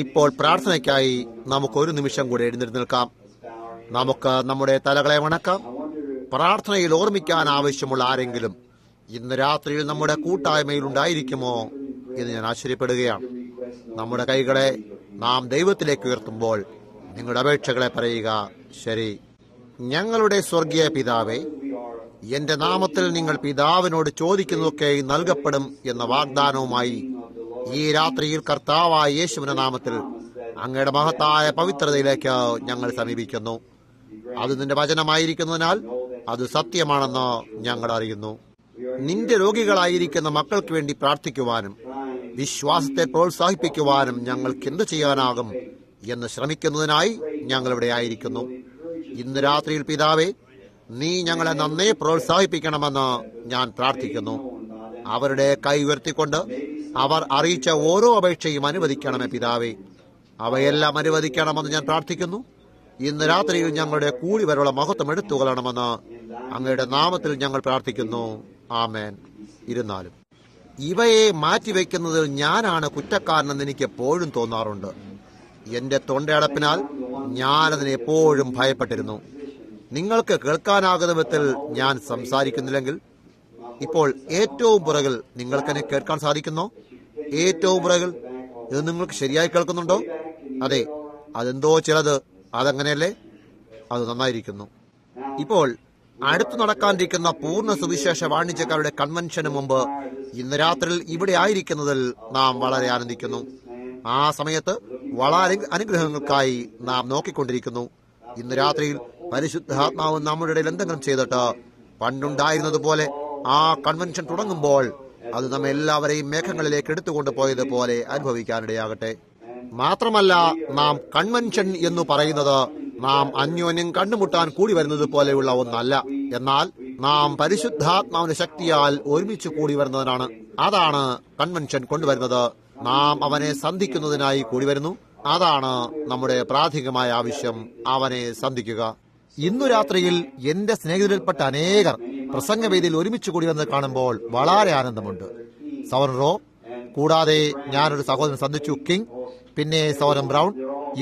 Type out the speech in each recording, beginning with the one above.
ഇപ്പോൾ പ്രാർത്ഥനയ്ക്കായി നമുക്കൊരു നിമിഷം കൂടെ എഴുന്നേറ്റ് നിൽക്കാം. നമുക്ക് നമ്മുടെ തലകളെ വണക്കാം. പ്രാർത്ഥനയിൽ ഓർമ്മിക്കാൻ ആവശ്യമുള്ള ആരെങ്കിലും ഇന്ന് രാത്രിയിൽ നമ്മുടെ കൂട്ടായ്മയിൽ ഉണ്ടായിരിക്കുമോ എന്ന് ഞാൻ ആശ്ചര്യപ്പെടുകയാണ്. നമ്മുടെ കൈകളെ നാം ദൈവത്തിലേക്ക് ഉയർത്തുമ്പോൾ നിങ്ങളുടെ അപേക്ഷകളെ പറയുക. ശരി. ഞങ്ങളുടെ സ്വർഗീയ പിതാവേ, എന്റെ നാമത്തിൽ നിങ്ങൾ പിതാവിനോട് ചോദിക്കുന്നതൊക്കെ നൽകപ്പെടും എന്ന വാഗ്ദാനവുമായി ഈ രാത്രിയിൽ കർത്താവായ യേശുവിന്റെ നാമത്തിൽ അങ്ങയുടെ മഹത്തായ പവിത്രതയിലേക്ക് ഞങ്ങൾ സമീപിക്കുന്നു. അത് നിന്റെ വചനമായിരിക്കുന്നതിനാൽ അത് സത്യമാണെന്ന് ഞങ്ങൾ അറിയുന്നു. നിന്റെ രോഗികളായിരിക്കുന്ന മക്കൾക്ക് വേണ്ടി പ്രാർത്ഥിക്കുവാനും വിശ്വാസത്തെ പ്രോത്സാഹിപ്പിക്കുവാനും ഞങ്ങൾക്ക് എന്തു ചെയ്യാനാകും എന്ന് ശ്രമിക്കുന്നതിനായി ഞങ്ങളിവിടെ ആയിരിക്കുന്നു. ഇന്ന് രാത്രിയിൽ പിതാവേ, നീ ഞങ്ങളെ നന്നേ പ്രോത്സാഹിപ്പിക്കണമെന്ന് ഞാൻ പ്രാർത്ഥിക്കുന്നു. അവരുടെ കൈ ഉയർത്തിക്കൊണ്ട് അവർ അറിയിച്ച ഓരോ അപേക്ഷയും അനുവദിക്കണമേ പിതാവേ. അവയെല്ലാം അനുവദിക്കണമെന്ന് ഞാൻ പ്രാർത്ഥിക്കുന്നു. ഇന്ന് രാത്രിയിൽ ഞങ്ങളുടെ കൂടി വരെയുള്ള മഹത്വം എടുത്തുകൊള്ളണമെന്ന് അങ്ങയുടെ നാമത്തിൽ ഞങ്ങൾ പ്രാർത്ഥിക്കുന്നു. ആമേൻ. ഇരുന്നാലും ഇവയെ മാറ്റിവെക്കുന്നതിൽ ഞാനാണ് കുറ്റക്കാരനെന്ന് എനിക്ക് എപ്പോഴും തോന്നാറുണ്ട്. എന്റെ തൊണ്ടയടപ്പിനാൽ ഞാനതിനെ എപ്പോഴും ഭയപ്പെട്ടിരുന്നു. നിങ്ങൾക്ക് കേൾക്കാനാകുന്ന വിധത്തിൽ ഞാൻ സംസാരിക്കുന്നില്ലെങ്കിൽ ഇപ്പോൾ ഏറ്റവും പുറകിൽ നിങ്ങൾക്കെന്നെ കേൾക്കാൻ സാധിക്കുന്നോ? ഏറ്റവും പുറകിൽ ഇത് നിങ്ങൾക്ക് ശരിയായി കേൾക്കുന്നുണ്ടോ? അതെ, അതെന്തോ ചിലത് അതങ്ങനെയല്ലേ? അത് നന്നായിരിക്കുന്നു. ഇപ്പോൾ അടുത്തു നടക്കാനിരിക്കുന്ന പൂർണ്ണ സുവിശേഷ വാണിജ്യക്കാരുടെ കൺവെൻഷന് മുമ്പ് ഇന്ന് രാത്രിയിൽ ഇവിടെ ആയിരിക്കുന്നതിൽ നാം വളരെ ആനന്ദിക്കുന്നു. ആ സമയത്ത് വളരെ അനുഗ്രഹങ്ങൾക്കായി നാം നോക്കിക്കൊണ്ടിരിക്കുന്നു. ഇന്ന് രാത്രിയിൽ പരിശുദ്ധാത്മാവ് നമ്മുടെ ഇടയിൽ എന്തെങ്കിലും ചെയ്തിട്ട് പണ്ടുണ്ടായിരുന്നതുപോലെ ആ കൺവെൻഷൻ തുടങ്ങുമ്പോൾ അത് നമ്മെ എല്ലാവരെയും മേഘങ്ങളിലേക്ക് എടുത്തുകൊണ്ട് പോയതുപോലെ അനുഭവിക്കാനിടയാകട്ടെ. മാത്രമല്ല, നാം കൺവെൻഷൻ എന്ന് പറയുന്നത് നാം അന്യോന്യം കണ്ടുമുട്ടാൻ കൂടി വരുന്നത് പോലെയുള്ള ഒന്നല്ല. എന്നാൽ നാം പരിശുദ്ധാത്മാവിന്റെ ശക്തിയാൽ ഒരുമിച്ച് കൂടി വരുന്നതിനാണ്. അതാണ് കൺവെൻഷൻ കൊണ്ടുവരുന്നത്. നാം അവനെ സന്ധിക്കുന്നതിനായി കൂടി വരുന്നു. അതാണ് നമ്മുടെ പ്രാഥമികമായ ആവശ്യം, അവനെ സന്ധിക്കുക. ഇന്നു രാത്രിയിൽ എന്റെ സ്നേഹിതരിൽപ്പെട്ട അനേകർ പ്രസംഗവേദിയിൽ ഒരുമിച്ച് കൂടി വന്നത് കാണുമ്പോൾ വളരെ ആനന്ദമുണ്ട്. സഹോദരൻ റോ, കൂടാതെ ഞാനൊരു സഹോദരൻ സന്ധിച്ചു, കിങ്, പിന്നെ സഹോദരൻ ബ്രൗൺ,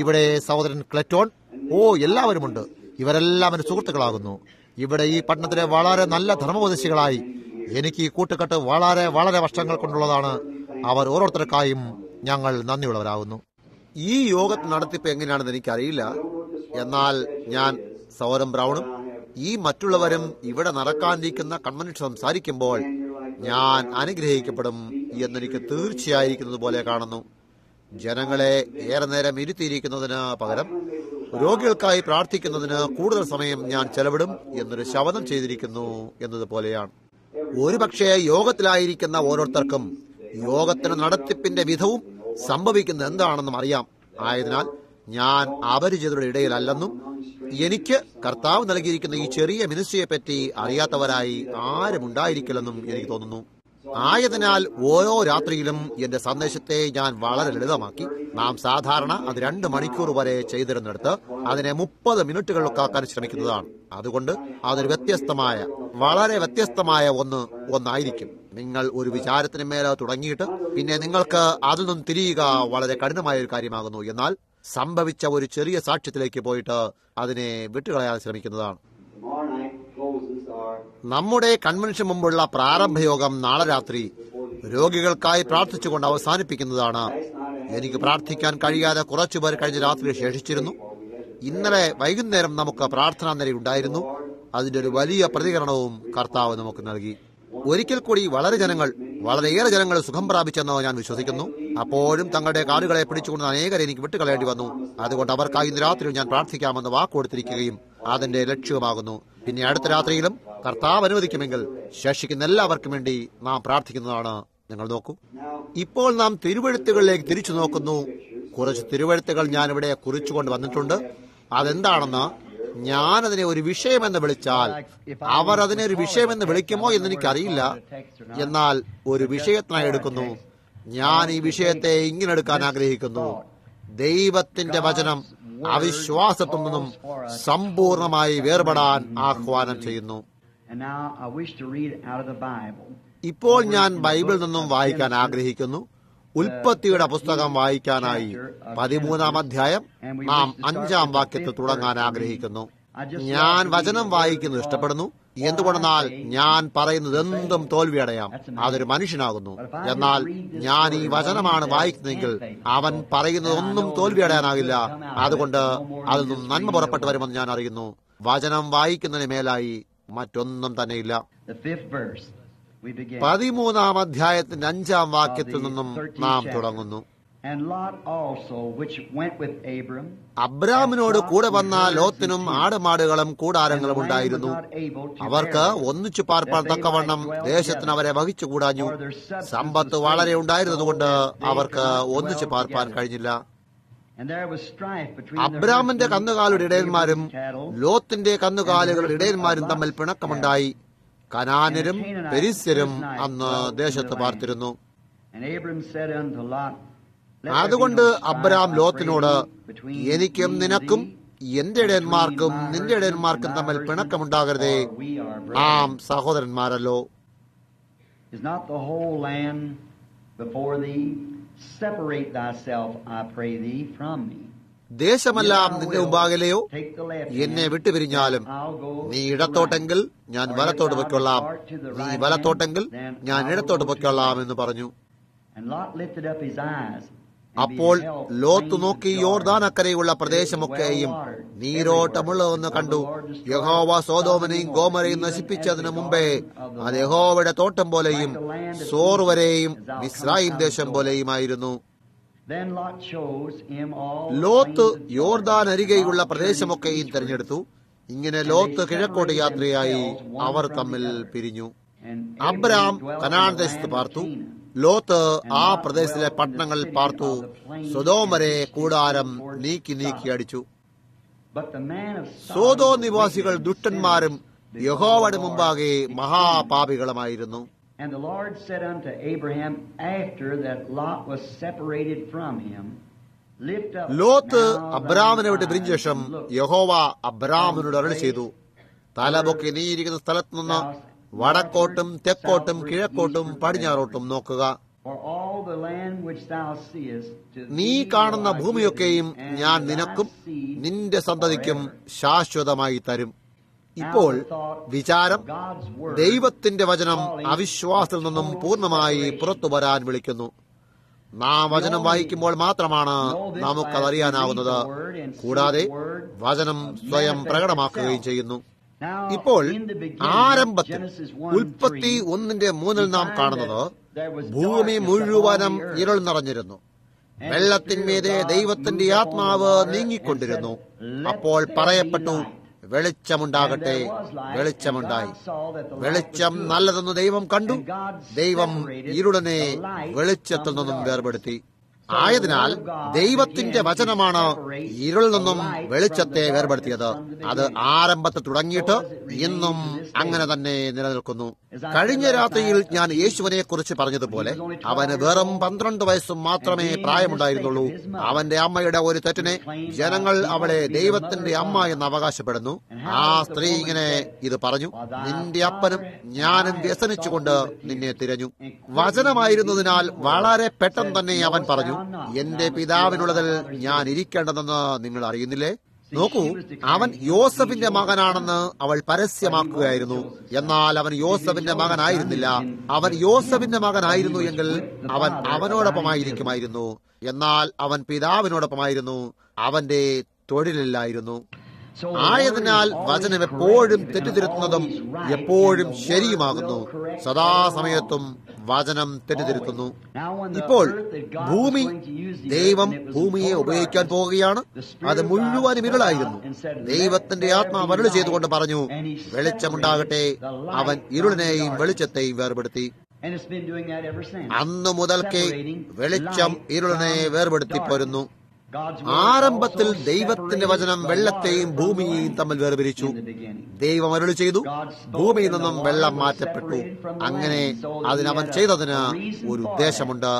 ഇവിടെ സഹോദരൻ ക്ലെറ്റോൺ. എല്ലാവരുമുണ്ട്. ഇവരെല്ലാം എന്റെ സുഹൃത്തുക്കളാകുന്നു. ഇവിടെ ഈ പട്ടണത്തിലെ വളരെ നല്ല ധർമ്മോപദേശികളായി എനിക്ക് ഈ കൂട്ടുകെട്ട് വളരെ വളരെ വർഷങ്ങൾ കൊണ്ടുള്ളതാണ്. അവർ ഓരോരുത്തർക്കായും ഞങ്ങൾ നന്ദിയുള്ളവരാകുന്നു. ഈ യോഗത്തിന് നടത്തിപ്പ് എങ്ങനെയാണെന്ന് എനിക്കറിയില്ല. എന്നാൽ ഞാൻ സഹോദരൻ ബ്രൗണും ഈ മറ്റുള്ളവരും ഇവിടെ നടക്കാനിരിക്കുന്ന കൺവെൻഷൻ സംസാരിക്കുമ്പോൾ ഞാൻ അനുഗ്രഹിക്കപ്പെടും എന്നെനിക്ക് തീർച്ചയായിരിക്കുന്നത് പോലെ കാണുന്നു. ജനങ്ങളെ ഏറെ നേരം ഇരുത്തിയിരിക്കുന്നതിന് പകരം രോഗികൾക്കായി പ്രാർത്ഥിക്കുന്നതിന് കൂടുതൽ സമയം ഞാൻ ചെലവിടും എന്നൊരു ശപഥം ചെയ്തിരിക്കുന്നു എന്നതുപോലെയാണ്. ഒരുപക്ഷെ യോഗത്തിലായിരിക്കുന്ന ഓരോരുത്തർക്കും യോഗത്തിന് നടത്തിപ്പിന്റെ വിധവും സംഭവിക്കുന്നത് എന്താണെന്നും അറിയാം. ആയതിനാൽ ഞാൻ അപരിചിതരുടെ ഇടയിലല്ലെന്നും എനിക്ക് കർത്താവ് നൽകിയിരിക്കുന്ന ഈ ചെറിയ മിനിസ്ട്രിയെ പറ്റി അറിയാത്തവരായി ആരും ഉണ്ടായിരിക്കില്ലെന്നും എനിക്ക് തോന്നുന്നു. ആയതിനാൽ ഓരോ രാത്രിയിലും എന്റെ സന്ദേശത്തെ ഞാൻ വളരെ ലളിതമാക്കി. നാം സാധാരണ അത് 2 മണിക്കൂർ വരെ ചെയ്തിരുന്നിടത്ത് അതിനെ 30 മിനിറ്റുകളിലൊക്കെ ആക്കാൻ ശ്രമിക്കുന്നതാണ്. അതുകൊണ്ട് അതൊരു വളരെ വ്യത്യസ്തമായ ഒന്നായിരിക്കും. നിങ്ങൾ ഒരു വിചാരത്തിന് മേലെ തുടങ്ങിയിട്ട് പിന്നെ നിങ്ങൾക്ക് അതിൽ നിന്നും തിരിയുക വളരെ കഠിനമായ ഒരു കാര്യമാകുന്നു. എന്നാൽ സംഭവിച്ച ഒരു ചെറിയ സാക്ഷ്യത്തിലേക്ക് പോയിട്ട് അതിനെ വിട്ടുകളയാൻ ശ്രമിക്കുന്നതാണ്. നമ്മുടെ കൺവെൻഷൻ മുമ്പുള്ള പ്രാരംഭയോഗം നാളെ രാത്രി രോഗികൾക്കായി പ്രാർത്ഥിച്ചുകൊണ്ട് അവസാനിപ്പിക്കുന്നതാണ്. എനിക്ക് പ്രാർത്ഥിക്കാൻ കഴിയാതെ കുറച്ചുപേർ കഴിഞ്ഞ രാത്രി ശേഷിച്ചിരുന്നു. ഇന്നലെ വൈകുന്നേരം നമുക്ക് പ്രാർത്ഥനാ നിരയുണ്ടായിരുന്നു. അതിന്റെ ഒരു വലിയ പ്രതികരണവും കർത്താവ് നമുക്ക് നൽകി. ഒരിക്കൽ കൂടി വളരെയേറെ ജനങ്ങൾ സുഖം പ്രാപിച്ചെന്ന് ഞാൻ വിശ്വസിക്കുന്നു. അപ്പോഴും തങ്ങളുടെ കാലുകളെ പിടിച്ചുകൊണ്ട് അനേകരെ എനിക്ക് വിട്ടുകളയേണ്ടി വന്നു. അതുകൊണ്ട് അവർക്കായി ഇന്ന് രാത്രിയിൽ ഞാൻ പ്രാർത്ഥിക്കാമെന്ന് വാക്കുകൊടുത്തിരിക്കുകയും അതിന്റെ ലക്ഷ്യമാകുന്നു. പിന്നെ അടുത്ത രാത്രിയിലും കർത്താവ് അനുവദിക്കുമെങ്കിൽ ശേഷിക്കുന്ന എല്ലാവർക്കും വേണ്ടി നാം പ്രാർത്ഥിക്കുന്നതാണ്. നിങ്ങൾ നോക്കൂ, ഇപ്പോൾ നാം തിരുവെഴുത്തുകളിലേക്ക് തിരിച്ചു നോക്കുന്നു. കുറച്ച് തിരുവെഴുത്തുകൾ ഞാനിവിടെ കുറിച്ചുകൊണ്ട് വന്നിട്ടുണ്ട്. അതെന്താണെന്ന് ഞാനതിനെ ഒരു വിഷയമെന്ന് വിളിച്ചാൽ അവർ അതിനെ ഒരു വിഷയമെന്ന് വിളിക്കുമോ എന്ന് എനിക്കറിയില്ല. എന്നാൽ ഒരു വിഷയത്തിനായി എടുക്കുന്നു. ഞാൻ ഈ വിഷയത്തെ ഇങ്ങനെ എടുക്കാൻ ആഗ്രഹിക്കുന്നു: ദൈവത്തിന്റെ വചനം അവിശ്വാസത്തിൽ നിന്നും സമ്പൂർണമായി വേർപെടാൻ ആഹ്വാനം ചെയ്യുന്നു. ഇപ്പോൾ ഞാൻ ബൈബിളിൽ നിന്നും വായിക്കാൻ ആഗ്രഹിക്കുന്നു. ഉൽപ്പത്തിയുടെ പുസ്തകം വായിക്കാനായി 13-ാം അധ്യായം നാം 5-ാം വാക്യത്തിൽ തുടങ്ങാൻ ആഗ്രഹിക്കുന്നു. ഞാൻ വചനം വായിക്കുന്നത് ഇഷ്ടപ്പെടുന്നു. എന്തുകൊണ്ടെന്നാൽ ഞാൻ പറയുന്നത് എന്തും തോൽവിയടയാം, അതൊരു മനുഷ്യനാകുന്നു. എന്നാൽ ഞാൻ ഈ വചനമാണ് വായിക്കുന്നതെങ്കിൽ അവൻ പറയുന്നതൊന്നും തോൽവിയടയാനാകില്ല. അതുകൊണ്ട് അതിൽ നിന്നും നന്മ പുറപ്പെട്ടു വരുമെന്ന് ഞാൻ അറിയുന്നു. വചനം വായിക്കുന്നതിന് മേലായി മറ്റൊന്നും തന്നെയില്ല. 13-ാം അധ്യായത്തിന്റെ 5-ാം വാക്യത്തിൽ നിന്നും നാം തുടങ്ങുന്നു. അബ്രാമിനോട് കൂടെ വന്ന ലോത്തിനും ആടുമാടുകളും കൂടാരങ്ങളും ഉണ്ടായിരുന്നു. അവർക്ക് ഒന്നിച്ചു പാർപ്പാൻ തക്കവണ്ണം ദേശത്തിന് അവരെ വഹിച്ചുകൂടാഞ്ഞു. സമ്പത്ത് വളരെ ഉണ്ടായിരുന്നതുകൊണ്ട് അവർക്ക് ഒന്നിച്ചു പാർപ്പാൻ കഴിഞ്ഞില്ല. അബ്രാമിന്റെ കന്നുകാലിയുടെ ഇടയന്മാരും ലോത്തിന്റെ കന്നുകാലികളുടെ ഇടയന്മാരും തമ്മിൽ പിണക്കമുണ്ടായി. കനാന്യരും പെരിസ്യരും അന്ന് ദേശത്ത് പാർത്തിരുന്നു. അതുകൊണ്ട് അബ്രാം ലോത്തിനോട്, എനിക്കും നിനക്കും എന്റെ ഇടയന്മാർക്കും നിന്റെ ഇടയന്മാർക്കും തമ്മിൽ പിണക്കമുണ്ടാകരുതേ, നാം സഹോദരന്മാരല്ലോ. ദേശമെല്ലാം നിന്റെ മുമ്പാകലെയോ? എന്നെ വിട്ടുപിരിഞ്ഞാലും നീ ഇടത്തോട്ടെങ്കിൽ ഞാൻ വലത്തോട്ട് പൊയ്ക്കൊള്ളാം, നീ വലത്തോട്ടെങ്കിൽ ഞാൻ ഇടത്തോട്ട് പൊയ്ക്കൊള്ളാം എന്ന് പറഞ്ഞു. അപ്പോൾ ലോത്ത് നോക്കി യോർദാനക്കരയുള്ള പ്രദേശമൊക്കെയും നീരോട്ടമുള്ളതെന്ന് കണ്ടു. യഹോവ സോദോമിനെയും ഗോമരയും നശിപ്പിച്ചതിനു മുമ്പേ അത് യഹോവയുടെ തോട്ടം പോലെയും സോർ വരെയും മിസ്രയീം ദേശം പോലെയുമായിരുന്നു. ലോത്ത് യോർദാൻ അരികെയുള്ള പ്രദേശമൊക്കെയും തെരഞ്ഞെടുത്തു. ഇങ്ങനെ ലോത്ത് കിഴക്കോട്ട് യാത്രയായി. അവർ തമ്മിൽ പിരിഞ്ഞു. അബ്രാം കനാൻ ദേശത്ത് പാർത്തു. ലോത്ത് ആ പ്രദേശത്തിലെ പട്ടണങ്ങളിൽ പാർത്തു. സൊദോം വരെ കൂടാരം നീക്കി അടിച്ചു. സോദോം നിവാസികൾ ദുഷ്ടന്മാരും യഹോവയുടെ മുമ്പാകെ മഹാപാപികളുമായിരുന്നു. And the Lord said unto Abraham, after that Lot was separated from him, lift up Lot അബ്രാമിനെ വിട്ട് പിരിഞ്ഞ ശേഷം യഹോവ അബ്രാമിനോട് അരുളി ചെയ്തു, തലപൊക്കി നീ ഇരിക്കുന്ന സ്ഥലത്ത് നിന്ന് വടക്കോട്ടും തെക്കോട്ടും കിഴക്കോട്ടും പടിഞ്ഞാറോട്ടും നോക്കുക. നീ കാണുന്ന ഭൂമിയൊക്കെയും ഞാൻ നിനക്കും നിന്റെ സന്തതിക്കും ശാശ്വതമായി തരും. ഇപ്പോൾ വിചാരം, ദൈവത്തിന്റെ വചനം അവിശ്വാസത്തിൽ നിന്നും പൂർണ്ണമായി പുറത്തു വരാൻ വിളിക്കുന്നു. നാം വചനം വായിക്കുമ്പോൾ മാത്രമാണ് നമുക്കതറിയാനാവുന്നത്. കൂടാതെ വചനം സ്വയം പ്രകടമാക്കുകയും ചെയ്യുന്നു. ഇപ്പോൾ ആരംഭത്തിൽ ഉൽപ്പത്തി 1:3 നാം കാണുന്നത്, ഭൂമി മുഴുവനും ഇരുൾ നിറഞ്ഞിരുന്നു, വെള്ളത്തിന്മീതെ ദൈവത്തിന്റെ ആത്മാവ് നീങ്ങിക്കൊണ്ടിരുന്നു. അപ്പോൾ പറയപ്പെട്ടു, വെളിച്ചമുണ്ടാകട്ടെ. വെളിച്ചമുണ്ടായി. വെളിച്ചം നല്ലതെന്ന് ദൈവം കണ്ടു. ദൈവം ഇരുളിനെ വെളിച്ചത്തിൽ നിന്നും വേർപെടുത്തി. ആയതിനാൽ ദൈവത്തിന്റെ വചനമാണ് ഇരുളിൽ നിന്നും വെളിച്ചത്തെ വേർപെടുത്തിയത്. അത് ആരംഭത്തിൽ തുടങ്ങിയിട്ട് ഇന്നും അങ്ങനെ തന്നെ നിലനിൽക്കുന്നു. കഴിഞ്ഞ രാത്രിയിൽ ഞാൻ യേശുവിനെ കുറിച്ച് പറഞ്ഞതുപോലെ അവന് വെറും 12 വയസ്സും മാത്രമേ പ്രായമുണ്ടായിരുന്നുള്ളൂ. അവന്റെ അമ്മയുടെ ഒരു തെറ്റിനെ ജനങ്ങൾ അവളെ ദൈവത്തിന്റെ അമ്മ എന്ന് അവകാശപ്പെടുന്നു. ആ സ്ത്രീ ഇങ്ങനെ ഇത് പറഞ്ഞു, നിന്റെ അപ്പനും ഞാനും വ്യസനിച്ചുകൊണ്ട് നിന്നെ തിരഞ്ഞു. വചനമായിരുന്നതിനാൽ വളരെ പെട്ടെന്ന് തന്നെ അവൻ പറഞ്ഞു, എന്റെ പിതാവിനുള്ളതിൽ ഞാൻ ഇരിക്കേണ്ടതെന്ന് നിങ്ങൾ അറിയുന്നില്ലേ? നോക്കൂ, അവൻ യോസഫിന്റെ മകനാണെന്ന് അവൾ പരസ്യമാക്കുകയായിരുന്നു. എന്നാൽ അവൻ യോസഫിന്റെ മകനായിരുന്നില്ല. അവൻ യോസഫിന്റെ മകനായിരുന്നു എങ്കിൽ അവൻ അവനോടൊപ്പമായിരിക്കുമായിരുന്നു. എന്നാൽ അവൻ പിതാവിനോടൊപ്പമായിരുന്നു. അവന്റെ തൊഴിലില്ലായിരുന്നു. ആയതിനാൽ വചനം എപ്പോഴും തെറ്റിതിരുത്തുന്നതും എപ്പോഴും ശരിയുമാകുന്നു. സദാസമയത്തും വചനം തെറ്റിതിരുത്തുന്നു. ഇപ്പോൾ ദൈവം ഭൂമിയെ ഉപയോഗിക്കാൻ പോവുകയാണ്. അത് മുഴുവനും ഇരുളായിരുന്നു. ദൈവത്തിന്റെ ആത്മാവ് അരുളി ചെയ്തുകൊണ്ട് പറഞ്ഞു, വെളിച്ചമുണ്ടാകട്ടെ. അവൻ ഇരുളിനെയും വെളിച്ചത്തെയും വേർപെടുത്തി. അന്നു മുതൽക്കേ വെളിച്ചം ഇരുളിനെ വേർപെടുത്തി പോരുന്നു. ആരംഭത്തിൽ ദൈവത്തിന്റെ വചനം വെള്ളത്തെയും ഭൂമിയെയും തമ്മിൽ വേർപിരിച്ചു. ദൈവം അരുളി ചെയ്തു, ഭൂമിയിൽ നിന്നും വെള്ളം മാറ്റപ്പെട്ടു. അങ്ങനെ അതിനവൻ ചെയ്തതിന് ഒരു ഉദ്ദേശമുണ്ട്.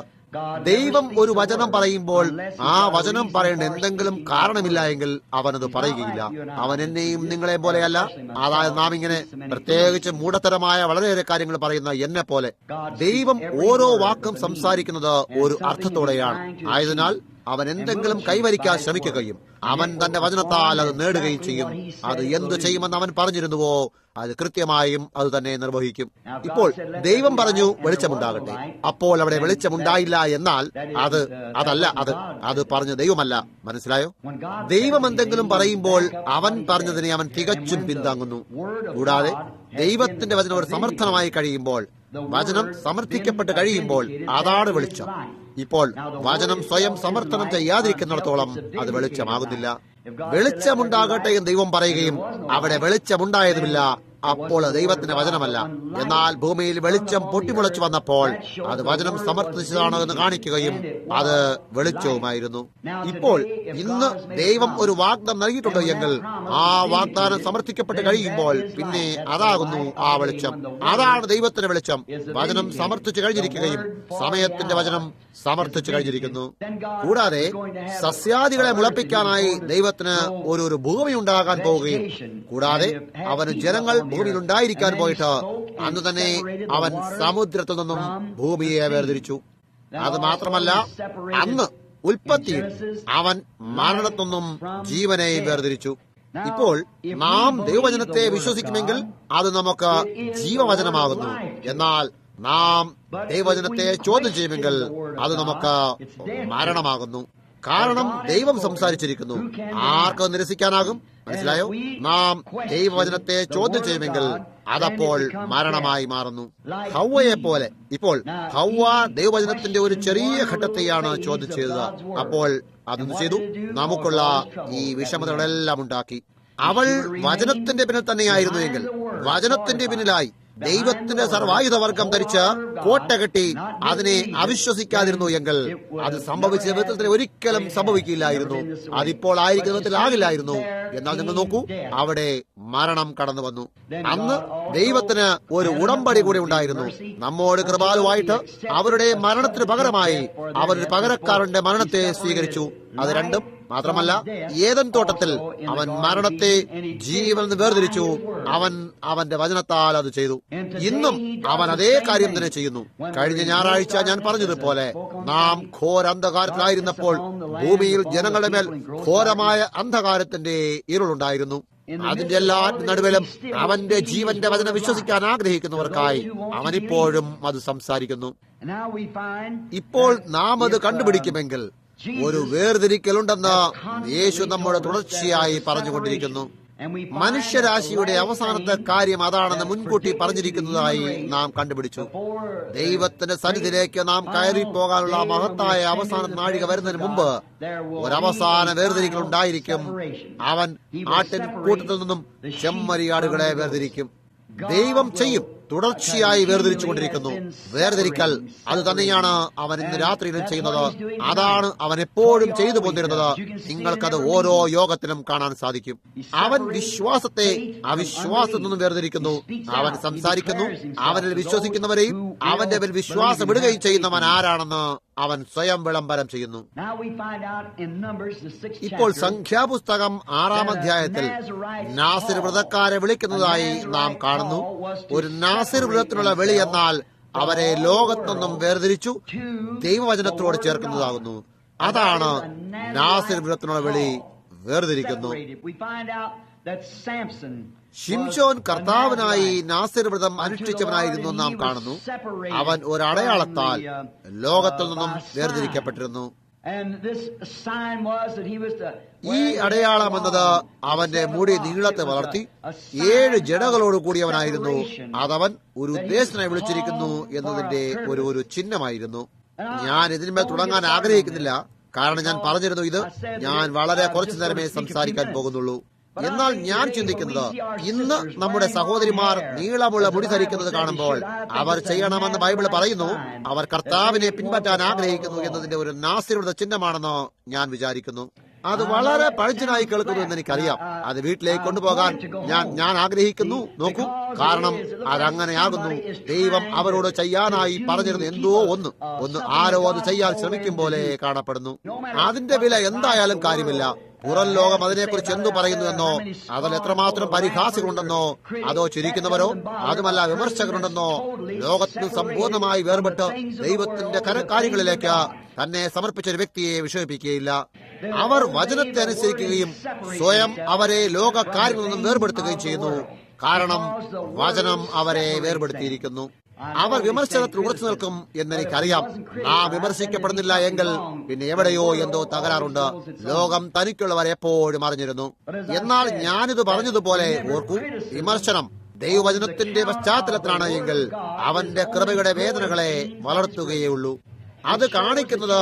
ദൈവം ഒരു വചനം പറയുമ്പോൾ ആ വചനം പറയേണ്ട എന്തെങ്കിലും കാരണമില്ല എങ്കിൽ അവനത് പറയുകയില്ല. അവൻ എന്നെയും നിങ്ങളെ പോലെയല്ല. അതായത് നാം ഇങ്ങനെ പ്രത്യേകിച്ച് മൂഢത്തരമായ വളരെയേറെ കാര്യങ്ങൾ പറയുന്ന എന്നെ പോലെ. ദൈവം ഓരോ വാക്കും സംസാരിക്കുന്നത് ഒരു അർത്ഥത്തോടെയാണ്. ആയതിനാൽ അവൻ എന്തെങ്കിലും കൈവരിക്കാൻ ശ്രമിക്കുകയും അവൻ തന്റെ വചനത്താൽ അത് നേടുകയും ചെയ്യും. അത് എന്തു ചെയ്യുമെന്ന് അവൻ പറഞ്ഞിരുന്നുവോ അത് കൃത്യമായും അത് തന്നെ നിർവഹിക്കും. ഇപ്പോൾ ദൈവം പറഞ്ഞു വെളിച്ചമുണ്ടാകട്ടെ, അപ്പോൾ അവിടെ വെളിച്ചമുണ്ടായില്ല എന്നാൽ അത് പറഞ്ഞ ദൈവമല്ല. മനസ്സിലായോ? ദൈവം എന്തെങ്കിലും പറയുമ്പോൾ അവൻ പറഞ്ഞതിനെ അവൻ തികച്ചും പിന്താങ്ങുന്നു. കൂടാതെ ദൈവത്തിന്റെ വചനം ഒരു സമർത്ഥനമായി കഴിയുമ്പോൾ, വചനം സമർത്ഥിക്കപ്പെട്ട് കഴിയുമ്പോൾ അതാണ് വെളിച്ചം. ഇപ്പോൾ വചനം സ്വയം സമർത്ഥനം ചെയ്യാതിരിക്കുന്നിടത്തോളം അത് വെളിച്ചമാകുന്നില്ല. വെളിച്ചമുണ്ടാകട്ടെ എന്ന് ദൈവം പറയുകയും അവിടെ വെളിച്ചമുണ്ടായതുമില്ല, അപ്പോൾ ദൈവത്തിന്റെ വചനമല്ല. എന്നാൽ ഭൂമിയിൽ വെളിച്ചം പൊട്ടിമുളച്ചു വന്നപ്പോൾ അത് വചനം സമർത്ഥിച്ചതാണ് എന്ന് കാണിക്കുകയും അത് വെളിച്ചവുമായിരുന്നു. ഇപ്പോൾ ഇന്ന് ദൈവം ഒരു വാഗ്ദാനം നൽകിയിട്ടുണ്ട് എങ്കിൽ ആ വാഗ്ദാനം സമർത്ഥിക്കപ്പെട്ട് കഴിയുമ്പോൾ പിന്നെ അതാകുന്നു ആ വെളിച്ചം. അതാണ് ദൈവത്തിന്റെ വെളിച്ചം. വചനം സമർത്ഥിച്ചു കഴിഞ്ഞിരിക്കുകയും സമയത്തിന്റെ വചനം സമർത്ഥിച്ചു കഴിഞ്ഞിരിക്കുന്നു. കൂടാതെ സസ്യാദികളെ മുളപ്പിക്കാനായി ദൈവത്തിന് ഒരു ഭൂമി ഉണ്ടാകാൻ പോവുകയും കൂടാതെ അവന് ജനങ്ങൾ ഭൂമിയിൽ ഉണ്ടായിരിക്കാൻ പോയിട്ട് അന്ന് തന്നെ അവൻ സമുദ്രത്തിൽ നിന്നും ഭൂമിയെ വേർതിരിച്ചു. അത് മാത്രമല്ല, അന്ന് ഉൽപ്പത്തിയിൽ അവൻ മരണത്തിൽ നിന്നും ജീവനെയും വേർതിരിച്ചു. ഇപ്പോൾ നാം ദൈവവചനത്തെ വിശ്വസിക്കുമെങ്കിൽ അത് നമുക്ക് ജീവവചനമാകുന്നു. എന്നാൽ നാം ദൈവവചനത്തെ ചോദ്യം ചെയ്യുമെങ്കിൽ അത് നമുക്ക് മരണമാകുന്നു. കാരണം ദൈവം സംസാരിച്ചിരിക്കുന്നു. ആർക്ക് നിരസിക്കാനാകും? മനസ്സിലായോ? നാം ദൈവവചനത്തെ ചോദ്യം ചെയ്യുമെങ്കിൽ അതപ്പോൾ മരണമായി മാറുന്നു. ഹവ്വയെ പോലെ. ഇപ്പോൾ ഹവ്വ ദൈവവചനത്തിന്റെ ഒരു ചെറിയ ഘട്ടത്തെയാണ് ചോദ്യം ചെയ്തത്. അപ്പോൾ അതൊന്നും ചെയ്തു, നമുക്കുള്ള ഈ വിഷമതകളെല്ലാം ഉണ്ടാക്കി. അവൾ വചനത്തിന്റെ പിന്നിൽ തന്നെയായിരുന്നു എങ്കിൽ, വചനത്തിന്റെ പിന്നിലായി ദൈവത്തിന്റെ സർവായുധവർഗം ധരിച്ച് കോട്ട കെട്ടി അതിനെ അവിശ്വസിക്കാതിരുന്നു എങ്കിൽ അത് സംഭവിച്ച വിധത്തിൽ ഒരിക്കലും സംഭവിക്കില്ലായിരുന്നു. അതിപ്പോൾ ആയിരിക്കുന്ന വിധത്തിലാകില്ലായിരുന്നു. എന്നാൽ നിങ്ങൾ നോക്കൂ, അവിടെ മരണം കടന്നു വന്നു. അന്ന് ദൈവത്തിന് ഒരു ഉടമ്പടി കൂടി ഉണ്ടായിരുന്നു. നമ്മോട് കൃപാലുവായിട്ട് അവരുടെ മരണത്തിന് പകരമായി അവരൊരു പകരക്കാരന്റെ മരണത്തെ സ്വീകരിച്ചു. അത് രണ്ടും മാത്രമല്ല, ഏദൻ തോട്ടത്തിൽ അവൻ മരണത്തെ ജീവൻ വേർതിരിച്ചു. അവന്റെ വചനത്താൽ അത് ചെയ്തു. ഇന്നും അവൻ അതേ കാര്യം തന്നെ ചെയ്യുന്നു. കഴിഞ്ഞ ഞായറാഴ്ച ഞാൻ പറഞ്ഞതുപോലെ നാം ഘോര അന്ധകാരത്തിലായിരുന്നപ്പോൾ ഭൂമിയിൽ ജനങ്ങളുടെ മേൽ ഘോരമായ അന്ധകാരത്തിന്റെ ഇരുളുണ്ടായിരുന്നു. അതിന്റെ എല്ലാ നടുവിലും അവന്റെ ജീവന്റെ വചനം വിശ്വസിക്കാൻ ആഗ്രഹിക്കുന്നവർക്കായി അവനിപ്പോഴും അത് സംസാരിക്കുന്നു. ഇപ്പോൾ നാം അത് കണ്ടുപിടിക്കുമെങ്കിൽ ഒരു വേർതിരിക്കലുണ്ടെന്ന് യേശു നമ്മോട് തുടർച്ചയായി പറഞ്ഞുകൊണ്ടിരിക്കുന്നു. മനുഷ്യരാശിയുടെ അവസാനത്തെ കാര്യം അതാണെന്ന് മുൻകൂട്ടി പറഞ്ഞിരിക്കുന്നതായി നാം കണ്ടുപിടിച്ചു. ദൈവത്തിന്റെ സന്നിധിയിലേക്ക് നാം കയറി പോകാനുള്ള മഹത്തായ അവസാന നാഴിക വരുന്നതിന് മുമ്പ് ഒരവസാന വേർതിരിക്കൽ ഉണ്ടായിരിക്കും. അവൻ ആട്ടിൻ കൂട്ടത്തിൽ നിന്നും ചെമ്മരിയാടുകളെ വേർതിരിക്കും. ദൈവം ചെയ്യും. തുടർച്ചയായി വേർതിരിച്ചുകൊണ്ടിരിക്കുന്നു. വേർതിരിക്കൽ അത് തന്നെയാണ് അവൻ ഇന്ന് രാത്രിയിലും ചെയ്യുന്നത്. അതാണ് അവൻ എപ്പോഴും ചെയ്തു പോന്നിരുന്നത്. നിങ്ങൾക്കത് ഓരോ യോഗത്തിലും കാണാൻ സാധിക്കും. അവൻ വിശ്വാസത്തെ അവിശ്വാസത്തിൽ നിന്നും വേർതിരിക്കുന്നു. അവൻ സംസാരിക്കുന്നു. അവനിൽ വിശ്വസിക്കുന്നവരെയും അവന്റെ മേൽ വിശ്വാസം ഇടുകയും ചെയ്യുന്നവൻ ആരാണെന്ന് അവൻ സ്വയം വിളംബരം ചെയ്യുന്നു. ഇപ്പോൾ സംഖ്യാപുസ്തകം 6-ാം അധ്യായത്തിൽ നാസിർ വ്രതക്കാരെ വിളിക്കുന്നതായി നാം കാണുന്നു. ഒരു നാസിർ വ്രതത്തിനുള്ള വിളി എന്നാൽ അവരെ ലോകത്തൊന്നും വേർതിരിച്ചു ദൈവവചനത്തോട് ചേർക്കുന്നതാകുന്നു. അതാണ് നാസിർ വ്രതത്തിനുള്ള വിളി, വേർതിരിക്കുന്നു. ശിംശോൻ കർത്താവിനായി നാസിർ വ്രതം അനുഷ്ഠിച്ചവനായിരുന്നു നാം കാണുന്നു. അവൻ ഒരടയാളത്താൽ ലോകത്തിൽ നിന്നും വേർതിരിക്കപ്പെട്ടിരുന്നു. ഈ അടയാളം എന്നത് അവന്റെ മുടി നീളത്തെ വളർത്തി 7 ജടകളോട് കൂടിയവനായിരുന്നു. അതവൻ ഒരു ഉദ്ദേശത്തിനായി വിളിച്ചിരിക്കുന്നു എന്നതിന്റെ ഒരു ചിഹ്നമായിരുന്നു. ഞാൻ ഇതിന്മേൽ തുടങ്ങാൻ ആഗ്രഹിക്കുന്നില്ല, കാരണം ഞാൻ പറഞ്ഞിരുന്നു ഇത് ഞാൻ വളരെ കുറച്ചു നേരമേ സംസാരിക്കാൻ പോകുന്നുള്ളൂ. എന്നാൽ ഞാൻ ചിന്തിക്കുന്നത്, ഇന്ന് നമ്മുടെ സഹോദരിമാർ നീളമുള്ള മുടി ധരിക്കുന്നത് കാണുമ്പോൾ അവർ ചെയ്യണമെന്ന് ബൈബിൾ പറയുന്നു. അവർ കർത്താവിനെ പിൻപറ്റാൻ ആഗ്രഹിക്കുന്നു എന്നതിന്റെ ഒരു നാസിറുടെ ചിഹ്നമാണെന്ന് ഞാൻ വിചാരിക്കുന്നു. അത് വളരെ പഴഞ്ചനായി കേൾക്കുന്നു എന്ന് എനിക്കറിയാം. അത് വീട്ടിലേക്ക് കൊണ്ടുപോകാൻ ഞാൻ ആഗ്രഹിക്കുന്നു. നോക്കൂ, കാരണം അതങ്ങനെയാകുന്നു. ദൈവം അവരോട് ചെയ്യാനായി പറഞ്ഞിരുന്ന എന്തോ ഒന്ന് ആരോ അത് ചെയ്യാൻ ശ്രമിക്കും പോലെ കാണപ്പെടുന്നു. അതിന്റെ വില എന്തായാലും കാര്യമില്ല. പുറം ലോകം അതിനെക്കുറിച്ച് എന്തു പറയുന്നുവെന്നോ, അതിൽ എത്രമാത്രം പരിഹാസികളുണ്ടെന്നോ, അതോ ചിരിക്കുന്നവരോ അതുമല്ല വിമർശകരുണ്ടെന്നോ, ലോകത്തിന് സമ്പൂർണ്ണമായി വേർപെട്ട് ദൈവത്തിന്റെ കാര്യങ്ങളിലേക്ക് തന്നെ സമർപ്പിച്ച ഒരു വ്യക്തിയെ വിഷമിപ്പിക്കുകയില്ല. അവർ വചനത്തെ അനുസരിക്കുകയും സ്വയം അവരെ ലോക കാര്യങ്ങളിൽ നിന്നും വേർപെടുത്തുകയും ചെയ്യുന്നു. കാരണം വചനം അവരെ വേർപെടുത്തിയിരിക്കുന്നു. അവർ വിമർശനത്തിൽ ഉറച്ചു നിൽക്കും എന്നെനിക്കറിയാം. നാം വിമർശിക്കപ്പെടുന്നില്ല എങ്കിൽ പിന്നെ എവിടെയോ എന്തോ തകരാറുണ്ട്. ലോകം തനിക്കുള്ളവർ എപ്പോഴും അറിഞ്ഞിരുന്നു. എന്നാൽ ഞാനിത് പറഞ്ഞതുപോലെ ഓർക്കൂ, വിമർശനം ദൈവവചനത്തിന്റെ പശ്ചാത്തലത്തിലാണ് എങ്കിൽ അവന്റെ കൃപയുടെ വേദനകളെ വളർത്തുകയുള്ളൂ. അത് കാണിക്കുന്നത്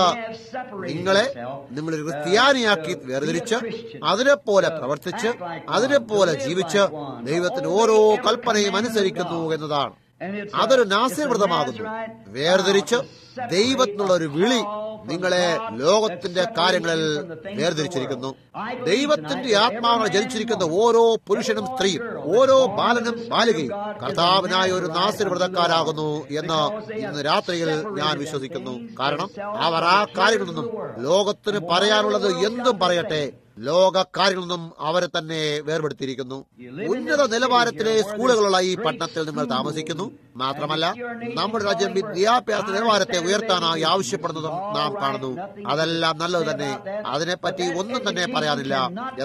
നിങ്ങളൊരു ക്രിസ്ത്യാനിയാക്കി വേർതിരിച്ച് അതിനെപ്പോലെ പ്രവർത്തിച്ച് അതിനെപ്പോലെ ജീവിച്ച് ദൈവത്തിന്റെ ഓരോ കൽപ്പനയും അനുസരിക്കുന്നു എന്നതാണ്. അതൊരു നാസീർ വ്രതമാകുന്നു. വേർതിരിച്ച് ദൈവത്തിനുള്ള ഒരു വിളി നിങ്ങളെ ലോകത്തിന്റെ കാര്യങ്ങളിൽ വേർതിരിച്ചിരിക്കുന്നു. ദൈവത്തിന്റെ ആത്മാവിനെ ജനിച്ചിരിക്കുന്ന ഓരോ പുരുഷനും സ്ത്രീയും ഓരോ ബാലനും ബാലികയും കർത്താവിനായ ഒരു നാസീർ വ്രതക്കാരാകുന്നു എന്ന് ഇന്ന് രാത്രിയിൽ ഞാൻ വിശ്വസിക്കുന്നു. കാരണം അവർ ആ കാര്യങ്ങളിൽ നിന്നും ലോകത്തിന് പറയാനുള്ളത് എന്തും പറയട്ടെ, ലോക കാര്യങ്ങളിൽ നിന്നും അവരെ തന്നെ വേർപെടുത്തിയിരിക്കുന്നു. ഉന്നത നിലവാരത്തിലെ സ്കൂളുകളുള്ള ഈ പട്ടണത്തിൽ നിങ്ങൾ താമസിക്കുന്നു. മാത്രമല്ല നമ്മുടെ രാജ്യം വിദ്യാഭ്യാസ നിലവാരത്തെ ഉയർത്താനായി ആവശ്യപ്പെടുന്നതും നാം കാണുന്നു. അതെല്ലാം നല്ലത് തന്നെ, അതിനെപ്പറ്റി ഒന്നും തന്നെ പറയാനില്ല.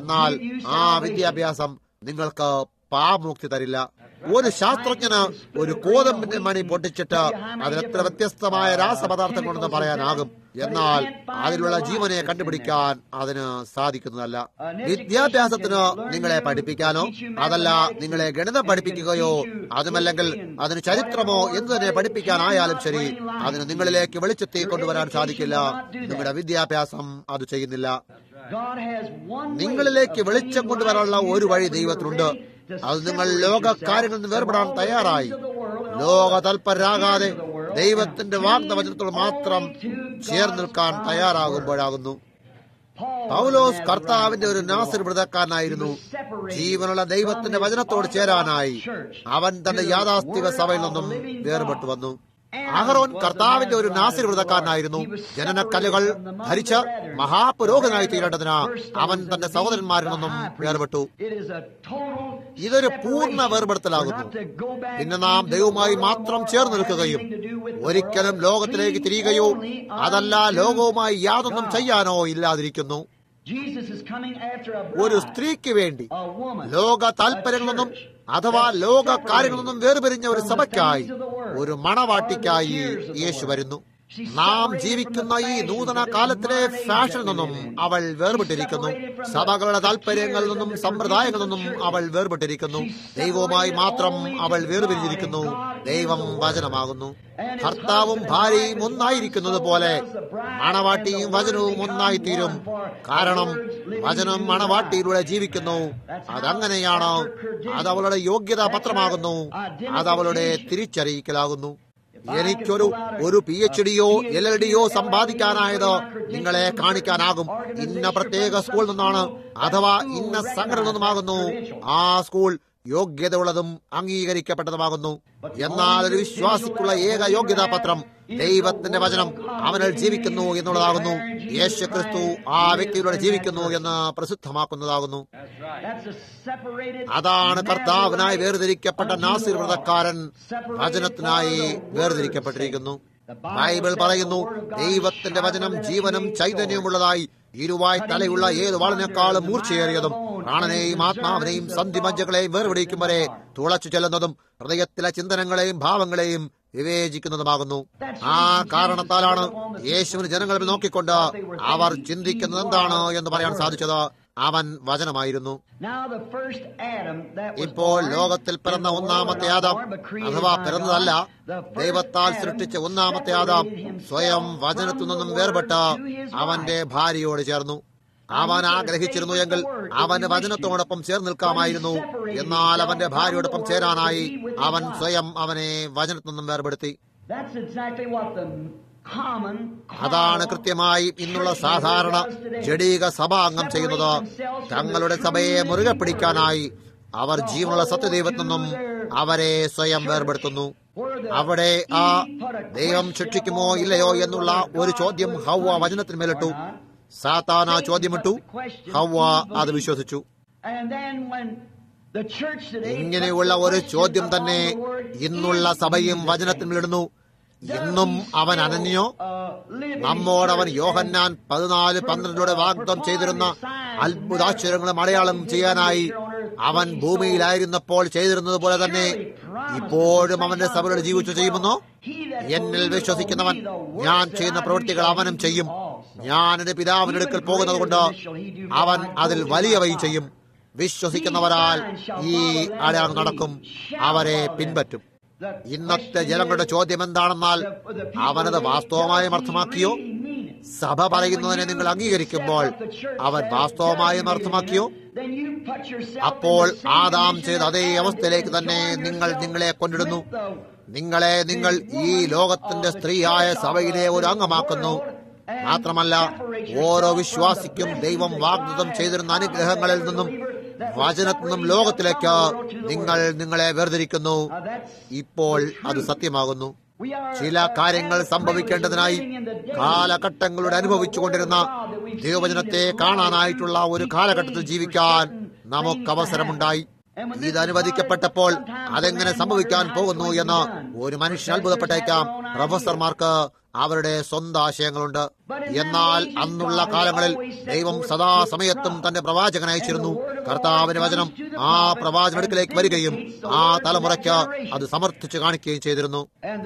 എന്നാൽ ആ വിദ്യാഭ്യാസം നിങ്ങൾക്ക് പാമുക്തി തരില്ല. ഒരു ശാസ്ത്രജ്ഞന് ഒരു കോതമ്പിന്റെ മണി പൊട്ടിച്ചിട്ട് അതിലെത്ര വ്യത്യസ്തമായ രാസപദാർത്ഥങ്ങളുണ്ടെന്ന് പറയാനാകും. എന്നാൽ അതിലുള്ള ജീവനെ കണ്ടുപിടിക്കാൻ അതിന് സാധിക്കുന്നതല്ല. വിദ്യാഭ്യാസത്തിന് നിങ്ങളെ പഠിപ്പിക്കാനോ അതല്ല നിങ്ങളെ ഗണിതം പഠിപ്പിക്കുകയോ അതുമല്ലെങ്കിൽ അതിന് ചരിത്രമോ എന്തു തന്നെ പഠിപ്പിക്കാനായാലും ശരി, അതിന് നിങ്ങളിലേക്ക് വെളിച്ചത്തെ കൊണ്ടുവരാൻ സാധിക്കില്ല. നിങ്ങളുടെ വിദ്യാഭ്യാസം അത് ചെയ്യുന്നില്ല. നിങ്ങളിലേക്ക് വെളിച്ചം കൊണ്ടുവരാനുള്ള ഒരു വഴി ദൈവത്തിനുണ്ട്. അത് നിങ്ങൾ ലോക കാര്യങ്ങളിൽ നിന്ന് വേർപെടാൻ തയ്യാറായി ലോക തൽപരരാകാതെ ദൈവത്തിന്റെ വാഗ്ദവചനത്തോട് മാത്രം ചേർന്ന് നിൽക്കാൻ തയ്യാറാകുമ്പോഴാകുന്നു. പൗലോസ് കർത്താവിന്റെ ഒരു നാസീർ വ്രതക്കാരനായിരുന്നു. ജീവനുള്ള ദൈവത്തിന്റെ വചനത്തോട് ചേരാനായി അവൻ തന്റെ യാഥാസ്ഥിക സഭയിൽ നിന്നും വേർപെട്ടു വന്നു. അഹറോൻ കർത്താവിന്റെ ഒരു നാസീർ വ്രതക്കാരനായിരുന്നു. ജനനക്കല്ലുകൾ ധരിച്ച് മഹാപുരോഹിതനായി തീരേണ്ടതിന് അവൻ തന്റെ സഹോദരന്മാരിൽ നിന്നും വേർപെട്ടു. ഇതൊരു പൂർണ്ണ വേർപെടുത്തലാകുന്നു. പിന്നെ നാം ദൈവവുമായി മാത്രം ചേർന്ന് നിൽക്കുകയും ഒരിക്കലും ലോകത്തിലേക്ക് തിരിയുകയോ അതല്ല ലോകവുമായി യാതൊന്നും ചെയ്യാനോ ഇല്ലാതിരിക്കുന്നു. ഒരു സ്ത്രീക്ക് വേണ്ടി ലോക താൽപര്യങ്ങളൊന്നും അഥവാ ലോക കാര്യങ്ങളൊന്നും വേർപിരിഞ്ഞ ഒരു സഭയ്ക്കായി, ഒരു മണവാട്ടിക്കായി യേശു വരുന്നു. നാം ജീവിക്കുന്ന ഈ നൂതന കാലത്തിലെ ഫാഷനിൽ നിന്നും അവൾ വേർപെട്ടിരിക്കുന്നു. സഭകളുടെ താൽപര്യങ്ങളിൽ നിന്നും സമ്പ്രദായങ്ങളിൽ നിന്നും അവൾ വേർപെട്ടിരിക്കുന്നു. ദൈവവുമായി മാത്രം അവൾ വേർപിരിഞ്ഞിരിക്കുന്നു. ദൈവം വചനമാകുന്നു. ഭർത്താവും ഭാര്യയും ഒന്നായിരിക്കുന്നത് പോലെ മണവാട്ടിയും വചനവും ഒന്നായിത്തീരും. കാരണം വചനം മണവാട്ടിയിലൂടെ ജീവിക്കുന്നു. അതങ്ങനെയാണ്. അത് അവളുടെ യോഗ്യതാ പത്രമാകുന്നു. അത് അവളുടെ തിരിച്ചറിയിക്കലാകുന്നു. എനിക്കൊരു PhDയോ LLDയോ സമ്പാദിക്കാനായത് നിങ്ങളെ കാണിക്കാനാകും. ഇന്ന പ്രത്യേക സ്കൂളിൽ നിന്നാണ് അഥവാ ഇന്ന സംഘടനയിൽ നിന്നുമാകുന്നു. ആ സ്കൂൾ യോഗ്യതയുള്ളതും അംഗീകരിക്കപ്പെട്ടതുമാകുന്നു. എന്നാൽ ഒരു വിശ്വാസിക്കുള്ള ഏക യോഗ്യതാ പത്രം ദൈവത്തിന്റെ വചനം അവനിൽ ജീവിക്കുന്നു എന്നുള്ളതാകുന്നു. യേശു ക്രിസ്തു ആ വ്യക്തിയിലൂടെ ജീവിക്കുന്നു എന്ന് പ്രസിദ്ധമാക്കുന്നതാകുന്നു. അതാണ് കർത്താവിനായി വേർതിരിക്കപ്പെട്ട നാസീർ വ്രതക്കാരൻ വചനത്തിനായി വേർതിരിക്കപ്പെട്ടിരിക്കുന്നു. ബൈബിൾ പറയുന്നു, ദൈവത്തിന്റെ വചനം ജീവനും ചൈതന്യമുള്ളതായി ഇരുവായി തലയുള്ള ഏത് വാളിനേക്കാളും മൂർച്ചയേറിയതും പ്രാണനെയും ആത്മാവിനെയും സന്ധിമജ്ജകളെയും വേർപിടിക്കും വരെ തുളച്ചു ചെല്ലുന്നതും ഹൃദയത്തിലെ ചിന്തനങ്ങളെയും ഭാവങ്ങളെയും വിവേചിക്കുന്നതുമാകുന്നു. ആ കാരണത്താലാണ് യേശുവിന് ജനങ്ങളിൽ നോക്കിക്കൊണ്ട് അവർ ചിന്തിക്കുന്നത് എന്താണ് എന്ന് പറയാൻ സാധിച്ചത്. അവൻ വചനമായിരുന്നു. ഇപ്പോൾ ലോകത്തിൽ പിറന്ന ഒന്നാമത്തെ ആദാം, അഥവാ പിറന്നതല്ല, ദൈവത്താൽ സൃഷ്ടിച്ച ഒന്നാമത്തെ ആദാം സ്വയം വചനത്തിൽ നിന്നും വേർപെട്ട് അവന്റെ ഭാര്യയോട് ചേർന്നു. അവൻ ആഗ്രഹിച്ചിരുന്നു എങ്കിൽ അവന് വചനത്തോടൊപ്പം ചേർന്ന് നിൽക്കാമായിരുന്നു. എന്നാൽ അവന്റെ ഭാര്യയോടൊപ്പം ചേരാനായി അവൻ സ്വയം അവനെ വചനത്തിൽ നിന്നും വേർപെടുത്തി. അതാണ് കൃത്യമായി ഇന്നുള്ള സാധാരണ ജഡീക സഭാംഗം ചെയ്യുന്നത്. തങ്ങളുടെ സഭയെ മുറുകെ പിടിക്കാനായി അവർ ജീവനുള്ള സത്യദൈവത്തിൽ നിന്നും അവരെ സ്വയം വേർപെടുത്തുന്നു. അവിടെ ആ ദൈവം ശിക്ഷിക്കുമോ ഇല്ലയോ എന്നുള്ള ഒരു ചോദ്യം ഹവ്വ വചനത്തിന്മേലിട്ടു. സാത്താൻ ആ ചോദ്യമിട്ടു, ഹവ്വ അത് വിശ്വസിച്ചു. ഇങ്ങനെയുള്ള ഒരു ചോദ്യം തന്നെ ഇന്നുള്ള സഭയും വചനത്തിന്മേലിടുന്നു. ഇന്നും അവൻ അനന്യോ? നമ്മോടവൻ യോഹന്നാൻ 14:12 വാഗ്ദത്തം ചെയ്തിരുന്ന അത്ഭുതാശ്ചര്യങ്ങളും അടയാളം ചെയ്യാനായി അവൻ ഭൂമിയിലായിരുന്നപ്പോൾ ചെയ്തിരുന്നത് പോലെ തന്നെ ഇപ്പോഴും അവന്റെ സഭയോട് ജീവിച്ചു ചെയ്യുമെന്നോ? എന്നിൽ വിശ്വസിക്കുന്നവൻ ഞാൻ ചെയ്യുന്ന പ്രവൃത്തികൾ അവനും ചെയ്യും. ഞാൻ എന്റെ പിതാവിന്റെ അടുക്കൽ പോകുന്നത് കൊണ്ട് അവൻ അതിൽ വലിയവയും ചെയ്യും. വിശ്വസിക്കുന്നവരാൽ ഈ അടയാളം നടക്കും, അവരെ പിൻപറ്റും. ഇന്നത്തെ ജനങ്ങളുടെ ചോദ്യം എന്താണെന്നാൽ, അവനത് വാസ്തവമായും അർത്ഥമാക്കിയോ? സഭ പറയുന്നതിനെ നിങ്ങൾ അംഗീകരിക്കുമ്പോൾ അവൻ വാസ്തവമായും അർത്ഥമാക്കിയോ? അപ്പോൾ ആദാം ചെയ്ത അതേ അവസ്ഥയിലേക്ക് തന്നെ നിങ്ങൾ നിങ്ങളെ കൊണ്ടിടുന്നു. നിങ്ങൾ ഈ ലോകത്തിന്റെ സ്ത്രീയായ സഭയിലെ ഒരു അംഗമാക്കുന്നു. മാത്രമല്ല, ഓരോ വിശ്വാസിക്കും ദൈവം വാഗ്ദത്തം ചെയ്തിരുന്ന അനുഗ്രഹങ്ങളിൽ നിന്നും വചനത്തിൽ നിന്നും ലോകത്തിലേക്ക് നിങ്ങൾ നിങ്ങളെ വേർതിരിക്കുന്നു. ഇപ്പോൾ അത് സത്യമാകുന്നു. ചില കാര്യങ്ങൾ സംഭവിക്കേണ്ടതിനായി കാലഘട്ടങ്ങളുടെ അനുഭവിച്ചുകൊണ്ടിരുന്ന ദൈവവചനത്തെ കാണാനായിട്ടുള്ള ഒരു കാലഘട്ടത്തിൽ ജീവിക്കാൻ നമുക്ക് അവസരമുണ്ടായി. ഇത് അനുവദിക്കപ്പെട്ടപ്പോൾ അതെങ്ങനെ സംഭവിക്കാൻ പോകുന്നു എന്ന് ഒരു മനുഷ്യൻ അത്ഭുതപ്പെട്ടേക്കാം. പ്രൊഫസർമാർക്ക് അവരുടെ സ്വന്തം ആശയങ്ങളുണ്ട്. എന്നാൽ അന്നുള്ള കാലങ്ങളിൽ ദൈവം സദാസമയത്തും തന്റെ പ്രവാചകൻ അയച്ചിരുന്നു. കർത്താവിന്റെ വചനം ആ പ്രവാചകടുക്കിലേക്ക് വരികയും ആ തലമുറയ്ക്ക് അത് സമർത്ഥിച്ചു കാണിക്കുകയും ചെയ്തിരുന്നു.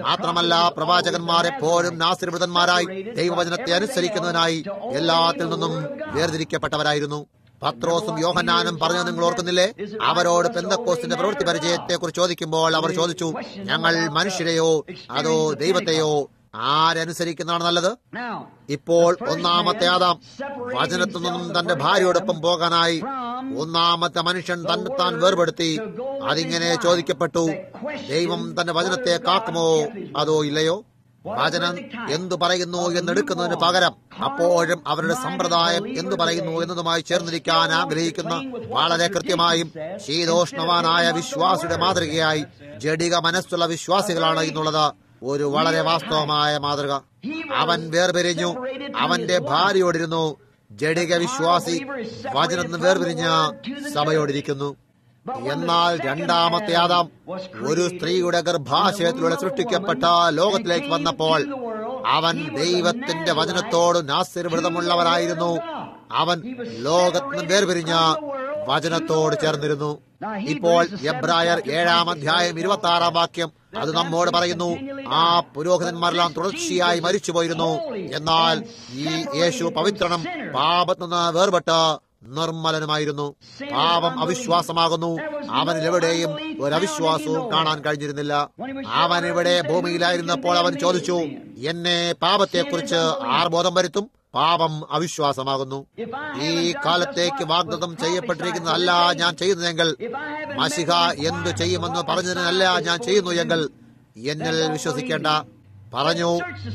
മാത്രമല്ല, പ്രവാചകന്മാർ എപ്പോഴും നാസരിവൃതന്മാരായി ദൈവവചനത്തെ അനുസരിക്കുന്നതിനായി എല്ലാത്തിൽ നിന്നും വേർതിരിക്കപ്പെട്ടവരായിരുന്നു. പത്രോസും യോഹന്നാനും പറഞ്ഞത് നിങ്ങൾ ഓർക്കുന്നില്ലേ? അവരോട് പെന്തക്കോസ്തിന്റെ പ്രവൃത്തി പരിചയത്തെ കുറിച്ച് ചോദിക്കുമ്പോൾ അവർ ചോദിച്ചു, ഞങ്ങൾ മനുഷ്യരെയോ അതോ ദൈവത്തെയോ ആരനുസരിക്കുന്നതാണ് നല്ലത്? ഇപ്പോൾ ഒന്നാമത്തെ ആദാം വചനത്തിൽ നിന്നും തന്റെ ഭാര്യയോടൊപ്പം പോകാനായി ഒന്നാമത്തെ മനുഷ്യൻ തന്നെത്താൻ വേർപെടുത്തി. അതിങ്ങനെ ചോദിക്കപ്പെട്ടു, ദൈവം തന്റെ വചനത്തെ കാക്കുമോ അതോ ഇല്ലയോ? വചനം എന്തു പറയുന്നു എന്നെടുക്കുന്നതിന് പകരം അപ്പോഴും അവരുടെ സമ്പ്രദായം എന്തു പറയുന്നു എന്നതുമായി ചേർന്നിരിക്കാൻ ആഗ്രഹിക്കുന്ന വളരെ കൃത്യമായും ശീതോഷ്ണവാനായ വിശ്വാസിയുടെ മാതൃകയായി ജഡിക മനസ്സുള്ള വിശ്വാസികളാണ് എന്നുള്ളത് ഒരു വളരെ വാസ്തവമായ മാതൃക. അവൻ വേർപിരിഞ്ഞു, അവന്റെ ഭാര്യയോടിരുന്നു. ജഡിക വിശ്വാസി വചനത്തിന് വേർപിരിഞ്ഞ സഭയോടിരിക്കുന്നു. എന്നാൽ രണ്ടാമത്തെ ആദാം ഒരു സ്ത്രീയുടെ ഗർഭാശയത്തിലൂടെ സൃഷ്ടിക്കപ്പെട്ട ലോകത്തിലേക്ക് വന്നപ്പോൾ അവൻ ദൈവത്തിന്റെ വചനത്തോട് നാസ്തികവ്രതമുള്ളവനായിരുന്നു. അവൻ ലോകത്തിന് വേർപിരിഞ്ഞ വചനത്തോട് ചേർന്നിരുന്നു. ഇപ്പോൾ എബ്രായർ 7:26 അത് നമ്മോട് പറയുന്നു, ആ പുരോഹിതന്മാരെല്ലാം തുടർച്ചയായി മരിച്ചുപോയിരുന്നു. എന്നാൽ ഈ യേശു പവിത്രനും പാപത്തിൽ നിന്ന് വേർപെട്ട് നിർമ്മലനുമായിരുന്നു. പാപം അവിശ്വാസമാകുന്നു. അവനിലെവിടെയും ഒരവിശ്വാസവും കാണാൻ കഴിഞ്ഞിരുന്നില്ല. അവൻ ഇവിടെ ഭൂമിയിലായിരുന്നപ്പോൾ അവൻ ചോദിച്ചു, എന്നെ പാപത്തെക്കുറിച്ച് ആർ ബോധം വരുത്തും? പാപം അവിശ്വാസമാകുന്നു. ഈ കാലത്തേക്ക് വാഗ്ദത്തം ചെയ്യപ്പെട്ടിരിക്കുന്നതല്ല ഞാൻ ചെയ്യുന്നതെങ്കിൽ, മശിഹ എന്തു ചെയ്യുമെന്ന് പറഞ്ഞതിനല്ല ഞാൻ ചെയ്യുന്നു എങ്കിൽ എന്നിൽ വിശ്വസിക്കേണ്ട. പറഞ്ഞു,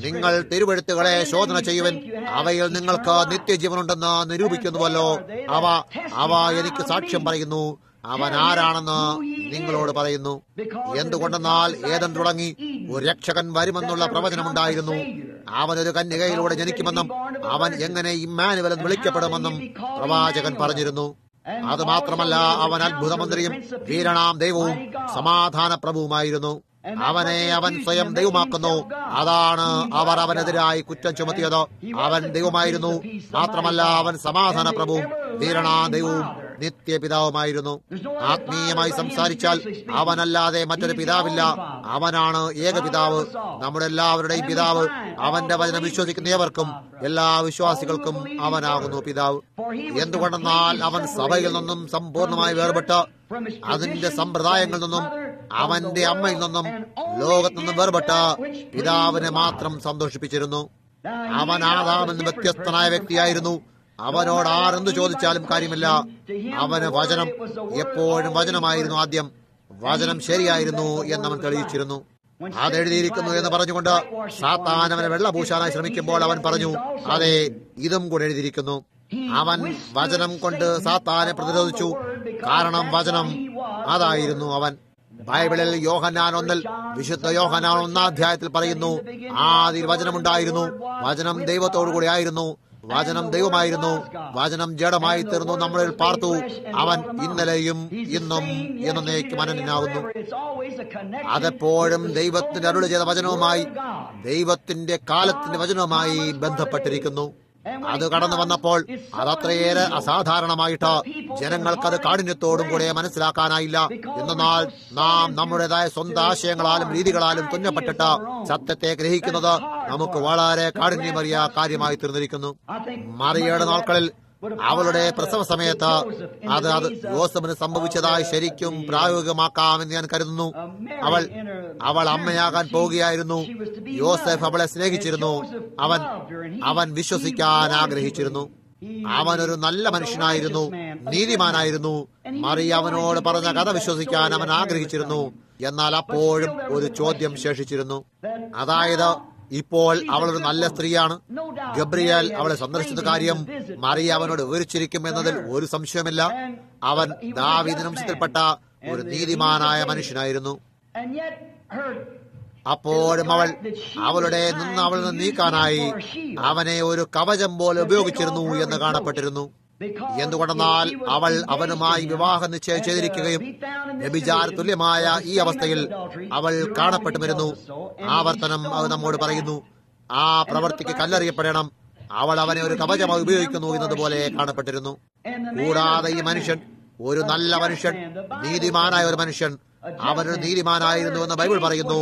നിങ്ങൾ തിരുവെഴുത്തുകളെ ശോധന ചെയ്യുവൻ, അവയിൽ നിങ്ങൾക്ക് നിത്യജീവനുണ്ടെന്ന് നിരൂപിക്കുന്നുവല്ലോ. അവ എനിക്ക് സാക്ഷ്യം പറയുന്നു. അവൻ ആരാണെന്ന് നിങ്ങളോട് പറയുന്നു. എന്തുകൊണ്ടെന്നാൽ ഏദൻ തുടങ്ങി ഒരു രക്ഷകൻ വരുമെന്നുള്ള പ്രവചനമുണ്ടായിരുന്നു. അവനൊരു കന്യകയിലൂടെ ജനിക്കുമെന്നും അവൻ എങ്ങനെ ഇമ്മാനുവൽ എന്ന് വിളിക്കപ്പെടുമെന്നും പ്രവാചകൻ പറഞ്ഞിരുന്നു. അത് മാത്രമല്ല, അവൻ അത്ഭുതമന്ത്രിയും വീരണാം ദൈവവും സമാധാന പ്രഭുവുമായിരുന്നു. അവനെ അവൻ സ്വയം ദൈവമാക്കുന്നു. അതാണ് അവർ അവനെതിരായി കുറ്റം ചുമത്തിയത്. അവൻ ദൈവമായിരുന്നു. മാത്രമല്ല, അവൻ സമാധാന പ്രഭുവും വീരണാ ദൈവവും നിത്യപിതാവുമായിരുന്നു. ആത്മീയമായി സംസാരിച്ചാൽ അവനല്ലാതെ മറ്റൊരു പിതാവില്ല. അവനാണ് ഏകപിതാവ്, നമ്മുടെ എല്ലാവരുടെയും പിതാവ്. അവന്റെ വചനം വിശ്വസിക്കുന്ന ഏവർക്കും, എല്ലാ വിശ്വാസികൾക്കും അവനാകുന്നു പിതാവ്. എന്തുകൊണ്ടെന്നാൽ അവൻ സഭയിൽ നിന്നും സമ്പൂർണമായി വേർപെട്ട് അതിന്റെ സമ്പ്രദായങ്ങളിൽ നിന്നും അവന്റെ അമ്മയിൽ നിന്നും ലോകത്തു നിന്നും വേർപെട്ട് പിതാവിനെ മാത്രം സന്തോഷിപ്പിച്ചിരുന്നു. അവൻ ആദാമെന്ന് വ്യത്യസ്തനായ വ്യക്തിയായിരുന്നു. അവനോട് ആരെന്തു ചോദിച്ചാലും കാര്യമില്ല. അവന് വചനം എപ്പോഴും വചനമായിരുന്നു. ആദ്യം വചനം ശരിയായിരുന്നു എന്നവൻ തെളിയിച്ചിരുന്നു. അത് എഴുതിയിരിക്കുന്നു എന്ന് പറഞ്ഞുകൊണ്ട് സാത്താൻ അവനെ വെള്ളപൂശാനായി ശ്രമിക്കുമ്പോൾ അവൻ പറഞ്ഞു, അതെ, ഇതും കൂടെ എഴുതിയിരിക്കുന്നു. അവൻ വചനം കൊണ്ട് സാത്താനെ പ്രതിരോധിച്ചു. കാരണം വചനം അതായിരുന്നു അവൻ. ബൈബിളിൽ യോഹന്നാൻ 1 വിശുദ്ധ യോഹന്നാൻ 1 അധ്യായത്തിൽ പറയുന്നു, ആദിയിൽ വചനമുണ്ടായിരുന്നു, വചനം ദൈവത്തോടുകൂടി ആയിരുന്നു, വചനം ദൈവമായിരുന്നു, വചനം ജഡമായി തീർന്നു, നമ്മളിൽ പാർത്തു, അവൻ ഇന്നലെയും ഇന്നും എന്നേക്കും അനന്യനാകുന്നു. അതെപ്പോഴും ദൈവത്തിന്റെ അരുളി ചെയ്ത വചനവുമായി, ദൈവത്തിന്റെ കാലത്തിന്റെ വചനവുമായി ബന്ധപ്പെട്ടിരിക്കുന്നു. അത് കടന്നു വന്നപ്പോൾ അതത്രയേറെ അസാധാരണമായിട്ട് ജനങ്ങൾക്കത് കാഠിന്യത്തോടും കൂടെ മനസ്സിലാക്കാനായില്ല. എന്നാൽ നാം നമ്മുടേതായ സ്വന്തം ആശയങ്ങളാലും രീതികളാലും തുന്നപ്പെട്ടിട്ട് സത്യത്തെ ഗ്രഹിക്കുന്നത് നമുക്ക് വളരെ കാഠിന്യമേറിയ കാര്യമായി തീർന്നിരിക്കുന്നു. മറിയയുടെ നാൾക്കളിൽ അവളുടെ പ്രസവ സമയത്ത് അത് യോസഫിന് സംഭവിച്ചതായി ശരിക്കും പ്രായോഗികമാക്കാമെന്ന് ഞാൻ കരുതുന്നു. അവൾ അമ്മയാകാൻ പോവുകയായിരുന്നു. യോസഫ് അവളെ സ്നേഹിച്ചിരുന്നു. അവൻ വിശ്വസിക്കാൻ ആഗ്രഹിച്ചിരുന്നു. അവനൊരു നല്ല മനുഷ്യനായിരുന്നു, നീതിമാനായിരുന്നു. മറിയ അവനോട് പറഞ്ഞ കഥ വിശ്വസിക്കാൻ അവൻ ആഗ്രഹിച്ചിരുന്നു. എന്നാൽ അപ്പോഴും ഒരു ചോദ്യം ശേഷിച്ചിരുന്നു. അതായത്, ഇപ്പോൾ അവളൊരു നല്ല സ്ത്രീയാണ്. ഗബ്രിയേൽ അവളെ സന്ദർശിച്ച കാര്യം മറിയ അവനോട് വിവരിച്ചിരിക്കും എന്നതിൽ ഒരു സംശയമില്ല. അവൻ ദാവീദ് വംശത്തിൽപ്പെട്ട ഒരു നീതിമാനായ മനുഷ്യനായിരുന്നു. അപ്പോഴും അവളിൽ നിന്ന് നീക്കാനായി അവനെ ഒരു കവചം പോലെ ഉപയോഗിച്ചിരുന്നു എന്ന് കാണപ്പെട്ടിരുന്നു. എന്തുകൊണ്ടെന്നാൽ അവൾ അവനുമായി വിവാഹ നിശ്ചയം ചെയ്തിരിക്കുകയും വ്യഭിചാര തുല്യമായ ഈ അവസ്ഥയിൽ അവൾ കാണപ്പെട്ടുവരുന്നു. ആവർത്തനം അത് നമ്മോട് പറയുന്നു, ആ പ്രവൃത്തിക്ക് കല്ലെറിയപ്പെടണം. അവൾ അവനെ ഒരു കവചമായി ഉപയോഗിക്കുന്നു എന്നതുപോലെ കാണപ്പെട്ടിരുന്നു. കൂടാതെ ഈ മനുഷ്യൻ ഒരു നല്ല മനുഷ്യൻ, നീതിമാനായ ഒരു മനുഷ്യൻ, അവനൊരു നീതിമാനായിരുന്നു എന്ന് ബൈബിൾ പറയുന്നു.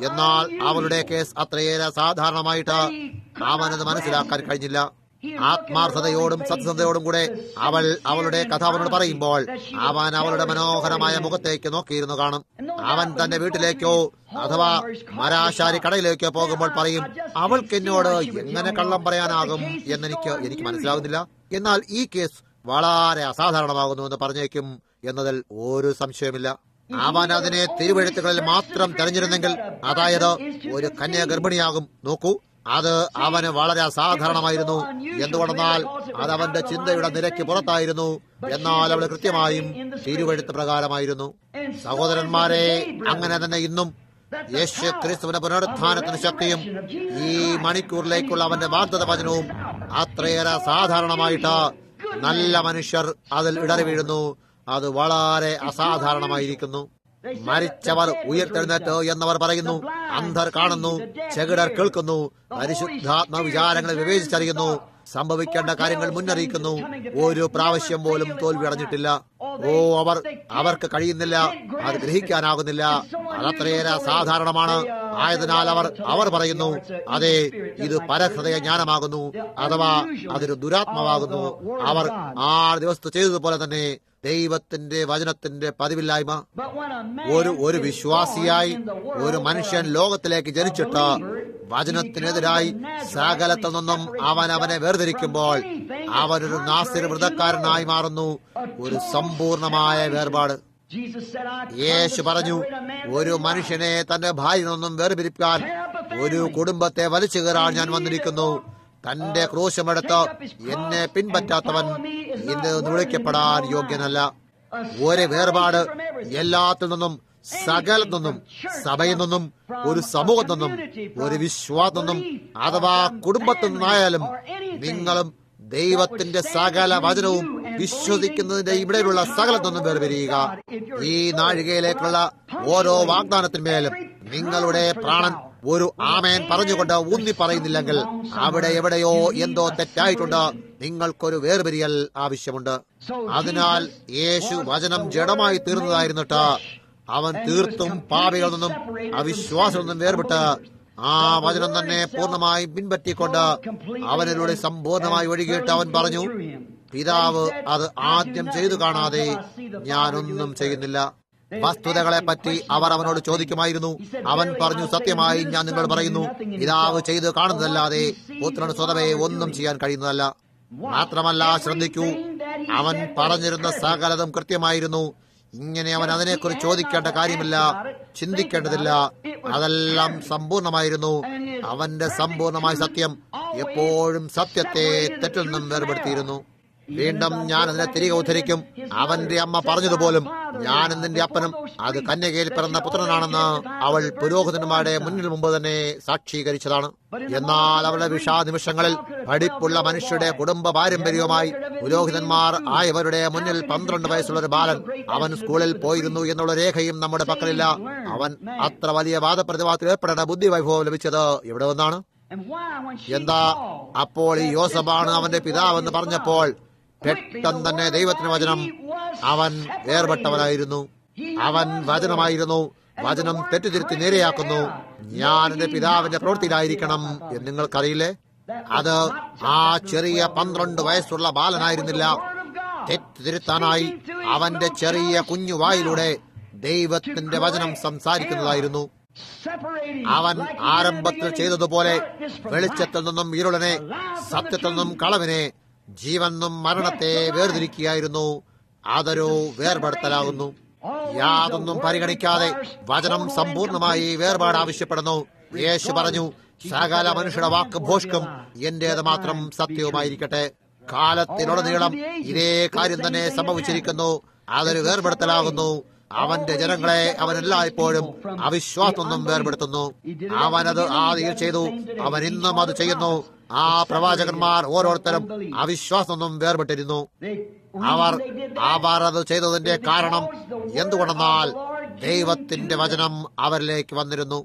എന്നാൽ അവളുടെ കേസ് അത്രയേറെ സാധാരണമായിട്ട് അവനത് മനസ്സിലാക്കാൻ കഴിഞ്ഞില്ല. ആത്മാർത്ഥതയോടും സത്യസന്ധതയോടും കൂടെ അവളുടെ കഥ അവനോട് പറയുമ്പോൾ അവൻ അവളുടെ മനോഹരമായ മുഖത്തേക്ക് നോക്കിയിരുന്നു കാണും. അവൻ തന്റെ വീട്ടിലേക്കോ അഥവാ മരാശാരി കടയിലേക്കോ പോകുമ്പോൾ പറയും, അവൾക്ക് എന്നോട് എങ്ങനെ കള്ളം പറയാനാകും എനിക്ക് മനസ്സിലാകുന്നില്ല. എന്നാൽ ഈ കേസ് വളരെ അസാധാരണമാകുന്നു എന്ന് പറഞ്ഞേക്കും എന്നതിൽ ഒരു സംശയമില്ല. അവൻ അതിനെ തിരുവെഴുത്തുകളിൽ മാത്രം തെരഞ്ഞിരുന്നെങ്കിൽ, അതായത് ഒരു കന്യ ഗർഭിണിയാകും. നോക്കൂ, അത് അവന് വളരെ അസാധാരണമായിരുന്നു. എന്തുകൊണ്ടെന്നാൽ അത് അവന്റെ ചിന്തയുടെ നിരക്ക് പുറത്തായിരുന്നു. എന്നാൽ അവൾ കൃത്യമായും തിരുവെഴുത്ത് പ്രകാരമായിരുന്നു. സഹോദരന്മാരെ, അങ്ങനെ തന്നെ ഇന്നും യേശു ക്രിസ്തുവിന്റെ പുനരുത്ഥാനത്തിന് ശക്തിയും ഈ മണിക്കൂറിലേക്കുള്ള അവന്റെ വാഗ്ദത്ത വചനവും അത്രയേറെ സാധാരണമായിട്ട് നല്ല മനുഷ്യർ അതിൽ ഇടറി വീഴുന്നു. അത് വളരെ അസാധാരണമായിരിക്കുന്നു. മരിച്ചവർ ഉയർത്തെഴുന്നേറ്റ് എന്നവർ പറയുന്നു. അന്ധർ കാണുന്നു, ചെകിടർ കേൾക്കുന്നു, പരിശുദ്ധാത്മ വിചാരങ്ങളെ വിവേചിച്ചറിയുന്നു, സംഭവിക്കേണ്ട കാര്യങ്ങൾ മുന്നറിയിക്കുന്നു. ഒരു പ്രാവശ്യം പോലും തോൽവി അടഞ്ഞിട്ടില്ല. അവർക്ക് കഴിയുന്നില്ല, അത് ഗ്രഹിക്കാനാകുന്നില്ല. അതത്രയേറെ സാധാരണമാണ്. ആയതിനാൽ അവർ പറയുന്നു, അതെ, ഇത് പരഹൃദയ ജ്ഞാനമാകുന്നു, അഥവാ അതൊരു ദുരാത്മാവാകുന്നു. അവർ 6 ദിവസത്തെ ചെയ്തതുപോലെ തന്നെ ദൈവത്തിന്റെ വചനത്തിന്റെ പതിവില്ലായ്മ. ഒരു വിശ്വാസിയായി ഒരു മനുഷ്യൻ ലോകത്തിലേക്ക് ജനിച്ചിട്ട് വചനത്തിനെതിരായി സകലത്തിൽ നിന്നും അവനെ വേർതിരിക്കുമ്പോൾ അവനൊരു നാസിർ വ്രതക്കാരനായി മാറുന്നു. ഒരു സമ്പൂർണമായ വേർപാട്. യേശു പറഞ്ഞു, ഒരു മനുഷ്യനെ തന്റെ ഭാര്യയിൽ നിന്നും വേർപിരിക്കാൻ, ഒരു കുടുംബത്തെ വലിച്ചു കയറാൻ ഞാൻ വന്നിരിക്കുന്നു. തന്റെ ക്രൂശമെടുത്ത് എന്നെ പിൻപറ്റാത്തവൻ ഇന്ന് വിളിക്കപ്പെടാൻ യോഗ്യനല്ല. ഒരു വേർപാട് എല്ലാത്തിൽ നിന്നും, സകലത്തിൽ നിന്നും, സഭയിൽ നിന്നും, ഒരു സമൂഹത്തിൽ നിന്നും, ഒരു വിശ്വാസത്തിൽ നിന്നും, അഥവാ കുടുംബത്തിൽ നിന്നായാലും നിങ്ങളും ദൈവത്തിന്റെ സകല വചനവും വിശ്വസിക്കുന്നതിന്റെ ഇവിടെയുള്ള സകലത്തിൽ നിന്നും വേർപിരിയുക. ഈ നാഴികയിലേക്കുള്ള ഓരോ വാഗ്ദാനത്തിന്മേലും നിങ്ങളുടെ പ്രാണൻ ഒരു ആമേൻ പറഞ്ഞുകൊണ്ട് ഊന്നി പറയുന്നില്ലെങ്കിൽ അവിടെ എവിടെയോ എന്തോ തെറ്റായിട്ടുണ്ട്. നിങ്ങൾക്കൊരു വേർപിരിയൽ ആവശ്യമുണ്ട്. അതിനാൽ യേശു വചനം ജഡമായി തീർന്നതായിരുന്നിട്ട് അവൻ തീർത്തും പാപികളിൽ നിന്നും അവിശ്വാസത്തിൽ നിന്നും വേർപെട്ട് ആ വചനം തന്നെ പൂർണ്ണമായി പിൻപറ്റിക്കൊണ്ട് അവനിലൂടെ സമ്പൂർണമായി ഒഴുകിയിട്ട് അവൻ പറഞ്ഞു, പിതാവ് അത് ആദ്യം ചെയ്തു കാണാതെ ഞാനൊന്നും ചെയ്യുന്നില്ല. വസ്തുതകളെ പറ്റി അവർ അവനോട് ചോദിക്കുമായിരുന്നു. അവൻ പറഞ്ഞു, സത്യമായി ഞാൻ നിങ്ങൾ പറയുന്നു, പിതാവ് ചെയ്ത് കാണുന്നതല്ലാതെ പുത്രന് സ്വതവേ ഒന്നും ചെയ്യാൻ കഴിയുന്നതല്ല. മാത്രമല്ല, ശ്രദ്ധിക്കൂ, അവൻ പറഞ്ഞിരുന്ന സകലതും കൃത്യമായിരുന്നു. ഇങ്ങനെ അവൻ അതിനെക്കുറിച്ച് ചോദിക്കേണ്ട കാര്യമില്ല, ചിന്തിക്കേണ്ടതില്ല. അതെല്ലാം സമ്പൂർണമായിരുന്നു. അവന്റെ സമ്പൂർണമായ സത്യം എപ്പോഴും സത്യത്തെ തെറ്റിൽ നിന്നും വേർപെടുത്തിയിരുന്നു. വീണ്ടും ഞാൻ അതിനെ തിരികെ ഉദ്ധരിക്കും. അവന്റെ അമ്മ പറഞ്ഞതുപോലും, ഞാൻ നിന്റെ അപ്പനും അത് കന്യകയിൽ പിറന്ന പുത്രനാണെന്ന് അവൾ പുരോഹിതന്മാരുടെ മുന്നിൽ മുമ്പ് തന്നെ സാക്ഷീകരിച്ചതാണ്. എന്നാൽ അവളുടെ വിഷാദനിമിഷങ്ങളിൽ പഠിപ്പുള്ള മനുഷ്യരുടെ കുടുംബ പാരമ്പര്യവുമായി പുരോഹിതന്മാർ ആയവരുടെ മുന്നിൽ 12 വയസ്സുള്ള ഒരു ബാലൻ അവൻ സ്കൂളിൽ പോയിരുന്നു എന്നുള്ള രേഖയും നമ്മുടെ പക്കലില്ല. അവൻ അത്ര വലിയ വാദപ്രതിവാദത്തിൽ ഏർപ്പെടേണ്ട ബുദ്ധി വൈഭവം ലഭിച്ചത് എവിടെ നിന്നാണ്? എന്താ? അപ്പോൾ ഈ യോസഫാണ് അവന്റെ പിതാവെന്ന് പറഞ്ഞപ്പോൾ പെട്ടെന്ന് തന്നെ ദൈവത്തിന് വചനം, അവൻ വേർപെട്ടവനായിരുന്നു. അവൻ വചനമായിരുന്നു. വചനം തെറ്റിതിരുത്തി നേരെയാക്കുന്നു. ഞാൻ എന്റെ പിതാവിന്റെ പ്രവൃത്തിയിലായിരിക്കണം എന്ന് നിങ്ങൾക്കറിയില്ലേ? അത് ആ ചെറിയ 12 വയസ്സുള്ള ബാലനായിരുന്നില്ല. തെറ്റിതിരുത്താനായി അവന്റെ ചെറിയ കുഞ്ഞു വായിലൂടെ ദൈവത്തിന്റെ വചനം സംസാരിക്കുന്നതായിരുന്നു. അവൻ ആരംഭത്തിൽ ചെയ്തതുപോലെ വെളിച്ചത്തിൽ നിന്നും ഇരുളനെ, സത്യത്തിൽ നിന്നും കളവിനെ, ജീവൻ നിന്നും മരണത്തെ വേർതിരിക്കുകയായിരുന്നു. അതൊരു വേർപെടുത്തലാകുന്നു. യാതൊന്നും പരിഗണിക്കാതെ വചനം സമ്പൂർണമായി വേർപാട് ആവശ്യപ്പെടുന്നു. യേശു പറഞ്ഞു, സകല മനുഷ്യരുടെ വാക്ക് ഭോഷ്കും, എന്റേത് മാത്രം സത്യവുമായിരിക്കട്ടെ. കാലത്തിലുടനീളം ഇതേ കാര്യം തന്നെ സംഭവിച്ചിരിക്കുന്നു. അതൊരു വേർപെടുത്തലാകുന്നു. അവന്റെ ജനങ്ങളെ അവൻ എല്ലായ്പ്പോഴും അവിശ്വാസം നിന്നും വേർപെടുത്തുന്നു. അവനത് ആദിയിൽ ചെയ്തു, അവൻ ഇന്നും അത് ചെയ്യുന്നു. ആ പ്രവാചകന്മാർ ഓരോരുത്തരും അവിശ്വാസം നിന്നും വേർപെട്ടിരുന്നു. അവർ അത് ചെയ്തതിന്റെ കാരണം എന്തുകൊണ്ടെന്നാൽ ദൈവത്തിന്റെ വചനം അവരിലേക്ക് വന്നിരുന്നു.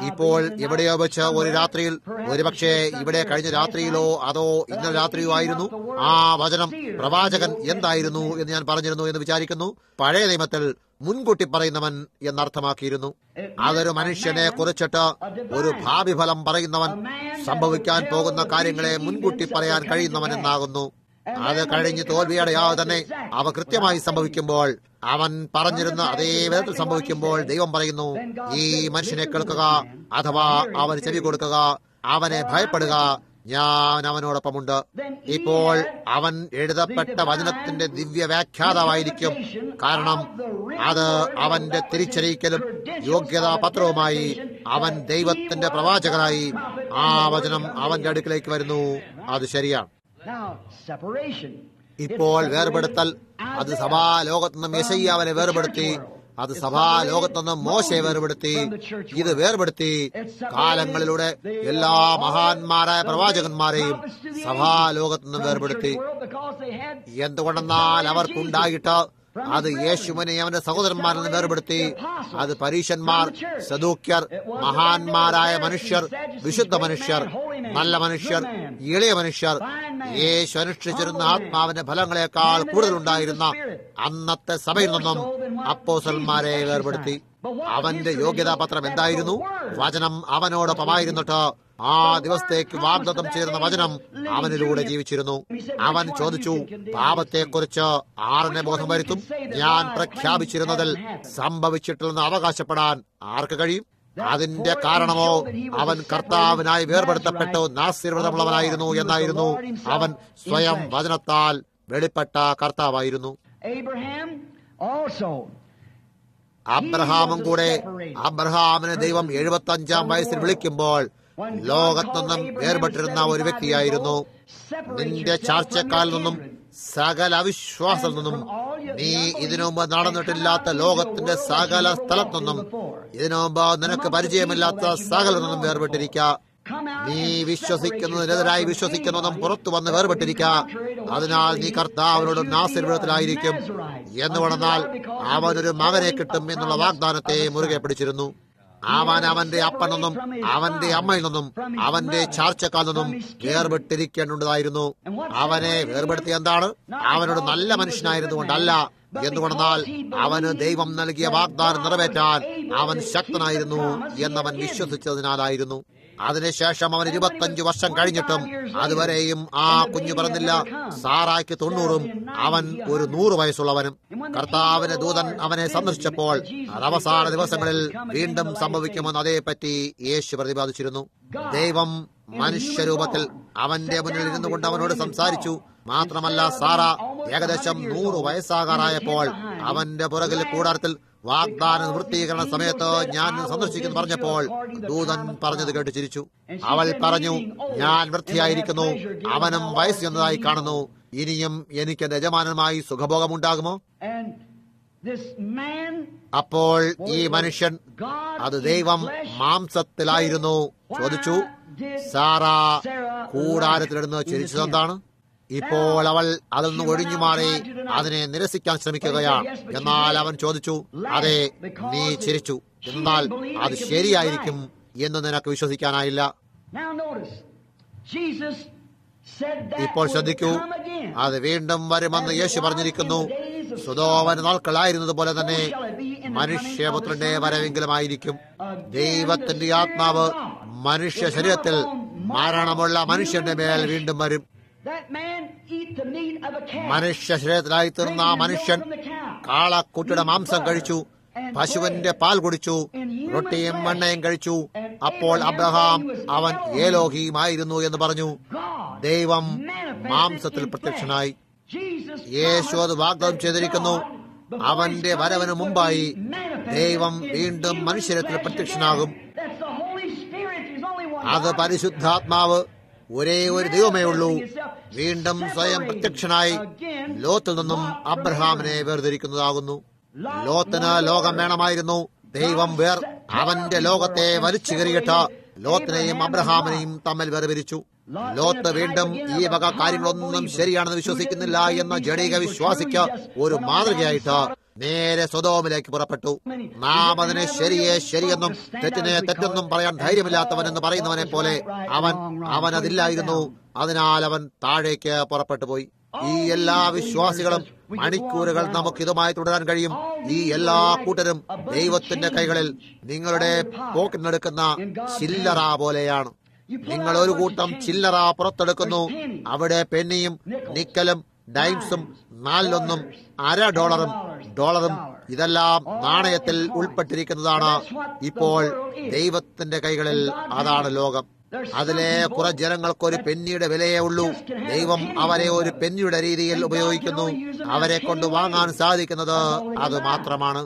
ഇപ്പോൾ എവിടെയോ വെച്ച് ഒരു രാത്രിയിൽ, ഒരുപക്ഷെ ഇവിടെ കഴിഞ്ഞ രാത്രിയിലോ അതോ ഇന്നലെ രാത്രിയോ ആയിരുന്നു, ആ വചനം പ്രവാചകൻ എന്തായിരുന്നു എന്ന് ഞാൻ പറഞ്ഞിരുന്നു എന്ന് വിചാരിക്കുന്നു. പഴയ നിയമത്തിൽ മുൻകൂട്ടി പറയുന്നവൻ എന്നർത്ഥമാക്കിയിരുന്നു. അതൊരു മനുഷ്യനെ കുറിച്ചിട്ട് ഒരു ഭാവി ഫലം പറയുന്നവൻ, സംഭവിക്കാൻ പോകുന്ന കാര്യങ്ങളെ മുൻകൂട്ടി പറയാൻ കഴിയുന്നവൻ എന്നാകുന്നു. അത് കഴിഞ്ഞ് തോൽവിയടയാതെ തന്നെ അവ കൃത്യമായി സംഭവിക്കുമ്പോൾ, അവൻ പറഞ്ഞിരുന്ന അതേ വിധത്തിൽ സംഭവിക്കുമ്പോൾ ദൈവം പറയുന്നു, ഈ മനുഷ്യനെ കേൾക്കുക, അഥവാ അവന് ചെവി കൊടുക്കുക, അവനെ ഭയപ്പെടുക, ഞാൻ അവനോടൊപ്പമുണ്ട്. ഇപ്പോൾ അവൻ എഴുതപ്പെട്ട വചനത്തിന്റെ ദിവ്യ വ്യാഖ്യാതാവായിരിക്കും. കാരണം അത് അവന്റെ തിരിച്ചറിയിക്കലും യോഗ്യതാ പത്രവുമായി അവൻ ദൈവത്തിന്റെ പ്രവാചകനായി ആ വചനം അവന്റെ അടുക്കിലേക്ക് വരുന്നു. അത് ശരിയാണ്. ഇപ്പോൾ വേർപെടുത്തൽ, അത് സഭാ ലോകത്തുനിന്നും യെശയ്യാവിനെ വേർപെടുത്തി, അത് സഭാ ലോകത്തുനിന്നും മോശയെ വേർപെടുത്തി, ഇത് വേർപെടുത്തി കാലങ്ങളിലൂടെ എല്ലാ മഹാന്മാരായ പ്രവാചകന്മാരെയും സഭാ ലോകത്തുനിന്നും വേർപെടുത്തി. എന്തുകൊണ്ടെന്നാൽ അവർക്കുണ്ടായിട്ട് അത് യേശുവിനെ അവന്റെ സഹോദരന്മാരിൽ നിന്ന് വേർപെടുത്തി. അത് പരീശന്മാർ, സദൂക്യർ, മഹാന്മാരായ മനുഷ്യർ, വിശുദ്ധ മനുഷ്യർ, നല്ല മനുഷ്യർ, എളിയ മനുഷ്യർ, യേശു അനുഷ്ഠിച്ചിരുന്ന ആത്മാവിന്റെ ഫലങ്ങളെക്കാൾ കൂടുതലുണ്ടായിരുന്ന അന്നത്തെ സഭയിൽ നിന്നും അപ്പോസ്തലന്മാരെ വേർപെടുത്തി. അവന്റെ യോഗ്യതാപത്രം എന്തായിരുന്നു? വചനം അവനോടൊപ്പമായിരുന്നിട്ട് ആ ദിവസത്തേക്ക് വാഗ്ദത്തം ചെയ്യുന്ന വചനം അവനിലൂടെ ജീവിച്ചിരുന്നു. അവൻ ചോദിച്ചു, പാപത്തെക്കുറിച്ച് ആറിനെ ബോധം വരുത്തും? ഞാൻ പ്രഖ്യാപിച്ചിരുന്നതിൽ സംഭവിച്ചിട്ടില്ലെന്ന് അവകാശപ്പെടാൻ ആർക്ക് കഴിയും? അതിന്റെ കാരണമോ അവൻ കർത്താവിനായി വേർപെടുത്തപ്പെട്ടു നാസ്തികൃതമുള്ളവനായിരുന്നു എന്നായിരുന്നു. അവൻ സ്വയം വചനത്താൽ വെളിപ്പെട്ട കർത്താവായിരുന്നു. അബ്രഹാമും കൂടെ. അബ്രഹാമിനെ ദൈവം 75-ാം വയസ്സിൽ വിളിക്കുമ്പോൾ ലോകത്തുനിന്നും വേർപെട്ടിരുന്ന ഒരു വ്യക്തിയായിരുന്നു. നിന്റെ ചാർച്ചക്കാരിൽ നിന്നും സകല അവിശ്വാസത്തിൽ നിന്നും, നീ ഇതിനു മുമ്പ് നടന്നിട്ടില്ലാത്ത ലോകത്തിന്റെ സകല സ്ഥലത്തുനിന്നും, ഇതിനു മുമ്പ് നിനക്ക് പരിചയമില്ലാത്ത സകലത്തിൽ നിന്നും വേർപെട്ടിരിക്കുക. നീ വിശ്വസിക്കുന്നതിനെതിരായി വിശ്വസിക്കുന്നതും പുറത്തു വന്ന് വേർപെട്ടിരിക്കുക. അതിനാൽ നീ കർത്താവിനോടും നാസിർവ്രതത്തിലായിരിക്കും. എന്നുകൊണ്ടെന്നാൽ അവനൊരു മകനെ കിട്ടും എന്നുള്ള വാഗ്ദാനത്തെ മുറുകെ പിടിച്ചിരുന്നു. അവൻ അവന്റെ അപ്പനിൽ നിന്നും അവന്റെ അമ്മയിൽ നിന്നും അവന്റെ ചാർച്ചക്കാരിൽ നിന്നും വേർപെട്ടിരിക്കേണ്ടതായിരുന്നു. അവനെ വേർപെടുത്തിയ എന്താണ്? അവനോട് നല്ല മനുഷ്യനായിരുന്നു കൊണ്ടല്ല, എന്തുകൊണ്ടെന്നാൽ അവന് ദൈവം നൽകിയ വാഗ്ദാനം നിറവേറ്റാൻ അവൻ ശക്തനായിരുന്നു എന്നവൻ വിശ്വസിച്ചതിനാലായിരുന്നു. അതിനുശേഷം അവൻ 25 വർഷം കഴിഞ്ഞിട്ടും അതുവരെയും ആ കുഞ്ഞു പറഞ്ഞില്ല. സാറായ്ക്ക് 90-ഉം അവൻ ഒരു 100 വയസ്സുള്ളവനും. കർത്താവിന്റെ ദൂതൻ അവനെ സന്ദർശിച്ചപ്പോൾ അത് അവസാന ദിവസങ്ങളിൽ വീണ്ടും സംഭവിക്കുമെന്ന് അതേപ്പറ്റി യേശു പ്രതിപാദിച്ചിരുന്നു. ദൈവം മനുഷ്യരൂപത്തിൽ അവന്റെ മുന്നിൽ ഇരുന്നു കൊണ്ട് അവനോട് സംസാരിച്ചു. മാത്രമല്ല, സാറ ഏകദേശം 100 വയസ്സാകാറായപ്പോൾ അവന്റെ പുറകിൽ കൂടാരത്തിൽ വാഗ്ദാന നിവൃത്തീകരണ സമയത്ത് ഞാൻ സന്ദർശിക്കുന്നു പറഞ്ഞപ്പോൾ ദൂതൻ പറഞ്ഞത് കേട്ട് ചിരിച്ചു. അവൾ പറഞ്ഞു, ഞാൻ വൃത്തിയായിരിക്കുന്നു, അവനും വയസ്സ് എന്നതായി കാണുന്നു, ഇനിയും എനിക്ക് എന്റെ യജമാനനുമായി സുഖഭോഗമുണ്ടാകുമോ? അപ്പോൾ ഈ മനുഷ്യൻ, അത് ദൈവം മാംസത്തിലായിരുന്നു, ചോദിച്ചു, സാറ കൂടാരത്തിലിടുന്ന് ചിരിച്ചതെന്താണ്? ഇപ്പോൾ അവൾ അതിൽ നിന്ന് ഒഴിഞ്ഞു മാറി അതിനെ നിരസിക്കാൻ ശ്രമിക്കുകയാണ്. എന്നാൽ അവൻ ചോദിച്ചു, അതെ, നീ ചിരിച്ചു, എന്നാൽ അത് ശരിയായിരിക്കും എന്ന് നിനക്ക് വിശ്വസിക്കാനായില്ല. ഇപ്പോൾ ശ്രദ്ധിക്കൂ, അത് വീണ്ടും വരുമെന്ന് യേശു പറഞ്ഞിരിക്കുന്നു. സുദോമൻ നാൾക്കളായിരുന്നത് പോലെ തന്നെ മനുഷ്യപുത്രന്റെ വരവെങ്കിലുമായിരിക്കും. ദൈവത്തിന്റെ ആത്മാവ് മനുഷ്യ ശരീരത്തിൽ മരണമുള്ള മനുഷ്യന്റെ മേൽ വീണ്ടും വരും. മനുഷ്യ ശരീരത്തിലായി തീർന്ന മനുഷ്യൻ കാളക്കുട്ടിയുടെ മാംസം കഴിച്ചു, പശുവിന്റെ പാൽ കുടിച്ചു, റൊട്ടിയും എണ്ണയും കഴിച്ചു. അപ്പോൾ അബ്രഹാം അവൻ ഏലോഹിയുമായിരുന്നു എന്ന് പറഞ്ഞു. ദൈവം മാംസത്തിൽ പ്രത്യക്ഷനായി. യേശു അത് വാഗ്ദാനം ചെയ്തിരിക്കുന്നു. അവന്റെ വരവിന് മുമ്പായി ദൈവം വീണ്ടും മനുഷ്യരത്തിൽ പ്രത്യക്ഷനാകും. അത് പരിശുദ്ധാത്മാവ്, ഒരേ ഒരു ദൈവമേ ഉള്ളൂ, വീണ്ടും സ്വയം പ്രത്യക്ഷനായി ലോത്തിൽ നിന്നും അബ്രഹാമിനെ വേർതിരിക്കുന്നതാകുന്നു. ലോത്തിന് ലോകം വേണമായിരുന്നു. ദൈവം അവന്റെ ലോകത്തെ വലിച്ചു കയറിയിട്ട് ലോത്തിനെയും അബ്രഹാമിനെയും തമ്മിൽ വേർതിരിച്ചു. ലോത്ത് വീണ്ടും ഈ വക കാര്യങ്ങളൊന്നും ശരിയാണെന്ന് വിശ്വസിക്കുന്നില്ല എന്ന ജഡിക വിശ്വാസിക്ക് ഒരു മാതൃകയായിട്ട് നേരെ സൊദോമിലേക്ക് പുറപ്പെട്ടു. നാം അതിനെ ശരിയെ ശരിയെന്നും തെറ്റിനെ തെറ്റെന്നും പറയാൻ ധൈര്യമില്ലാത്തവൻ എന്ന് പറയുന്നവനെ പോലെ അവനതില്ലായിരുന്നു. അതിനാൽ അവൻ താഴേക്ക് പുറപ്പെട്ടു പോയി. ഈ എല്ലാ വിശ്വാസികളും മണിക്കൂറുകൾ നമുക്ക് ഇതുമായി തുടരാൻ കഴിയും. ഈ എല്ലാ കൂട്ടരും ദൈവത്തിന്റെ കൈകളിൽ നിങ്ങളുടെ പോക്കറ്റിനെടുക്കുന്ന ചില്ലറ പോലെയാണ്. നിങ്ങൾ ഒരു കൂട്ടം ചില്ലറ പുറത്തെടുക്കുന്നു. അവിടെ പെന്നിയും നിക്കലും ഡൈംസും നാലിലൊന്നും $1 ഡോളറും ഇതെല്ലാം നാണയത്തിൽ ഉൾപ്പെട്ടിരിക്കുന്നതാണ്. ഇപ്പോൾ ദൈവത്തിന്റെ കൈകളിൽ അതാണ് ലോകം. അതിലെ കുറെ ജനങ്ങൾക്കൊരു പെന്നിയുടെ വിലയേ ഉള്ളൂ. ദൈവം അവരെ ഒരു പെന്നിയുടെ രീതിയിൽ ഉപയോഗിക്കുന്നു. അവരെ കൊണ്ട് വാങ്ങാൻ സാധിക്കുന്നത് അത് മാത്രമാണ്.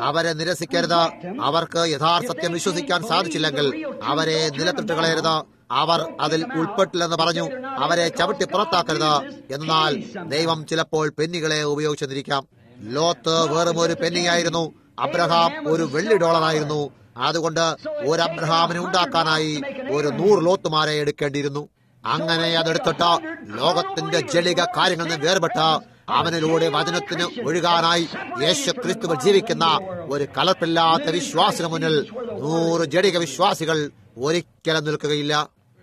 അവരെ നിരസിക്കരുത്. അവർക്ക് യഥാർത്ഥത്യം വിശ്വസിക്കാൻ സാധിച്ചില്ലെങ്കിൽ അവരെ നിലത്തിട്ട് കളയരുത്. അവർ അതിൽ ഉൾപ്പെട്ടില്ലെന്ന് പറഞ്ഞു അവരെ ചവിട്ടി പുറത്താക്കരുത്. എന്നാൽ ദൈവം ചിലപ്പോൾ പെന്നികളെ ഉപയോഗിച്ചെന്നിരിക്കാം. ലോത്ത് വെറും ഒരു പെന്നിയായിരുന്നു. അബ്രഹാം ഒരു $100 അതുകൊണ്ട് ഒരു അബ്രഹാമിനെ ഉണ്ടാക്കാനായി ഒരു 100 ലോത്തുമാരെ എടുക്കേണ്ടിയിരുന്നു. അങ്ങനെ അതെടുത്തിട്ട് ലോകത്തിന്റെ ജലിക കാര്യങ്ങളിൽ നിന്ന് വേർപെട്ട് അവനിലൂടെ വചനത്തിന് ഒഴുകാനായി യേശു ക്രിസ്തുവിൽ ജീവിക്കുന്ന ഒരു കലർപ്പില്ലാത്ത വിശ്വാസിന് മുന്നിൽ 100 ജഡിക വിശ്വാസികൾ ഒരിക്കലും നിൽക്കുകയില്ല.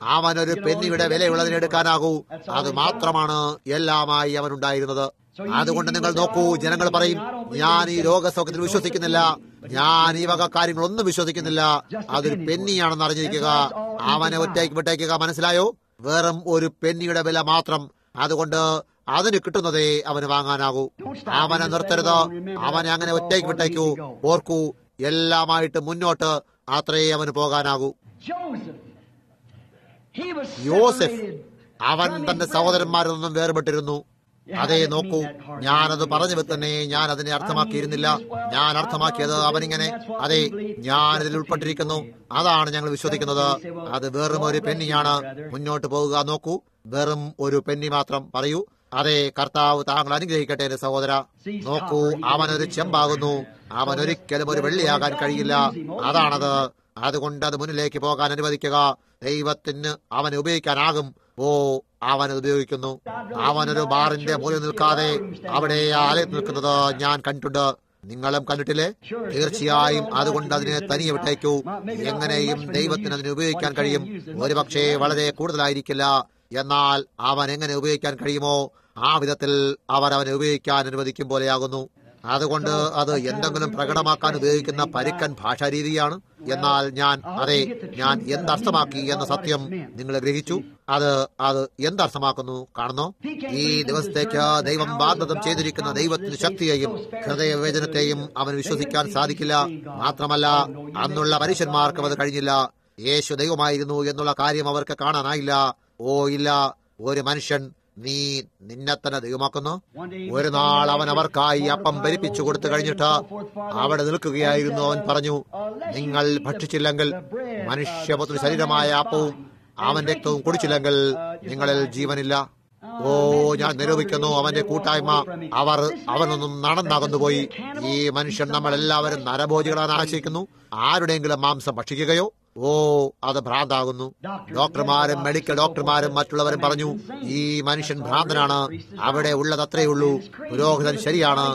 അവനൊരു പെന്നിയുടെ വിലയുള്ളതിനെടുക്കാനാകൂ. അത് മാത്രമാണ് എല്ലാമായി അവനുണ്ടായിരുന്നത്. അതുകൊണ്ട് നിങ്ങൾ നോക്കൂ, ജനങ്ങൾ പറയും, ഞാൻ ഈ രോഗസൗഖ്യത്തിൽ വിശ്വസിക്കുന്നില്ല, ഞാൻ ഈ വക കാര്യങ്ങളൊന്നും വിശ്വസിക്കുന്നില്ല, അതൊരു പെന്നിയാണെന്ന് അറിഞ്ഞിരിക്കുക. അവനെ ഒറ്റയ്ക്ക് വിട്ടേക്കുക. മനസ്സിലായോ? വെറും ഒരു പെന്നിയുടെ വില മാത്രം. അതുകൊണ്ട് അതിന് കിട്ടുന്നതേ അവന് വാങ്ങാനാകൂ. അവനെ നിർത്തരുത്. അവനെ അങ്ങനെ ഒറ്റയ്ക്ക് വിട്ടേക്കൂ. ഓർക്കൂ, എല്ലാമായിട്ട് മുന്നോട്ട് അത്രേ അവന് പോകാനാകൂ. യോസെഫ്, അവൻ തന്റെ സഹോദരന്മാരിൽ നിന്നും വേർപെട്ടിരുന്നു. അതേ, നോക്കൂ, ഞാനത് പറഞ്ഞു തന്നെ ഞാൻ അതിനെ അർത്ഥമാക്കിയിരുന്നില്ല. ഞാൻ അർത്ഥമാക്കിയത് അവനിങ്ങനെ, അതെ, ഞാനിതിൽ ഉൾപ്പെട്ടിരിക്കുന്നു, അതാണ് ഞങ്ങൾ വിശ്വസിക്കുന്നത്. അത് വെറും ഒരു പെന്നിയാണ്. മുന്നോട്ട് പോകുക. നോക്കൂ, വെറും ഒരു പെന്നി മാത്രം. പറയൂ, അതെ, കർത്താവ് താങ്കൾ അനുഗ്രഹിക്കട്ടെ എന്റെ സഹോദര. നോക്കൂ, അവനൊരു ചെമ്പാകുന്നു. അവനൊരിക്കലും ഒരു വെള്ളിയാകാൻ കഴിയില്ല. അതാണത്. അതുകൊണ്ട് അത് മുന്നിലേക്ക് പോകാൻ അനുവദിക്കുക. ദൈവത്തിന് അവനെ ഉപയോഗിക്കാനാകും. അവനത് ഉപയോഗിക്കുന്നു. അവനൊരു ബാറിന്റെ മൂലം നിൽക്കാതെ അവിടെ ആലയത്തിൽ നിൽക്കുന്നത് ഞാൻ കണ്ടിട്ടുണ്ട്. നിങ്ങളും കണ്ടിട്ടില്ലേ? തീർച്ചയായും. അതുകൊണ്ട് അതിനെ തനിയെ വിട്ടേക്കൂ. എങ്ങനെയും ദൈവത്തിന് അതിനെ ഉപയോഗിക്കാൻ കഴിയും. ഒരുപക്ഷെ വളരെ കൂടുതലായിരിക്കില്ല. എന്നാൽ അവൻ എങ്ങനെ ഉപയോഗിക്കാൻ കഴിയുമോ ആ വിധത്തിൽ അവനെ ഉപയോഗിക്കാൻ അനുവദിക്കും പോലെയാകുന്നു. അതുകൊണ്ട് അത് എന്തെങ്കിലും പ്രകടമാക്കാൻ ഉപയോഗിക്കുന്ന പരുക്കൻ ഭാഷാരീതിയാണ്. എന്നാൽ ഞാൻ എന്തർത്ഥമാക്കി എന്ന സത്യം നിങ്ങൾ ഗ്രഹിച്ചു. അത് എന്തർത്ഥമാക്കുന്നു കാണുന്നോ? ഈ ദിവസത്തേക്ക് ദൈവം വാഗ്ദത്തം ചെയ്തിരിക്കുന്ന ദൈവത്തിന്റെ ശക്തിയെയും ഹൃദയവേദനത്തെയും അവന് വിശ്വസിക്കാൻ സാധിക്കില്ല. മാത്രമല്ല, അന്നുള്ള മനുഷ്യന്മാർക്കും അത് കഴിഞ്ഞില്ല. യേശു ദൈവമായിരുന്നു എന്നുള്ള കാര്യം അവർക്ക് കാണാനായില്ല. ഇല്ല, ഒരു മനുഷ്യൻ നീ നിന്നെ തന്നെ ദൈവമാക്കുന്നു. ഒരു നാൾ അവൻ അവർക്കായി അപ്പം ഭരിപ്പിച്ചു കൊടുത്തു കഴിഞ്ഞിട്ട് അവിടെ നിൽക്കുകയായിരുന്നു. അവൻ പറഞ്ഞു, നിങ്ങൾ ഭക്ഷിച്ചില്ലെങ്കിൽ മനുഷ്യപുത്ര ശരീരമായ അപ്പവും അവൻ രക്തവും കുടിച്ചില്ലെങ്കിൽ നിങ്ങളിൽ ജീവനില്ല. ഓ, ഞാൻ നിരൂപിക്കുന്നു, അവന്റെ കൂട്ടായ്മ അവനൊന്നും നടന്നകന്നുപോയി. ഈ മനുഷ്യൻ നമ്മളെല്ലാവരും നരഭോജികളാണ് ആശയിക്കുന്നു. ആരുടെയെങ്കിലും മാംസം ഭക്ഷിക്കുകയോ? ഓ, അത് ഭ്രാന്താകുന്നു. ഡോക്ടർമാരും മെഡിക്കൽ ഡോക്ടർമാരും മറ്റുള്ളവരും പറഞ്ഞു, ഈ മനുഷ്യൻ ഭ്രാന്തനാണ്. അവിടെ ഉള്ളത് അത്രയേ ഉള്ളൂ. പുരോഹിതൻ ശരിയാണ്,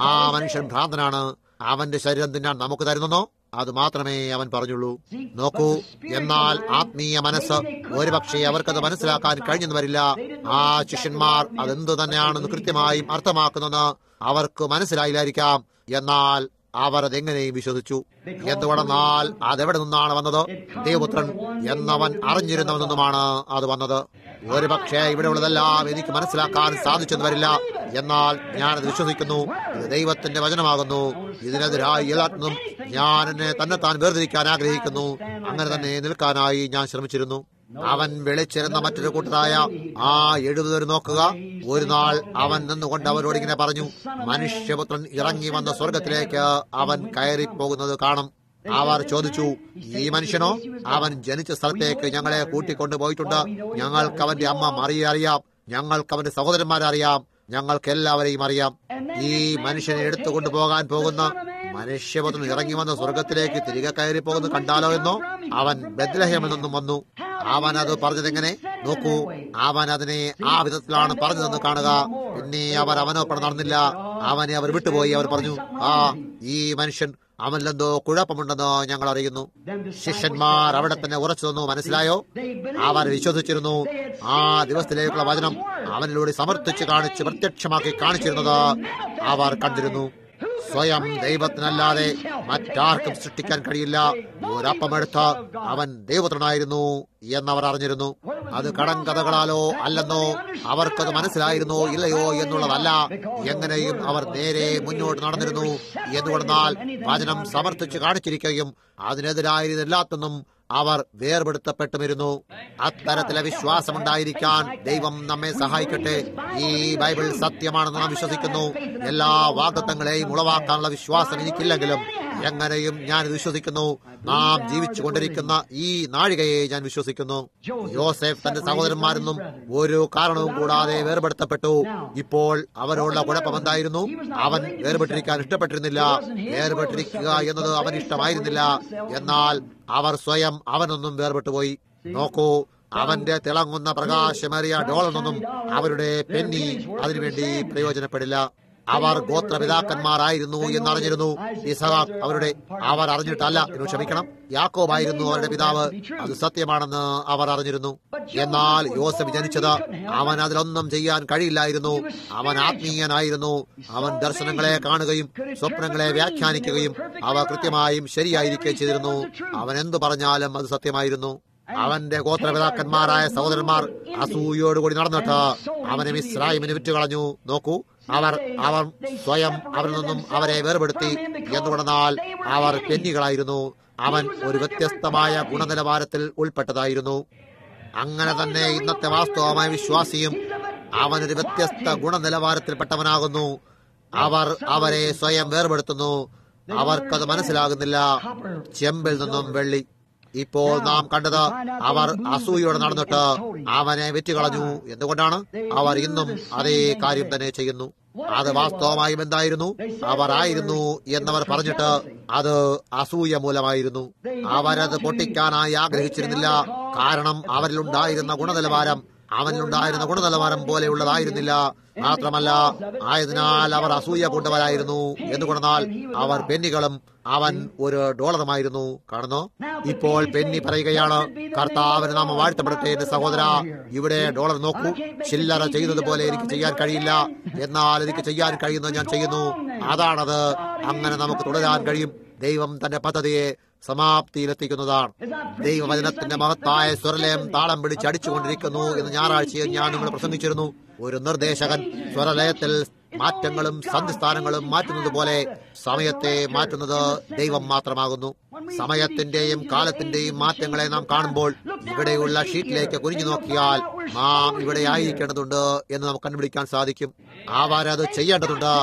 ആ മനുഷ്യൻ ഭ്രാന്തനാണ്. അവന്റെ ശരീരം തിന്നാൻ നമുക്ക് തരുന്നോ? അത് മാത്രമേ അവൻ പറഞ്ഞുള്ളൂ. നോക്കൂ, എന്നാൽ ആത്മീയ മനസ്സ് ഒരുപക്ഷെ അവർക്കത് മനസ്സിലാക്കാൻ കഴിഞ്ഞെന്ന് വരില്ല. ആ ശിഷ്യന്മാർ അതെന്തു തന്നെയാണെന്ന് കൃത്യമായും അർത്ഥമാക്കുന്നെന്ന് അവർക്ക് മനസ്സിലായില്ലായിരിക്കാം. എന്നാൽ അവർ അതെങ്ങനെയും വിശ്വസിച്ചു. എന്തുകൊണ്ടെന്നാൽ അതെവിടെ നിന്നാണ് വന്നത്? ദൈവപുത്രൻ എന്നവൻ അറിഞ്ഞിരുന്നവൻ നിന്നുമാണ് അത് വന്നത്. ഒരുപക്ഷെ ഇവിടെ ഉള്ളതെല്ലാം എനിക്ക് മനസ്സിലാക്കാൻ സാധിച്ചെന്ന് വരില്ല. എന്നാൽ ഞാനത് വിശ്വസിക്കുന്നു. ഇത് ദൈവത്തിന്റെ വചനമാകുന്നു. ഇതിനെതിരായി എല്ലാത്തിനും ഞാൻ എന്നെ തന്നെത്താൻ വേർതിരിക്കാൻ ആഗ്രഹിക്കുന്നു. അങ്ങനെ തന്നെ നിൽക്കാനായി ഞാൻ ശ്രമിച്ചിരുന്നു. അവൻ വിളിച്ചിരുന്ന മറ്റൊരു കൂട്ടരായ ആ 70 നോക്കുക. ഒരു നാൾ അവൻ നിന്നുകൊണ്ട് അവരോട് ഇങ്ങനെ പറഞ്ഞു, മനുഷ്യപുത്രൻ ഇറങ്ങി വന്ന സ്വർഗത്തിലേക്ക് അവൻ കയറിപ്പോകുന്നത് കാണും. അവർ ചോദിച്ചു, ഈ മനുഷ്യനോ? അവൻ ജനിച്ച സ്ഥലത്തേക്ക് ഞങ്ങളെ കൂട്ടിക്കൊണ്ടുപോയിട്ടുണ്ട്. ഞങ്ങൾക്ക് അവന്റെ അമ്മ മറിയെ അറിയാം, ഞങ്ങൾക്ക് അവന്റെ സഹോദരന്മാരെ അറിയാം, ഞങ്ങൾക്ക് എല്ലാവരെയും അറിയാം. ഈ മനുഷ്യനെ എടുത്തുകൊണ്ടു പോകാൻ പോകുന്ന മനുഷ്യപുത്രൻ ഇറങ്ങി വന്ന സ്വർഗത്തിലേക്ക് തിരികെ കയറി പോകുന്നത് കണ്ടാലോ എന്നോ? അവൻ ബെത്ലഹേമിൽ നിന്നും വന്നു. അവൻ അത് പറഞ്ഞതെങ്ങനെ? നോക്കൂ, അവൻ അതിനെ ആ വിധത്തിലാണ് പറഞ്ഞതെന്ന് കാണുക. പിന്നെ അവർ അവനൊപ്പം നടന്നില്ല. അവനെ അവർ വിട്ടുപോയി. അവർ പറഞ്ഞു, ആ, ഈ മനുഷ്യൻ അവനിലെന്തോ കുഴപ്പമുണ്ടെന്ന് ഞങ്ങൾ അറിയുന്നു. ശിഷ്യന്മാർ അവിടെ തന്നെ ഉറച്ചു നിന്നു. മനസ്സിലായോ? അവർ വിശ്വസിച്ചിരുന്നു. ആ ദിവസത്തിലേക്കുള്ള വചനം അവനിലൂടെ സമർത്ഥിച്ച് കാണിച്ച് പ്രത്യക്ഷമാക്കി കാണിച്ചിരുന്നത് അവർ കണ്ടിരുന്നു. സ്വയം ദൈവത്തിനല്ലാതെ മറ്റാർക്കും സൃഷ്ടിക്കാൻ കഴിയില്ല. ഒരപ്പമെടുത്ത് അവൻ ദൈവപുത്രനായിരുന്നു എന്നവർ അറിഞ്ഞിരുന്നു. അത് കടങ്കഥകളാലോ അല്ലെന്നോ അവർക്കത് മനസ്സിലായിരുന്നോ ഇല്ലയോ എന്നുള്ളതല്ല. എങ്ങനെയും അവർ നേരെ മുന്നോട്ട് നടന്നിരുന്നു. എന്തുകൊണ്ടെന്നാൽ വചനം സമർത്ഥിച്ച് കാണിച്ചിരിക്കുകയും അതിനെതിരായിരുന്ന എല്ലാത്തിനും അവർ വേർപെടുത്തപ്പെട്ടുമിരുന്നു. അത്തരത്തിലെ വിശ്വാസമുണ്ടായിരിക്കാൻ ദൈവം നമ്മെ സഹായിക്കട്ടെ. ഈ ബൈബിൾ സത്യമാണെന്ന് നാം വിശ്വസിക്കുന്നു. എല്ലാ വാഗ്ദത്തങ്ങളെയും ഉളവാക്കാനുള്ള വിശ്വാസം എനിക്കില്ലെങ്കിലും എങ്ങനെയും ഞാൻ വിശ്വസിക്കുന്നു. നാം ജീവിച്ചു കൊണ്ടിരിക്കുന്ന ഈ നാഴികയെ ഞാൻ വിശ്വസിക്കുന്നു. യോസേഫ് തന്റെ സഹോദരന്മാരെന്നും ഒരു കാരണവും കൂടാതെ വേർപെടുത്തപ്പെട്ടു. ഇപ്പോൾ അവരോടുള്ള കുഴപ്പമെന്തായിരുന്നു? അവൻ വേർപെട്ടിരിക്കാൻ ഇഷ്ടപ്പെട്ടിരുന്നില്ല. വേർപെട്ടിരിക്കുക എന്നത് അവൻ ഇഷ്ടമായിരുന്നില്ല. എന്നാൽ അവർ സ്വയം അവനൊന്നും വേർപെട്ടുപോയി. നോക്കൂ, അവന്റെ തിളങ്ങുന്ന പ്രകാശമേറിയ ഡോളറൊന്നും അവരുടെ പെന്നി അതിനുവേണ്ടി പ്രയോജനപ്പെടില്ല. അവർ ഗോത്രപിതാക്കന്മാരായിരുന്നു എന്നറിഞ്ഞിരുന്നു. ഇസഹാക്ക് അവർ അറിഞ്ഞിട്ടല്ല, ക്ഷമിക്കണം, യാക്കോബായിരുന്നു അവരുടെ പിതാവ്. അത് സത്യമാണെന്ന് അവർ അറിഞ്ഞിരുന്നു. എന്നാൽ യോസേഫ് ജനിച്ചത് അവൻ അതിലൊന്നും ചെയ്യാൻ കഴിയില്ലായിരുന്നു. അവൻ ആത്മീയനായിരുന്നു. അവൻ ദർശനങ്ങളെ കാണുകയും സ്വപ്നങ്ങളെ വ്യാഖ്യാനിക്കുകയും അവ കൃത്യമായും ശരിയായിരിക്കുകയും ചെയ്തിരുന്നു. അവൻ എന്തു പറഞ്ഞാലും അത് സത്യമായിരുന്നു. അവന്റെ ഗോത്രപിതാക്കന്മാരായ സഹോദരന്മാർ അസൂയോടുകൂടി നടന്നിട്ട് അവനെ മിസ്രയീമിന് വിറ്റുകളഞ്ഞു. നോക്കൂ, അവർ സ്വയം അവരിൽ നിന്നും അവരെ വേർപെടുത്തി. എന്തുകൊണ്ടെന്നാൽ അവർ പെന്നികളായിരുന്നു. അവൻ ഒരു വ്യത്യസ്തമായ ഗുണനിലവാരത്തിൽ ഉൾപ്പെട്ടതായിരുന്നു. അങ്ങനെ തന്നെ ഇന്നത്തെ വാസ്തവമായ വിശ്വാസിയും അവനൊരു വ്യത്യസ്ത ഗുണനിലവാരത്തിൽപ്പെട്ടവനാകുന്നു. അവർ അവരെ സ്വയം വേർപെടുത്തുന്നു. അവർക്കത് മനസ്സിലാകുന്നില്ല. ചെമ്പിൽ നിന്നും വെള്ളി. ഇപ്പോൾ നാം കണ്ടത് അവർ അസൂയോടെ നടന്നിട്ട് അവനെ വിറ്റുകളഞ്ഞു. എന്തുകൊണ്ടാണ്? അവർ ഇന്നും അതേ കാര്യം തന്നെ ചെയ്യുന്നു. അത് വാസ്തവമായും എന്തായിരുന്നു? അവർ ആയിരുന്നു എന്നവർ പറഞ്ഞിട്ട് അത് അസൂയ മൂലമായിരുന്നു. അവരത് പൊട്ടിക്കാനായി ആഗ്രഹിച്ചിരുന്നില്ല. കാരണം അവനിലുണ്ടായിരുന്ന ഗുണനിലവാരം പോലെയുള്ളതായിരുന്നില്ല. മാത്രമല്ല, ആയതിനാൽ അവർ അസൂയ കൊണ്ടവരായിരുന്നു. എന്തുകൊണ്ടെന്നാൽ അവർ പെന്നികളും അവൻ ഒരു ഡോളറുമായിരുന്നു. കാണുന്നു, ഇപ്പോൾ പെന്നി പറയുകയാണ്, കർത്താവിന് നാം വാഴ്ത്തപ്പെടട്ടെ എന്റെ സഹോദര. ഇവിടെ ഡോളർ നോക്കൂ, ചില്ലറ ചെയ്തതുപോലെ എനിക്ക് ചെയ്യാൻ കഴിയില്ല. എന്നാൽ എനിക്ക് ചെയ്യാൻ കഴിയുന്നത് ഞാൻ ചെയ്യുന്നു. അതാണത്. അങ്ങനെ നമുക്ക് തുടരാൻ കഴിയും. ദൈവം തന്റെ പദ്ധതിയെ സമാപ്തിയിലെത്തിക്കുന്നതാണ്. ദൈവവചനത്തിന്റെ മഹത്തായ സ്വരലയം താളം പിടിച്ച് അടിച്ചുകൊണ്ടിരിക്കുന്നു എന്ന് ഞായറാഴ്ചയിൽ ഞാൻ നിങ്ങൾ പ്രസംഗിച്ചിരുന്നു. ഒരു നിർദ്ദേശകൻ സ്വരലയത്തിൽ മാറ്റങ്ങളും സന്ധിസ്ഥാനങ്ങളും മാറ്റുന്നത് പോലെ സമയത്തെ മാറ്റുന്നത് ദൈവം മാത്രമാകുന്നു. സമയത്തിന്റെയും കാലത്തിന്റെയും മാറ്റങ്ങളെ നാം കാണുമ്പോൾ ഇവിടെയുള്ള ഷീറ്റിലേക്ക് കുനിഞ്ഞു നോക്കിയാൽ നാം ഇവിടെ ആയിരിക്കേണ്ടതുണ്ട് എന്ന് നമുക്ക് കണ്ടുപിടിക്കാൻ സാധിക്കും. അവരത് ചെയ്യേണ്ടതുണ്ട്.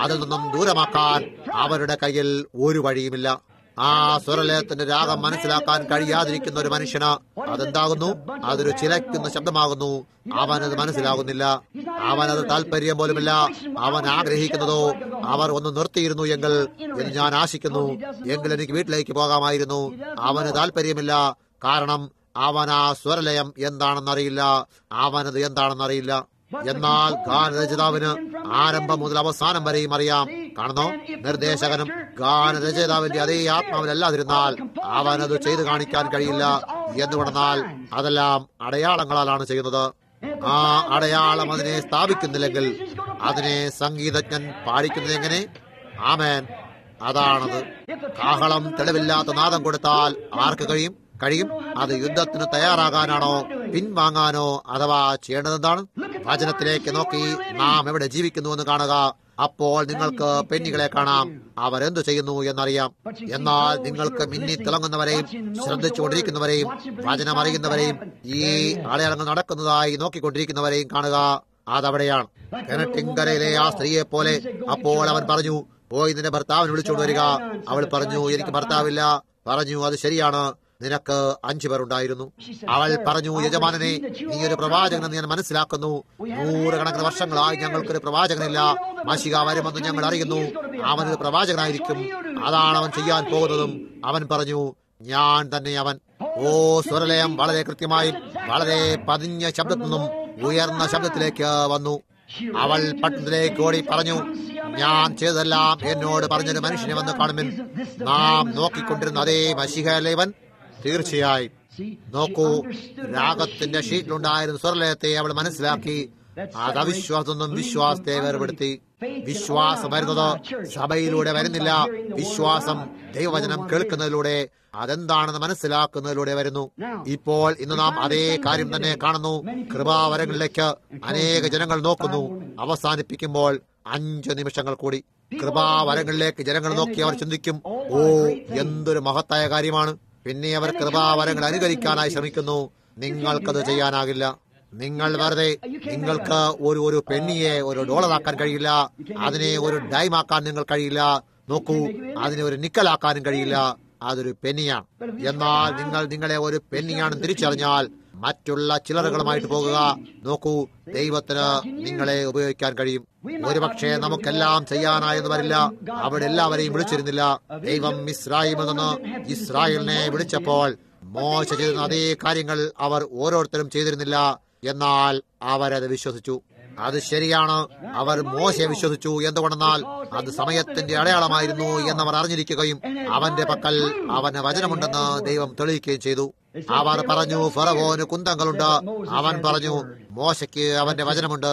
അതിൽ നിന്നും ദൂരമാക്കാൻ അവരുടെ കയ്യിൽ ഒരു വഴിയുമില്ല. ആ സ്വരലയത്തിന്റെ രാഗം മനസ്സിലാക്കാൻ കഴിയാതിരിക്കുന്ന ഒരു മനുഷ്യന് അതെന്താകുന്നു? അതൊരു ചിലയ്ക്കുന്ന ശബ്ദമാകുന്നു. അവനത് മനസ്സിലാകുന്നില്ല. അവനത് താല്പര്യം പോലുമില്ല. അവൻ ആഗ്രഹിക്കുന്നതോ അവർ ഒന്ന് നിർത്തിയിരുന്നു എങ്കിൽ എന്ന് ഞാൻ ആശിക്കുന്നു, എങ്കിൽ എനിക്ക് വീട്ടിലേക്ക് പോകാമായിരുന്നു. അവന് താല്പര്യമില്ല. കാരണം അവൻ ആ സ്വരലയം എന്താണെന്നറിയില്ല. അവനത് എന്താണെന്നറിയില്ല. എന്നാൽ ഗാനരചയിതാവിന് ആരംഭം മുതൽ അവസാനം വരെയും അറിയാം. കാണുന്നോ? നിർദ്ദേശകനും ഗാനരചയിതാവിന്റെ അതേ ആത്മാവിലല്ലാതിരുന്നാൽ അവനത് ചെയ്തു കാണിക്കാൻ കഴിയില്ല. എന്തുകൊണ്ടെന്നാൽ അതെല്ലാം അടയാളങ്ങളാലാണ് ചെയ്യുന്നത്. ആ അടയാളം അതിനെ സ്ഥാപിക്കുന്നില്ലെങ്കിൽ അതിനെ സംഗീതജ്ഞൻ പാടിക്കുന്നത് എങ്ങനെ? ആമേൻ, അതാണത്. കാഹളം തെളിവില്ലാത്ത നാദം കൊടുത്താൽ ആർക്ക് കഴിയും? അത് യുദ്ധത്തിന് തയ്യാറാകാനാണോ പിൻവാങ്ങാനോ? അഥവാ ചെയ്യേണ്ടതെന്താണ്? വചനത്തിലേക്ക് നോക്കി നാം എവിടെ ജീവിക്കുന്നുവെന്ന് കാണുക. അപ്പോൾ നിങ്ങൾക്ക് പെണ്ണികളെ കാണാം. അവരെന്തു ചെയ്യുന്നു എന്നറിയാം. എന്നാൽ നിങ്ങൾക്ക് മിന്നി തിളങ്ങുന്നവരെയും ശ്രദ്ധിച്ചുകൊണ്ടിരിക്കുന്നവരെയും വചനമറിയുന്നവരെയും ഈ അടയാളങ്ങൾ നടക്കുന്നതായി നോക്കിക്കൊണ്ടിരിക്കുന്നവരെയും കാണുക. അതവിടെയാണ്. കിണറ്റിങ്കരയിലെ ആ സ്ത്രീയെ പോലെ. അപ്പോൾ അവൻ പറഞ്ഞു, പോയി നിന്റെ ഭർത്താവിനെ വിളിച്ചുകൊണ്ട് വരിക. അവൾ പറഞ്ഞു, എനിക്ക് ഭർത്താവില്ല. പറഞ്ഞു, അത് ശരിയാണ്, നിനക്ക് 5 പേർ ഉണ്ടായിരുന്നു. അവൾ പറഞ്ഞു, യജമാനനെ, നീ ഒരു പ്രവാചകനെന്ന് ഞാൻ മനസ്സിലാക്കുന്നു. 100 കണക്കിന് വർഷങ്ങളായി ഞങ്ങൾക്കൊരു പ്രവാചകനില്ല. മശിഹ വരുമെന്ന് ഞങ്ങൾ അറിയുന്നു. അവനൊരു പ്രവാചകനായിരിക്കും. അതാണ് അവൻ ചെയ്യാൻ പോകുന്നതും. അവൻ പറഞ്ഞു, ഞാൻ തന്നെ അവൻ. ഓ, സ്വരലയം വളരെ കൃത്യമായും വളരെ പതിഞ്ഞ ശബ്ദത്തിൽ നിന്നും ഉയർന്ന ശബ്ദത്തിലേക്ക് വന്നു. അവൾ പട്ടണത്തിലേക്ക് ഓടി പറഞ്ഞു, ഞാൻ ചെയ്തതെല്ലാം എന്നോട് പറഞ്ഞൊരു മനുഷ്യനെ വന്ന് കാണുമെൻ. നാം നോക്കിക്കൊണ്ടിരുന്ന അതേ മശിഹയല്ലേ ഇവൻ? തീർച്ചയായും. നോക്കൂ, രാഗത്തിന്റെ ഷീറ്റിലുണ്ടായിരുന്ന സ്വരലയത്തെ അവൾ മനസ്സിലാക്കി. അത് അവിശ്വാസമൊന്നും വിശ്വാസത്തെ വേർപെടുത്തി. വിശ്വാസം വരുന്നത് സഭയിലൂടെ വരുന്നില്ല. വിശ്വാസം ദൈവവചനം കേൾക്കുന്നതിലൂടെ, അതെന്താണെന്ന് മനസ്സിലാക്കുന്നതിലൂടെ വരുന്നു. ഇപ്പോൾ ഇന്ന് നാം അതേ കാര്യം തന്നെ കാണുന്നു. കൃപാവരങ്ങളിലേക്ക് അനേക ജനങ്ങൾ നോക്കുന്നു. അവസാനിപ്പിക്കുമ്പോൾ 5 നിമിഷങ്ങൾ കൂടി കൃപാവരങ്ങളിലേക്ക് ജനങ്ങൾ നോക്കി അവർ ചിന്തിക്കും, ഓ, എന്തൊരു മഹത്തായ കാര്യമാണ്. പിന്നെ അവർ കൃപാവരങ്ങൾ അനുകരിക്കാനായി ശ്രമിക്കുന്നു. നിങ്ങൾക്കത് ചെയ്യാനാകില്ല. നിങ്ങൾ വെറുതെ, നിങ്ങൾക്ക് ഒരു പെണ്ണിയെ ഒരു ഡോളറാക്കാൻ കഴിയില്ല. അതിനെ ഒരു ഡൈമാക്കാൻ നിങ്ങൾ കഴിയില്ല. നോക്കൂ, അതിനെ ഒരു നിക്കലാക്കാനും കഴിയില്ല. അതൊരു പെന്നിയാണ്. എന്നാൽ നിങ്ങൾ നിങ്ങളെ ഒരു പെന്നിയാണെന്ന് തിരിച്ചറിഞ്ഞാൽ മറ്റുള്ള ചിലറുകളുമായിട്ട് പോകുക. നോക്കൂ, ദൈവത്തിന് നിങ്ങളെ ഉപയോഗിക്കാൻ കഴിയും. ഒരുപക്ഷെ നമുക്കെല്ലാം ചെയ്യാനായെന്ന് വരില്ല. അവിടെ എല്ലാവരെയും വിളിച്ചിരുന്നില്ല. ദൈവം ഇസ്രായേലിൽ നിന്ന് ഇസ്രായേലിനെ വിളിച്ചപ്പോൾ മോശ ചെയ്ത അതേ കാര്യങ്ങൾ അവർ ഓരോരുത്തരും ചെയ്തിരുന്നില്ല. എന്നാൽ അവരത് വിശ്വസിച്ചു. അത് ശരിയാണ്, അവർ മോശയെ വിശ്വസിച്ചു. എന്തുകൊണ്ടെന്നാൽ അത് സമയത്തിന്റെ അടയാളമായിരുന്നു എന്നവർ അറിഞ്ഞിരിക്കുകയും അവന്റെ പക്കൽ അവന് വചനമുണ്ടെന്ന് ദൈവം തെളിയിക്കുകയും ചെയ്തു. അവർ പറഞ്ഞു, ഫറവോന് കുന്തങ്ങളുണ്ട്. അവൻ പറഞ്ഞു, മോശയ്ക്ക് അവന്റെ വചനമുണ്ട്.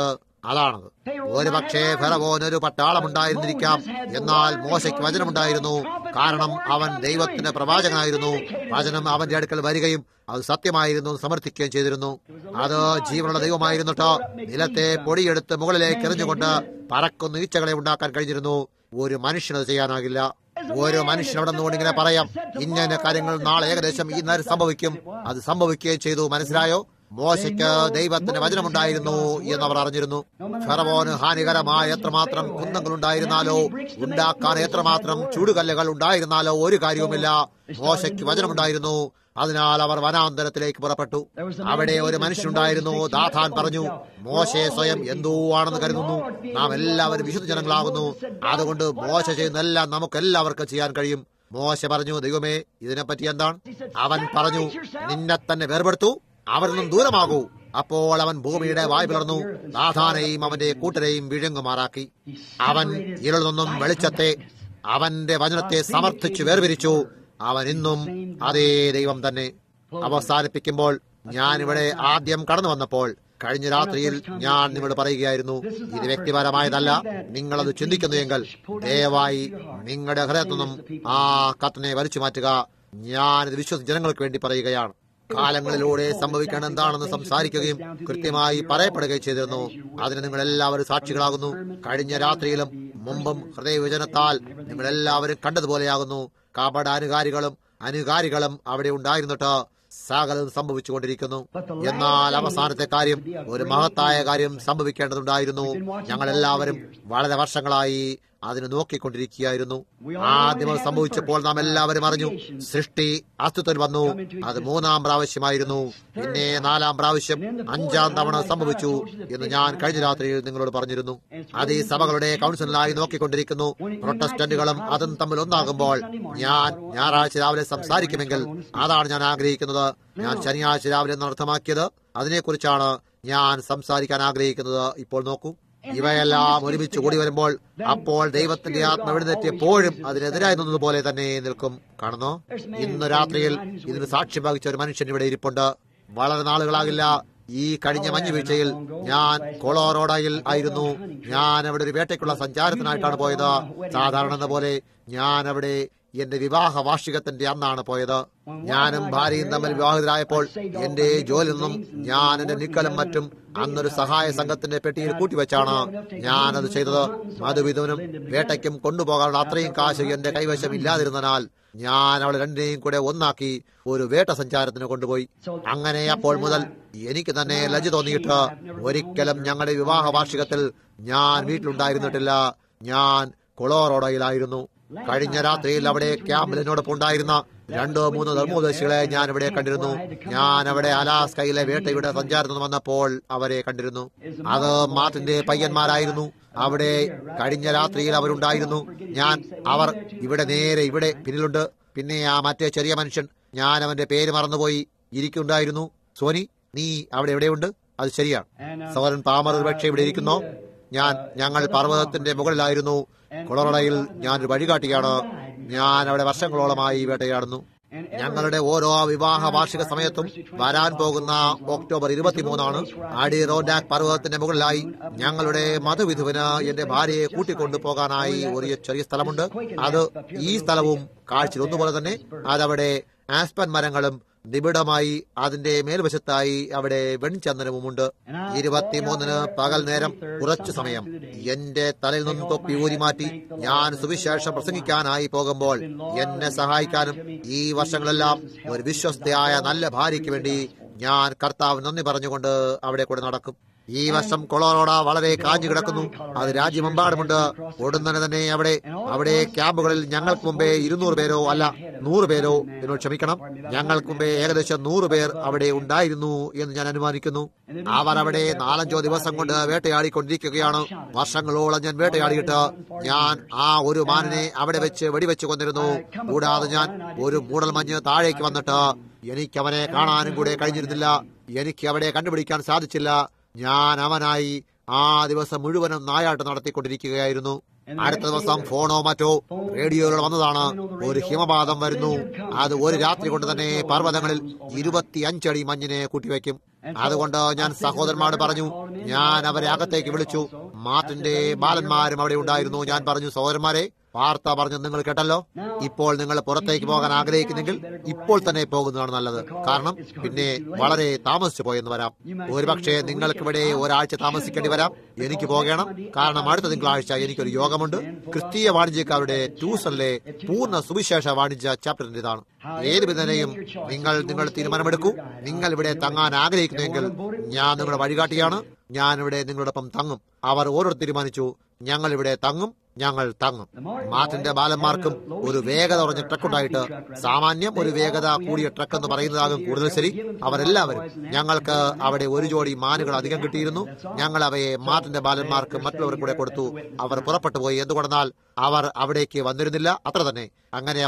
അതാണത്. ഒരുപക്ഷെ ഫറവോന് ഒരു പട്ടാളമുണ്ടായിരുന്നിരിക്കാം. എന്നാൽ മോശയ്ക്ക് വചനമുണ്ടായിരുന്നു. കാരണം അവൻ ദൈവത്തിന്റെ പ്രവാചകനായിരുന്നു. വചനം അവന്റെ അടുക്കൽ വരികയും അത് സത്യമായിരുന്നു സമർത്ഥിക്കുകയും ചെയ്തിരുന്നു. അത് ജീവനുള്ള ദൈവമായിരുന്നിട്ട് നിലത്തെ പൊടിയെടുത്ത് മുകളിലേക്ക് എറിഞ്ഞുകൊണ്ട് പറക്കുന്ന ഈച്ചകളെ ഉണ്ടാക്കാൻ കഴിഞ്ഞിരുന്നു. ഒരു മനുഷ്യനത് ചെയ്യാനാകില്ല. ഓരോ മനുഷ്യൻ അവിടെ നിന്നുകൊണ്ട് ഇങ്ങനെ പറയാം, ഇന്ന കാര്യങ്ങൾ നാളെ ഏകദേശം ഈ നേരം സംഭവിക്കും. അത് സംഭവിക്കുകയും ചെയ്തു. മനസ്സിലായോ? മോശയ്ക്ക് ദൈവത്തിന്റെ വചനമുണ്ടായിരുന്നു എന്നവർ അറിഞ്ഞിരുന്നു. ഫറവോന് ഹാനികരമായ എത്രമാത്രം കുന്നങ്ങൾ ഉണ്ടായിരുന്നാലോ, ഉണ്ടാക്കാൻ എത്രമാത്രം ചൂടുകല്ലുകൾ ഉണ്ടായിരുന്നാലോ ഒരു കാര്യവുമില്ല. മോശയ്ക്ക് വചനമുണ്ടായിരുന്നു. അതിനാൽ അവർ വനാന്തരത്തിലേക്ക് പുറപ്പെട്ടു. അവിടെ ഒരു മനുഷ്യനുണ്ടായിരുന്നു. ദാഥാൻ പറഞ്ഞു, മോശയെ സ്വയം എന്തോ ആണെന്ന് കരുതുന്നു. നാം എല്ലാവരും വിശുദ്ധ ജനങ്ങളാകുന്നു. അതുകൊണ്ട് മോശ ചെയ്യുന്നതെല്ലാം നമുക്ക് എല്ലാവർക്കും ചെയ്യാൻ കഴിയും. മോശ പറഞ്ഞു, ദൈവമേ, ഇതിനെപ്പറ്റി എന്താണ്? അവൻ പറഞ്ഞു, നിന്നെ തന്നെ വേർപെടുത്തു, അവരിൽ നിന്നും ദൂരമാകൂ. അപ്പോൾ അവൻ ഭൂമിയുടെ വായ് പിളർന്നു, ദാഥാനെയും അവന്റെ കൂട്ടരെയും വിഴുങ്ങുമാറാക്കി. അവൻ ഇരുളിൽ നിന്നും വെളിച്ചത്തെ, അവന്റെ വചനത്തെ സമർത്ഥിച്ചു വേർപിരിച്ചു. അവൻ ഇന്നും അതേ ദൈവം തന്നെ. അവസാനിപ്പിക്കുമ്പോൾ, ഞാനിവിടെ ആദ്യം കടന്നു വന്നപ്പോൾ കഴിഞ്ഞ രാത്രിയിൽ ഞാൻ നിങ്ങളോട് പറയുകയായിരുന്നു, ഇത് വ്യക്തിപരമായതല്ല. നിങ്ങളത് ചിന്തിക്കുന്നുവെങ്കിൽ ദയവായി നിങ്ങളുടെ ഹൃദയത്തിൽ നിന്നും ആ കത്തിനെ വലിച്ചു മാറ്റുക. ഞാനിത് വിശ്വസിച്ച ജനങ്ങൾക്ക് വേണ്ടി പറയുകയാണ്. കാലങ്ങളിലൂടെ സംഭവിക്കണം എന്താണെന്ന് സംസാരിക്കുകയും കൃത്യമായി പറയപ്പെടുകയും ചെയ്തിരുന്നു. അതിന് നിങ്ങൾ എല്ലാവരും സാക്ഷികളാകുന്നു. കഴിഞ്ഞ രാത്രിയിലും മുമ്പും ഹൃദയവിചനത്താൽ നിങ്ങൾ എല്ലാവരും കണ്ടതുപോലെയാകുന്നു. കപടാനുകാരികളും അനുകാരികളും അവിടെ ഉണ്ടായിരുന്നിട്ട് സകലം സംഭവിച്ചുകൊണ്ടിരിക്കുന്നു. എന്നാൽ അവസാനത്തെ കാര്യം, ഒരു മഹത്തായ കാര്യം സംഭവിക്കേണ്ടതുണ്ടായിരുന്നു. ഞങ്ങളെല്ലാവരും വളരെ വർഷങ്ങളായി അതിന് നോക്കിക്കൊണ്ടിരിക്കുകയായിരുന്നു. ആദ്യം സംഭവിച്ചപ്പോൾ നാം എല്ലാവരും അറിഞ്ഞു, സൃഷ്ടി അസ്തിത്വത്തിൽ വന്നു. അത് 3-ാം പ്രാവശ്യമായിരുന്നു. പിന്നെ 4-ാം പ്രാവശ്യം, 5-ാം തവണ സംഭവിച്ചു എന്ന് ഞാൻ കഴിഞ്ഞ രാത്രിയിൽ നിങ്ങളോട് പറഞ്ഞിരുന്നു. അത് ഈ സഭകളുടെ കൗൺസിലായി നോക്കിക്കൊണ്ടിരിക്കുന്നു. പ്രൊട്ടസ്റ്റന്റുകളും അതും തമ്മിൽ ഒന്നാകുമ്പോൾ ഞാൻ ഞായറാഴ്ച രാവിലെ സംസാരിക്കുമെങ്കിൽ അതാണ് ഞാൻ ആഗ്രഹിക്കുന്നത്. ഞാൻ ശനിയാഴ്ച രാവിലെ അർത്ഥമാക്കിയത് അതിനെക്കുറിച്ചാണ് ഞാൻ സംസാരിക്കാൻ ആഗ്രഹിക്കുന്നത്. ഇപ്പോൾ നോക്കൂ, ഇവയെല്ലാം ഒരുമിച്ച് കൂടി വരുമ്പോൾ അപ്പോൾ ദൈവത്തിന്റെ ആത്മ എഴുന്നേറ്റപ്പോഴും അതിനെതിരായി നിന്നതുപോലെ തന്നെ നിൽക്കും. കാണുന്നു, ഇന്ന് രാത്രിയിൽ ഇതിന് സാക്ഷ്യം വഹിച്ച ഒരു മനുഷ്യൻ ഇവിടെ ഇരിപ്പുണ്ട്. വളരെ നാളുകളാകില്ല, ഈ കഴിഞ്ഞ മഞ്ഞുവീഴ്ചയിൽ ഞാൻ കൊളോറോഡയിൽ ആയിരുന്നു. ഞാൻ അവിടെ ഒരു വേട്ടയ്ക്കുള്ള സഞ്ചാരത്തിനായിട്ടാണ് പോയത്. സാധാരണ എന്ന പോലെ ഞാൻ അവിടെ എന്റെ വിവാഹ വാർഷികത്തിന്റെ അന്നാണ് പോയത്. ഞാനും ഭാര്യയും തമ്മിൽ വിവാഹിതരായപ്പോൾ എന്റെ ജോലിയിൽ നിന്നും ഞാൻ എന്റെ നിക്കലും മറ്റും അന്നൊരു സഹായ സംഘത്തിന്റെ പെട്ടിയിൽ കൂട്ടിവെച്ചാണ് ഞാനത് ചെയ്തത്. മധുവിധുവിനും വേട്ടയ്ക്കും കൊണ്ടുപോകാനുള്ള അത്രയും കാശ് എന്റെ കൈവശം ഇല്ലാതിരുന്നതിനാൽ ഞാൻ അവളെ രണ്ടിനെയും കൂടെ ഒന്നാക്കി ഒരു വേട്ട സഞ്ചാരത്തിന് കൊണ്ടുപോയി. അങ്ങനെ അപ്പോൾ മുതൽ എനിക്ക് തന്നെ ലജ്ജ തോന്നിയിട്ട് ഒരിക്കലും ഞങ്ങളുടെ വിവാഹ വാർഷികത്തിൽ ഞാൻ വീട്ടിലുണ്ടായിരുന്നിട്ടില്ല. ഞാൻ കൊളോറോഡോയിലായിരുന്നു. കഴിഞ്ഞ രാത്രിയിൽ അവിടെ ക്യാമ്പിൽ എന്നോടൊപ്പം ഉണ്ടായിരുന്ന 2-3 ധർമ്മോദശികളെ ഞാൻ ഇവിടെ കണ്ടിരുന്നു. ഞാൻ അവിടെ അലാസ്കയിലെ വേട്ടയുടെ സഞ്ചാരത്തിൽ വന്നപ്പോൾ അവരെ കണ്ടിരുന്നു. അത് മാർട്ടിന്റെ പയ്യന്മാരായിരുന്നു. അവിടെ കഴിഞ്ഞ രാത്രിയിൽ അവരുണ്ടായിരുന്നു. അവർ നേരെ ഇവിടെ പിന്നിലുണ്ട്. പിന്നെ ആ മറ്റേ ചെറിയ മനുഷ്യൻ, ഞാൻ അവന്റെ പേര് മറന്നുപോയി, ഇരിക്കുന്നുണ്ടായിരുന്നു. സോനി, നീ അവിടെ എവിടെയുണ്ട്? അത് ശരിയാണ്. സഹോദരൻ പാമർ ഒരുപക്ഷെ ഇവിടെ ഇരിക്കുന്നു. ഞങ്ങൾ പർവ്വതത്തിന്റെ മുകളിലായിരുന്നു. കൊളറോഡയിൽ ഞാനൊരു വഴികാട്ടിയാണ്. ഞാൻ അവിടെ വർഷങ്ങളോളമായി വേട്ടയാടുന്നു. ഞങ്ങളുടെ ഓരോ വിവാഹ വാർഷിക സമയത്തും വരാൻ പോകുന്ന ഒക്ടോബർ 23 അഡിറോഡാക് പർവ്വതത്തിന്റെ മുകളിലായി ഞങ്ങളുടെ മധുവിധുവിന് എന്റെ ഭാര്യയെ കൂട്ടിക്കൊണ്ടു പോകാനായി ഒരു ചെറിയ സ്ഥലമുണ്ട്. അത് ഈ സ്ഥലവും കാഴ്ചയിൽ ഒന്നുപോലെ തന്നെ. അതവിടെ ആസ്പൻ മരങ്ങളും നിബിഡമായി അതിന്റെ മേൽവശത്തായി അവിടെ വെൺചന്ദനവുമുണ്ട്. 23 പകൽ നേരം കുറച്ചു സമയം എന്റെ തലയിൽ നിന്നും തൊപ്പി ഊരി മാറ്റി ഞാൻ സുവിശേഷം പ്രസംഗിക്കാനായി പോകുമ്പോൾ എന്നെ സഹായിക്കാനും ഈ വർഷങ്ങളെല്ലാം ഒരു വിശ്വസ്തയായ നല്ല ഭാര്യയ്ക്ക് വേണ്ടി ഞാൻ കർത്താവ് നന്ദി പറഞ്ഞുകൊണ്ട് അവിടെ കൂടെ നടക്കും. ഈ വർഷം കൊളോറോഡ വളരെ കാഞ്ഞു കിടക്കുന്നു. അത് രാജ്യമെമ്പാടുമുണ്ട്. ഉടനെ തന്നെ അവിടെ ക്യാമ്പുകളിൽ ഞങ്ങൾക്ക് മുമ്പേ 200 പേരോ അല്ല 100 പേരോ, എന്നോട് ക്ഷമിക്കണം, ഞങ്ങൾക്ക് മുമ്പേ ഏകദേശം 100 പേർ അവിടെ ഉണ്ടായിരുന്നു എന്ന് ഞാൻ അനുമാനിക്കുന്നു. അവർ അവിടെ 4-5 ദിവസം കൊണ്ട് വേട്ടയാടിക്കൊണ്ടിരിക്കുകയാണ്. വർഷങ്ങളോളം ഞാൻ വേട്ടയാടിയിട്ട് ഞാൻ ആ ഒരു മാനിനെ അവിടെ വെച്ച് വെടിവെച്ച് കൊന്നിരുന്നു. കൂടാതെ ഞാൻ ഒരു മൂടൽമഞ്ഞ് താഴേക്ക് വന്നിട്ട് എനിക്ക് അവനെ കാണാനും കൂടെ കഴിഞ്ഞിരുന്നില്ല. എനിക്ക് അവിടെ കണ്ടുപിടിക്കാൻ സാധിച്ചില്ല. ഞാൻ അവനായി ആ ദിവസം മുഴുവനും നായാട്ട് നടത്തിക്കൊണ്ടിരിക്കുകയായിരുന്നു. അടുത്ത ദിവസം ഫോണോ മറ്റോ റേഡിയോയിൽ വന്നതാണ്, ഒരു ഹിമപാതം വരുന്നു. അത് ഒരു രാത്രി കൊണ്ട് തന്നെ പർവ്വതങ്ങളിൽ 25 അടി മഞ്ഞിനെ കൂട്ടിവെക്കും. അതുകൊണ്ട് ഞാൻ സഹോദരന്മാരോട് പറഞ്ഞു, ഞാൻ അവരെ അകത്തേക്ക് വിളിച്ചു. മാർട്ടിന്റെ ബാലന്മാരും അവിടെ ഉണ്ടായിരുന്നു. ഞാൻ പറഞ്ഞു, സഹോദരന്മാരെ, വാർത്ത പറഞ്ഞു നിങ്ങൾ കേട്ടല്ലോ. ഇപ്പോൾ നിങ്ങൾ പുറത്തേക്ക് പോകാൻ ആഗ്രഹിക്കുന്നെങ്കിൽ ഇപ്പോൾ തന്നെ പോകുന്നതാണ് നല്ലത്. കാരണം പിന്നെ വളരെ താമസിച്ചു പോയെന്ന് വരാം. ഒരുപക്ഷെ നിങ്ങൾക്കിവിടെ ഒരാഴ്ച താമസിക്കേണ്ടി വരാം. എനിക്ക് പോകണം. കാരണം അടുത്ത തിങ്കളാഴ്ച എനിക്കൊരു യോഗമുണ്ട്. ക്രിസ്തീയ വാണിജ്യക്കാരുടെ ട്യൂഷനിലെ പൂർണ്ണ സുവിശേഷ വാണിജ്യ ചാപ്റ്ററിന്റേതാണ്. ഏത് വിധേനയും നിങ്ങൾ തീരുമാനമെടുക്കൂ. നിങ്ങൾ ഇവിടെ തങ്ങാൻ ആഗ്രഹിക്കുന്നെങ്കിൽ ഞാൻ നിങ്ങളുടെ വഴികാട്ടിയാണ്. ഞാൻ ഇവിടെ നിങ്ങളോടൊപ്പം തങ്ങും. അവർ ഓരോരുത്തർ തീരുമാനിച്ചു, ഞങ്ങൾ ഇവിടെ തങ്ങും. മാർട്ടിന്റെ ബാലന്മാർക്കും ഒരു വേഗത കുറഞ്ഞ ട്രക്കുണ്ടായിട്ട് സാമാന്യം ഒരു വേഗത കൂടിയ ട്രക്ക് എന്ന് പറയുന്നതാകും കൂടുതൽ ശരി. അവരെല്ലാവരും ഞങ്ങൾക്ക് അവിടെ ഒരു ജോഡി മാനുകൾ അധികം കിട്ടിയിരുന്നു. ഞങ്ങൾ അവയെ മാർട്ടിന്റെ ബാലന്മാർക്ക് മറ്റുള്ളവർ കൂടെ കൊടുത്തു. അവർ പുറപ്പെട്ടു പോയി. എന്തുകൊണ്ടെന്നാൽ അവർ അവിടേക്ക് വന്നിരുന്നില്ല. അത്ര തന്നെ. അങ്ങനെ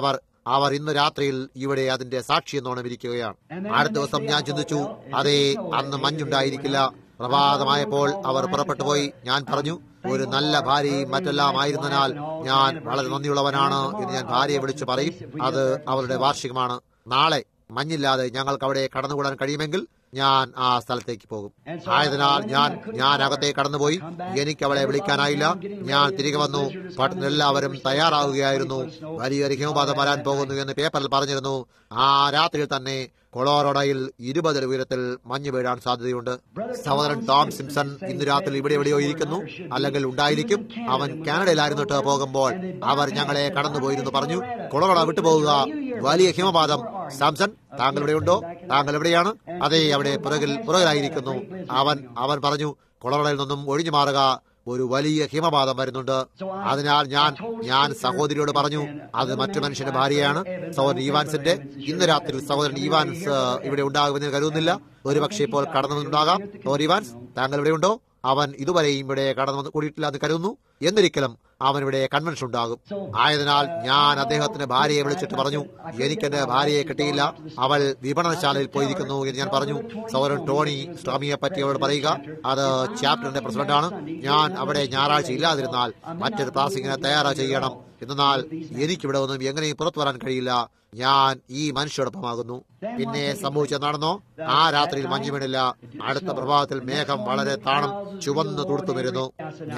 അവർ ഇന്ന് രാത്രിയിൽ ഇവിടെ അതിന്റെ സാക്ഷി എന്നോണം ഇരിക്കുകയാണ്. അടുത്ത ദിവസം ഞാൻ ചിന്തിച്ചു, അതേ, അന്ന് മഞ്ഞുണ്ടായിരിക്കില്ല. പ്രഭാതമായപ്പോൾ അവർ പുറപ്പെട്ടു പോയി. ഞാൻ പറഞ്ഞു, ഒരു നല്ല ഭാര്യയും മറ്റെല്ലാം ആയിരുന്നതിനാൽ ഞാൻ വളരെ നന്ദിയുള്ളവനാണ് എന്ന് ഞാൻ ഭാര്യയെ വിളിച്ചു പറയും. അത് അവളുടെ വാർഷികമാണ്. നാളെ മഞ്ഞില്ലാതെ ഞങ്ങൾക്ക് അവിടെ കടന്നുകൂടാൻ കഴിയുമെങ്കിൽ ഞാൻ ആ സ്ഥലത്തേക്ക് പോകും. ആയതിനാൽ ഞാൻ അകത്തേക്ക് കടന്നുപോയി. എനിക്ക് അവളെ വിളിക്കാനായില്ല. ഞാൻ തിരികെ വന്നു. പട്ടണത്തിൽ എല്ലാവരും തയ്യാറാവുകയായിരുന്നു. വലിയൊരു ഹിമപാതം വരാൻ പോകുന്നു എന്ന് പേപ്പറിൽ പറഞ്ഞിരുന്നു. ആ രാത്രിയിൽ തന്നെ കൊളോറോഡയിൽ 20 അടി ഉയരത്തിൽ മഞ്ഞ് വീഴാൻ സാധ്യതയുണ്ട്. സഹോദരൻ ടോം സിംസൺ ഇന്ന് രാത്രി ഇവിടെ എവിടെയോ ഇരിക്കുന്നു, അല്ലെങ്കിൽ ഉണ്ടായിരിക്കും. അവൻ കാനഡയിലായിരുന്നിട്ട് പോകുമ്പോൾ അവർ ഞങ്ങളെ കടന്നുപോയിരുന്നു പറഞ്ഞു, കൊളോറോഡ വിട്ടുപോകുക, വലിയ ഹിമപാതം. സാംസൺ, താങ്കൾ ഇവിടെയുണ്ടോ? താങ്കൾ എവിടെയാണ്? അതെ, അവിടെ പുറകിലായിരിക്കുന്നു. അവൻ പറഞ്ഞു, കൊളറോഡയിൽ നിന്നും ഒഴിഞ്ഞു മാറുക, ഒരു വലിയ ഹിമപാതം വരുന്നുണ്ട്. അതിനാൽ ഞാൻ സഹോദരിയോട് പറഞ്ഞു, അത് മറ്റു മനുഷ്യന്റെ ഭാര്യയാണ്, സഹോദരൻ ഈവാൻസിന്റെ. ഇന്ന് രാത്രി സഹോദരൻ ഈവാൻസ് ഇവിടെ ഉണ്ടാകുമെന്ന് കരുതുന്നില്ല. ഒരുപക്ഷെ ഇപ്പോൾ കടന്നു വന്നിട്ടുണ്ടാകാം. സഹോദരൻ ഈവാൻസ്, താങ്കൾ ഇവിടെയുണ്ടോ? അവൻ ഇതുവരെയും ഇവിടെ കടന്നു കൂടിയിട്ടില്ല എന്ന് കരുതുന്നു. എന്നിരിക്കലും അവനിവിടെ കൺവെൻഷൻ ഉണ്ടാകും. ആയതിനാൽ ഞാൻ അദ്ദേഹത്തിന്റെ ഭാര്യയെ വിളിച്ചിട്ട് പറഞ്ഞു, എനിക്കെന്റെ ഭാര്യയെ കിട്ടിയില്ല, അവൾ വിപണനശാലയിൽ പോയിരിക്കുന്നു എന്ന് ഞാൻ പറഞ്ഞു. സഹോദരൻ ടോണി സ്വാമിയെ പറ്റി അവരോട് പറയുക, അത് ചാപ്റ്ററിന്റെ പ്രസിഡന്റാണ്. ഞാൻ അവിടെ ഞായറാഴ്ച ഇല്ലാതിരുന്നാൽ മറ്റൊരു ക്ലാസിങ്ങിനെ തയ്യാറാ ചെയ്യണം. എന്നാൽ എനിക്കിവിടെ ഒന്നും എങ്ങനെയും പുറത്തു വരാൻ കഴിയില്ല. ഞാൻ ഈ മനുഷ്യരോടൊപ്പമാകുന്നു. പിന്നെ സംഭവിച്ചെന്നാണെന്നോ, ആ രാത്രിയിൽ മഞ്ഞു വീണില്ല. അടുത്ത പ്രഭാതത്തിൽ മേഘം വളരെ താണം ചുവന്ന് തുടുത്തു വരുന്നു.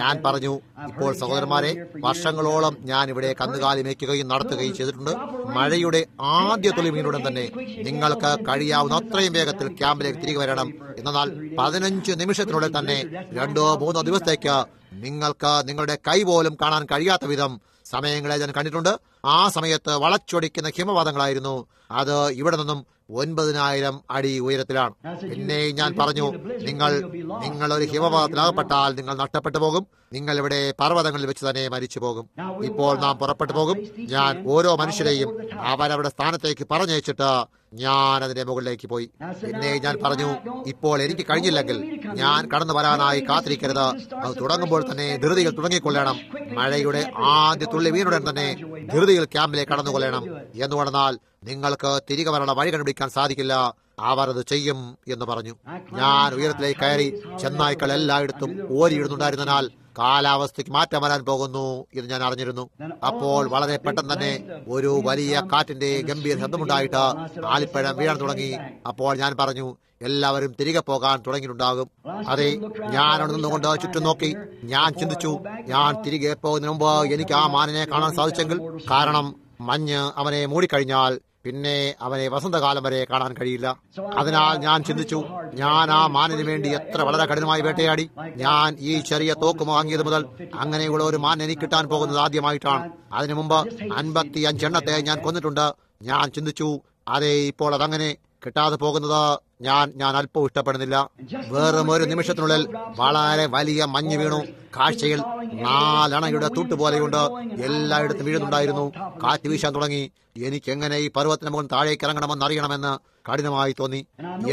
ഞാൻ പറഞ്ഞു, ഇപ്പോൾ സഹോദരന്മാരെ, വർഷങ്ങളോളം ഞാൻ ഇവിടെ കന്നുകാലി മേയ്ക്കുകയും നടത്തുകയും ചെയ്തിട്ടുണ്ട്. മഴയുടെ ആദ്യ തുള്ളി വീണുടൻ തന്നെ നിങ്ങൾക്ക് കഴിയാവുന്ന അത്രയും വേഗത്തിൽ ക്യാമ്പിലേക്ക് തിരികെ വരണം. എന്നാൽ 15 നിമിഷത്തിനുള്ളിൽ തന്നെ 2-3 ദിവസത്തേക്ക് നിങ്ങൾക്ക് നിങ്ങളുടെ കൈ പോലും കാണാൻ കഴിയാത്ത വിധം സമയങ്ങളെ ഞാൻ കണ്ടിട്ടുണ്ട്. ആ സമയത്ത് വളച്ചൊടിക്കുന്ന ഹിമപാതങ്ങളായിരുന്നു. അത് ഇവിടെ നിന്നും 9,000 അടി ഉയരത്തിലാണ്. പിന്നെ ഞാൻ പറഞ്ഞു, നിങ്ങൾ ഒരു ഹിമപാതത്തിലാകപ്പെട്ടാൽ നിങ്ങൾ നഷ്ടപ്പെട്ടു പോകും. നിങ്ങൾ ഇവിടെ പർവ്വതങ്ങളിൽ വെച്ച് തന്നെ മരിച്ചു പോകും. ഇപ്പോൾ നാം പുറപ്പെട്ടു പോകും. ഞാൻ ഓരോ മനുഷ്യരെയും അവരവരുടെ സ്ഥാനത്തേക്ക് പറഞ്ഞയച്ചിട്ട് ഞാൻ അതിന്റെ മുകളിലേക്ക് പോയി. പിന്നെ ഞാൻ പറഞ്ഞു, ഇപ്പോൾ എനിക്ക് കഴിഞ്ഞില്ലെങ്കിൽ ഞാൻ കടന്നു വരാനായി കാത്തിരിക്കരുത്. അത് തുടങ്ങുമ്പോൾ തന്നെ ധൃതിയിൽ തുടങ്ങിക്കൊള്ളണം. മഴയുടെ ആദ്യ തുള്ളി വീണുടൻ തന്നെ ധൃതിയിൽ ക്യാമ്പിലേക്ക് കടന്നുകൊള്ളണം. എന്നുകൊണ്ടാൽ നിങ്ങൾക്ക് തിരികെ വരാനുള്ള വഴി കണ്ടുപിടിക്കാൻ സാധിക്കില്ല. അവർ അത് ചെയ്യും എന്ന് പറഞ്ഞു. ഞാൻ ഉയരത്തിലേക്ക് കയറി. ചെന്നായ്ക്കൾ എല്ലായിടത്തും ഓരിയിടുന്നുണ്ടായിരുന്നതിനാൽ കാലാവസ്ഥയ്ക്ക് മാറ്റം വരാൻ പോകുന്നു എന്ന് ഞാൻ അറിഞ്ഞിരുന്നു. അപ്പോൾ വളരെ പെട്ടെന്ന് തന്നെ ഒരു വലിയ കാറ്റിന്റെ ഗംഭീര ശബ്ദമുണ്ടായിട്ട് ആലിപ്പഴം വീഴാൻ തുടങ്ങി. അപ്പോൾ ഞാൻ പറഞ്ഞു, എല്ലാവരും തിരികെ പോകാൻ തുടങ്ങിയിട്ടുണ്ടാകും. അതെ, ഞാൻ അവിടെ നിന്നുകൊണ്ട് ചുറ്റും നോക്കി. ഞാൻ ചിന്തിച്ചു, ഞാൻ തിരികെ പോകുന്നതിന് മുമ്പ് എനിക്ക് ആ മാനിനെ കാണാൻ സാധിച്ചെങ്കിൽ. കാരണം മഞ്ഞ് അവനെ മൂടിക്കഴിഞ്ഞാൽ പിന്നെ അവനെ വസന്തകാലം വരെ കാണാൻ കഴിയില്ല. അതിനാൽ ഞാൻ ചിന്തിച്ചു, ഞാൻ ആ മാനിന് വേണ്ടി എത്ര വളരെ കഠിനമായി വേട്ടയാടി. ഞാൻ ഈ ചെറിയ തോക്ക് വാങ്ങിയത് മുതൽ അങ്ങനെയുള്ള ഒരു മാൻ എനിക്ക് കിട്ടാൻ പോകുന്നത് ആദ്യമായിട്ടാണ്. അതിനു മുമ്പ് 55 എണ്ണത്തെ ഞാൻ കൊന്നിട്ടുണ്ട്. ഞാൻ ചിന്തിച്ചു, അതെ, ഇപ്പോൾ അതങ്ങനെ കിട്ടാതെ പോകുന്നത് ഞാൻ അല്പം ഇഷ്ടപ്പെടുന്നില്ല. വെറും ഒരു നിമിഷത്തിനുള്ളിൽ വളരെ വലിയ മഞ്ഞ് വീണു. കാഴ്ചയിൽ 4 അണയുടെ തൂട്ടുപോലെയുണ്ട്. എല്ലായിടത്തും വീഴുന്നുണ്ടായിരുന്നു. കാറ്റ് വീശാൻ തുടങ്ങി. എനിക്ക് എങ്ങനെ ഈ പർവ്വതത്തിന് മുകളിൽ താഴേക്ക് ഇറങ്ങണമെന്ന് അറിയണമെന്ന് കഠിനമായി തോന്നി.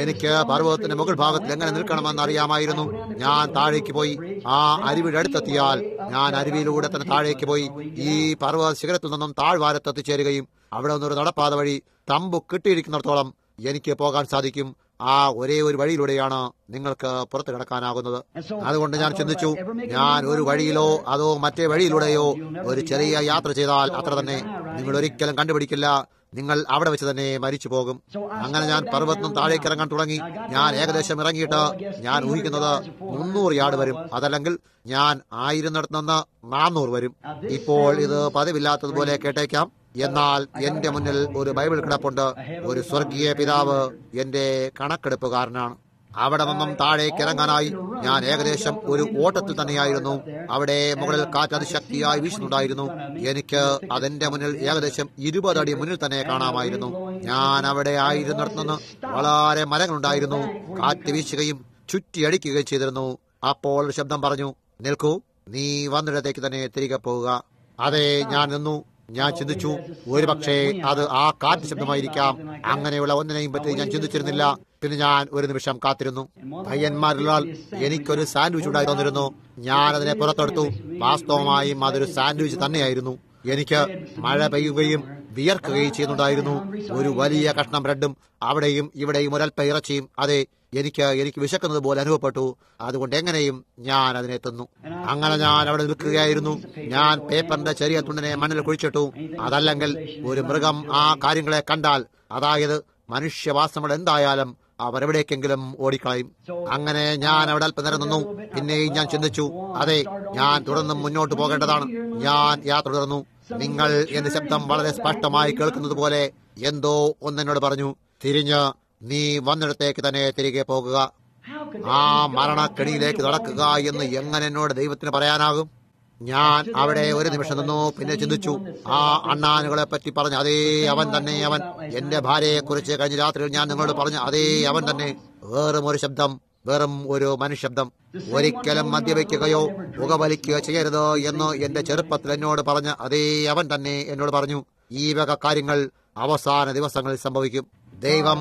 എനിക്ക് പർവ്വതത്തിന്റെ മുകൾ ഭാഗത്തിൽ എങ്ങനെ നിൽക്കണമെന്ന് അറിയാമായിരുന്നു. ഞാൻ താഴേക്ക് പോയി. ആ അരുവിയുടെ അടുത്തെത്തിയാൽ ഞാൻ അരുവിയിലൂടെ തന്നെ താഴേക്ക് പോയി ഈ പർവ്വത ശിഖരത്തിൽ നിന്നും താഴ്വാരത്ത് എത്തിച്ചേരുകയും അവിടെ നിന്നൊരു നടപ്പാത വഴി തമ്പു കിട്ടിയിരിക്കുന്നിടത്തോളം എനിക്ക് പോകാൻ സാധിക്കും. ആ ഒരേ ഒരു വഴിയിലൂടെയാണ് നിങ്ങൾക്ക് പുറത്തു കിടക്കാനാകുന്നത്. അതുകൊണ്ട് ഞാൻ ചിന്തിച്ചു, ഞാൻ ഒരു വഴിയിലോ അതോ മറ്റേ വഴിയിലൂടെയോ ഒരു ചെറിയ യാത്ര ചെയ്താൽ അത്ര തന്നെ നിങ്ങൾ ഒരിക്കലും കണ്ടുപിടിക്കില്ല. നിങ്ങൾ അവിടെ വെച്ച് തന്നെ മരിച്ചു പോകും. അങ്ങനെ ഞാൻ പർവ്വതം താഴേക്ക് ഇറങ്ങാൻ തുടങ്ങി. ഞാൻ ഏകദേശം ഇറങ്ങിയിട്ട് ഞാൻ ഊഹിക്കുന്നത് 300 യാർഡ് വരും. അതല്ലെങ്കിൽ ഞാൻ 1000 നടത്തുന്ന 400 വരും. ഇപ്പോൾ ഇത് പതിവില്ലാത്തതുപോലെ കേട്ടേക്കാം. എന്നാൽ എന്റെ മുന്നിൽ ഒരു ബൈബിൾ കിടപ്പുണ്ട്. ഒരു സ്വർഗീയ പിതാവ് എന്റെ കണക്കെടുപ്പുകാരനാണ്. അവിടെ നിന്നും താഴേക്ക് ഇറങ്ങാനായി ഞാൻ ഏകദേശം ഒരു ഓട്ടത്തിൽ തന്നെയായിരുന്നു. അവിടെ മുകളിൽ കാറ്റ് അതിശക്തിയായി വീശുന്നുണ്ടായിരുന്നു. എനിക്ക് അതെന്റെ മുന്നിൽ ഏകദേശം 20 അടി മുന്നിൽ തന്നെ കാണാമായിരുന്നു. ഞാൻ അവിടെ ആയിരുന്നിടത്തുനിന്ന് വളരെ മരങ്ങളുണ്ടായിരുന്നു. കാറ്റ് വീശുകയും ചുറ്റിയടിക്കുകയും ചെയ്തിരുന്നു. അപ്പോൾ ഒരു ശബ്ദം പറഞ്ഞു, നിൽക്കൂ, നീ വന്നിടത്തേക്ക് തന്നെ തിരികെ പോവുക. അതെ, ഞാൻ നിന്നു. ഞാൻ ചിന്തിച്ചു, ഒരുപക്ഷെ അത് ആ കാറ്റ് ശബ്ദമായിരിക്കാം. അങ്ങനെയുള്ള ഒന്നിനെയും പറ്റി ഞാൻ ചിന്തിച്ചിരുന്നില്ല. പിന്നെ ഞാൻ ഒരു നിമിഷം കാത്തിരുന്നു. പയ്യന്മാരിലാൽ എനിക്കൊരു സാൻഡ്വിച്ച് ഉണ്ടായി തന്നിരുന്നു. ഞാൻ അതിനെ പുറത്തെടുത്തു. വാസ്തവമായും അതൊരു സാൻഡ്വിച്ച് തന്നെയായിരുന്നു. എനിക്ക് മഴ പെയ്യുകയും വിയർക്കുകയും ചെയ്യുന്നുണ്ടായിരുന്നു. ഒരു വലിയ കഷ്ണം ബ്രെഡും അവിടെയും ഇവിടെയും ഒരൽപ്പ ഇറച്ചിയും. അതെ, എനിക്ക് വിശക്കുന്നത് പോലെ അനുഭവപ്പെട്ടു. അതുകൊണ്ട് എങ്ങനെയും ഞാൻ അതിനെ തിന്നു. അങ്ങനെ ഞാൻ അവിടെ നിൽക്കുകയായിരുന്നു. ഞാൻ പേപ്പറിന്റെ ചെറിയ തുണ്ടിനെ മണ്ണിൽ കുഴിച്ചിട്ടു. അതല്ലെങ്കിൽ ഒരു മൃഗം ആ കാര്യങ്ങളെ കണ്ടാൽ, അതായത് മനുഷ്യവാസങ്ങൾ എന്തായാലും അവരെവിടേക്കെങ്കിലും ഓടിക്കളയും. അങ്ങനെ ഞാൻ അവിടെ അല്പം നേരം നിന്നു. പിന്നെയും ഞാൻ ചിന്തിച്ചു, അതെ, ഞാൻ തുടർന്നും മുന്നോട്ട് പോകേണ്ടതാണ്. ഞാൻ യാത്ര തുടർന്നു. നിങ്ങൾ എന്റെ ശബ്ദം വളരെ സ്പഷ്ടമായി കേൾക്കുന്നത് പോലെ എന്തോ ഒന്നെന്നോട് പറഞ്ഞു, തിരിഞ്ഞ് നീ വന്നിടത്തേക്ക് തന്നെ തിരികെ പോകുക. ആ മരണക്കെണിയിലേക്ക് നടക്കുക എന്ന് എങ്ങനെ എന്നോട് ദൈവത്തിന് പറയാനാകും? ഞാൻ അവിടെ ഒരു നിമിഷം നിന്നു. പിന്നെ ചിന്തിച്ചു, ആ അണ്ണാനുകളെ പറ്റി പറഞ്ഞ അതേ അവൻ തന്നെ. അവൻ എന്റെ ഭാര്യയെ കുറിച്ച് കഴിഞ്ഞ രാത്രിയിൽ ഞാൻ നിങ്ങളോട് പറഞ്ഞ അതേ അവൻ തന്നെ. വെറും ഒരു ശബ്ദം, വെറും ഒരു മനുഷ്യബ്ദം. ഒരിക്കലും മദ്യപിക്കുകയോ പുകവലിക്കുകയോ ചെയ്യരുത് എന്ന് എന്റെ ചെറുപ്പത്തിൽ എന്നോട് പറഞ്ഞ അതേ അവൻ തന്നെ എന്നോട് പറഞ്ഞു. ഈ വക കാര്യങ്ങൾ അവസാന ദിവസങ്ങളിൽ സംഭവിക്കും. ദൈവം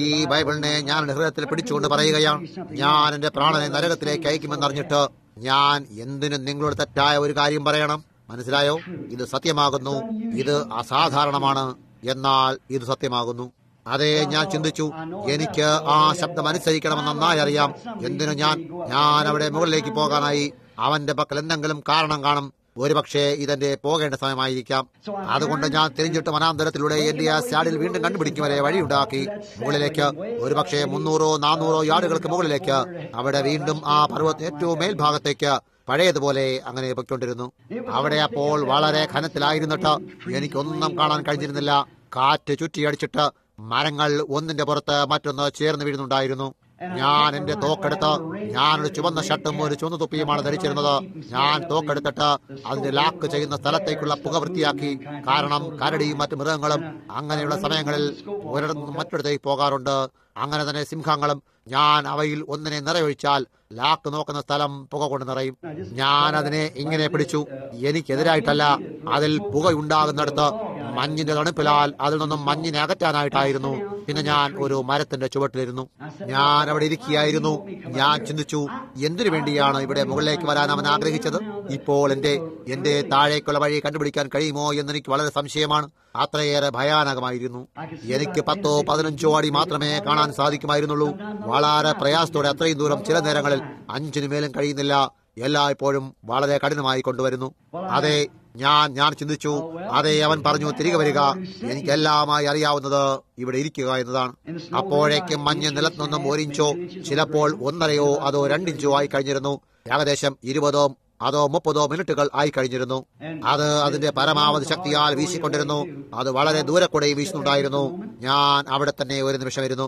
ഈ ബൈബിളിനെ ഞാൻ ഹൃദയത്തിൽ പിടിച്ചുകൊണ്ട് പറയുകയാണ്, ഞാൻ എന്റെ പ്രാണനെ നരകത്തിലേക്ക് അയക്കുമെന്നറിഞ്ഞിട്ട് ഞാൻ എന്തിനും നിങ്ങളോട് തെറ്റായ ഒരു കാര്യം പറയണം? മനസ്സിലായോ? ഇത് സത്യമാകുന്നു. ഇത് അസാധാരണമാണ്, എന്നാൽ ഇത് സത്യമാകുന്നു. അതെ, ഞാൻ ചിന്തിച്ചു, എനിക്ക് ആ ശബ്ദം അനുസരിക്കണമെന്ന് നന്നായി അറിയാം. എന്തിനു ഞാൻ അവിടെ മുകളിലേക്ക് പോകാനായി അവന്റെ പക്കൽ എന്തെങ്കിലും കാരണം കാണും. ഒരുപക്ഷെ ഇതെന്റെ പോകേണ്ട സമയമായിരിക്കാം. അതുകൊണ്ട് ഞാൻ തിരിഞ്ഞിട്ട് വനാന്തരത്തിലൂടെ എന്റെ ആ സ്റ്റാഡിൽ വീണ്ടും കണ്ടുപിടിക്കും വരെ വഴിയുണ്ടാക്കി മുകളിലേക്ക്, ഒരുപക്ഷെ 300-400 യാർഡുകൾക്ക് മുകളിലേക്ക്, അവിടെ വീണ്ടും ആ പർവ്വതത്തിന് ഏറ്റവും മേൽഭാഗത്തേക്ക് പഴയതുപോലെ അങ്ങനെ പൊയ്ക്കൊണ്ടിരുന്നു. അവിടെ അപ്പോൾ വളരെ ഘനത്തിലായിരുന്നിട്ട് എനിക്കൊന്നും കാണാൻ കഴിഞ്ഞിരുന്നില്ല. കാറ്റ് ചുറ്റിയടിച്ചിട്ട് മരങ്ങൾ ഒന്നിന്റെ പുറത്ത് മറ്റൊന്ന് ചേർന്ന് വീഴുന്നുണ്ടായിരുന്നു. ഞാൻ എന്റെ തോക്കെടുത്ത്, ഞാനൊരു ചുവന്ന ഷർട്ടും ഒരു ചുവന്ന തൊപ്പിയുമാണ് ധരിച്ചിരുന്നത്. ഞാൻ തോക്കെടുത്തിട്ട് അതിന്റെ ലാക്ക് ചെയ്യുന്ന സ്ഥലത്തേക്കുള്ള പുക വൃത്തിയാക്കി. കാരണം കരടിയും മറ്റു മൃഗങ്ങളും അങ്ങനെയുള്ള സമയങ്ങളിൽ ഒരിടത്തും മറ്റൊരിടത്തേക്ക് പോകാറുണ്ട്. അങ്ങനെ തന്നെ സിംഹങ്ങളും. ഞാൻ അവയിൽ ഒന്നിനെ നിറയൊഴിച്ചാൽ ലാക്ക് നോക്കുന്ന സ്ഥലം പുക കൊണ്ട് നിറയും. ഞാൻ അതിനെ ഇങ്ങനെ പിടിച്ചു. എനിക്കെതിരായിട്ടല്ല, അതിൽ പുകയുണ്ടാകുന്നിടത്ത് മഞ്ഞിന്റെ തണുപ്പിലാൽ അതിൽ നിന്നും മഞ്ഞിനെ അകറ്റാനായിട്ടായിരുന്നു. പിന്നെ ഞാൻ ഒരു മരത്തിന്റെ ചുവട്ടിലിരുന്നു. ഞാൻ അവിടെ ഇരിക്കുകയായിരുന്നു. ഞാൻ ചിന്തിച്ചു, എന്തിനു വേണ്ടിയാണ് ഇവിടെ മുകളിലേക്ക് വരാൻ അവൻ ആഗ്രഹിച്ചത്? ഇപ്പോൾ എന്റെ താഴേക്കുള്ള വഴി കണ്ടുപിടിക്കാൻ കഴിയുമോ എന്നെനിക്ക് വളരെ സംശയമാണ്. അത്രയേറെ ഭയാനകമായിരുന്നു. എനിക്ക് 10-15 അടി മാത്രമേ കാണാൻ സാധിക്കുമായിരുന്നുള്ളൂ. വളരെ പ്രയാസത്തോടെ അത്രയും ദൂരം ചില നേരങ്ങളിൽ 5 മേലും കഴിയുന്നില്ല. എല്ലായ്പ്പോഴും വളരെ കഠിനമായി കൊണ്ടുവരുന്നു. അതെ, ഞാൻ ചിന്തിച്ചു, അതെ അവൻ പറഞ്ഞു, തിരികെ വരിക. എനിക്കെല്ലാമായി അറിയാവുന്നത് ഇവിടെ ഇരിക്കുക എന്നതാണ്. അപ്പോഴേക്കും മഞ്ഞ് നിലത്ത് നിന്നും 1 ഇഞ്ചോ ചിലപ്പോൾ 1.5 അതോ 2 ഇഞ്ചോ ആയി കഴിഞ്ഞിരുന്നു. ഏകദേശം 20 അതോ 30 മിനിറ്റുകൾ ആയി കഴിഞ്ഞിരുന്നു. അത് അതിന്റെ പരമാവധി ശക്തിയാൽ വീശിക്കൊണ്ടിരുന്നു. അത് വളരെ ദൂരെ കൂടെ വീശുന്നുണ്ടായിരുന്നു. ഞാൻ അവിടെ തന്നെ ഒരു നിമിഷം ഇരുന്നു.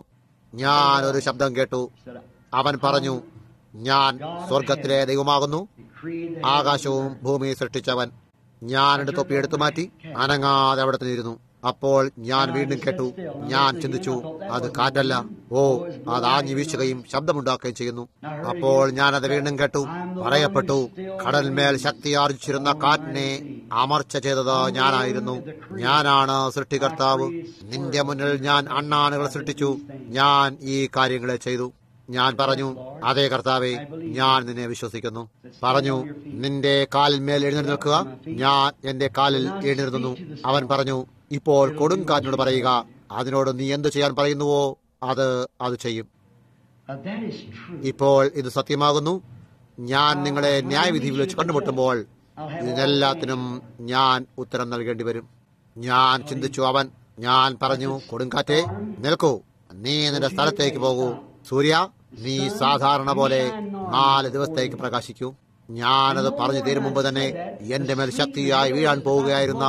ഞാൻ ഒരു ശബ്ദം കേട്ടു. അവൻ പറഞ്ഞു, ഞാൻ സ്വർഗത്തിലെ ദൈവമാകുന്നു, ആകാശവും ഭൂമിയും സൃഷ്ടിച്ചവൻ. ഞാൻ എന്റെ തൊപ്പി എടുത്തു മാറ്റി അനങ്ങാതെ അവിടെ തന്നെ ഇരുന്നു. അപ്പോൾ ഞാൻ വീണ്ടും കേട്ടു. ഞാൻ ചിന്തിച്ചു, അത് കാറ്റല്ല, അത് ആഞ്ഞു വീശുകയും ശബ്ദമുണ്ടാക്കുകയും ചെയ്യുന്നു. അപ്പോൾ ഞാനത് വീണ്ടും കേട്ടു. പറയപ്പെട്ടു, കടൽമേൽ ശക്തി ആർജിച്ചിരുന്ന കാറ്റിനെ അമർച്ച ചെയ്തത് ഞാനായിരുന്നു. ഞാനാണ് സൃഷ്ടികർത്താവ്. നിന്റെ മുന്നിൽ ഞാൻ അണ്ണാനുകൾ സൃഷ്ടിച്ചു. ഞാൻ ഈ കാര്യങ്ങളെ ചെയ്തു. ഞാൻ പറഞ്ഞു, അതേ കർത്താവേ, ഞാൻ നിന്നെ വിശ്വസിക്കുന്നു. പറഞ്ഞു, നിന്റെ കാലിന്മേൽ എഴുന്നേറ്റ് നിൽക്കുക. ഞാൻ എന്റെ കാലിൽ എഴുന്നേറ്റുന്നു. അവൻ പറഞ്ഞു, ഇപ്പോൾ കൊടുങ്കാറ്റിനോട് പറയുക, അതിനോട് നീ എന്തു ചെയ്യാൻ പറയുന്നുവോ അത് ചെയ്യും. ഇപ്പോൾ ഇത് സത്യമാകുന്നു. ഞാൻ നിങ്ങളെ ന്യായവിധിയിൽ വെച്ച് കണ്ടുമുട്ടുമ്പോൾ ഇതിനെല്ലാത്തിനും ഞാൻ ഉത്തരം നൽകേണ്ടി വരും. ഞാൻ ചിന്തിച്ചു. ഞാൻ പറഞ്ഞു, കൊടുങ്കാറ്റേ നിൽക്കൂ, നീ നിന്റെ സ്ഥലത്തേക്ക് പോകൂ. സൂര്യ, നീ സാധാരണ പോലെ 4 ദിവസത്തേക്ക് പ്രകാശിക്കൂ. ഞാനത് പറഞ്ഞു തീരും മുമ്പ് തന്നെ എന്റെ മേൽ ശക്തിയായി വീഴാൻ പോവുകയായിരുന്ന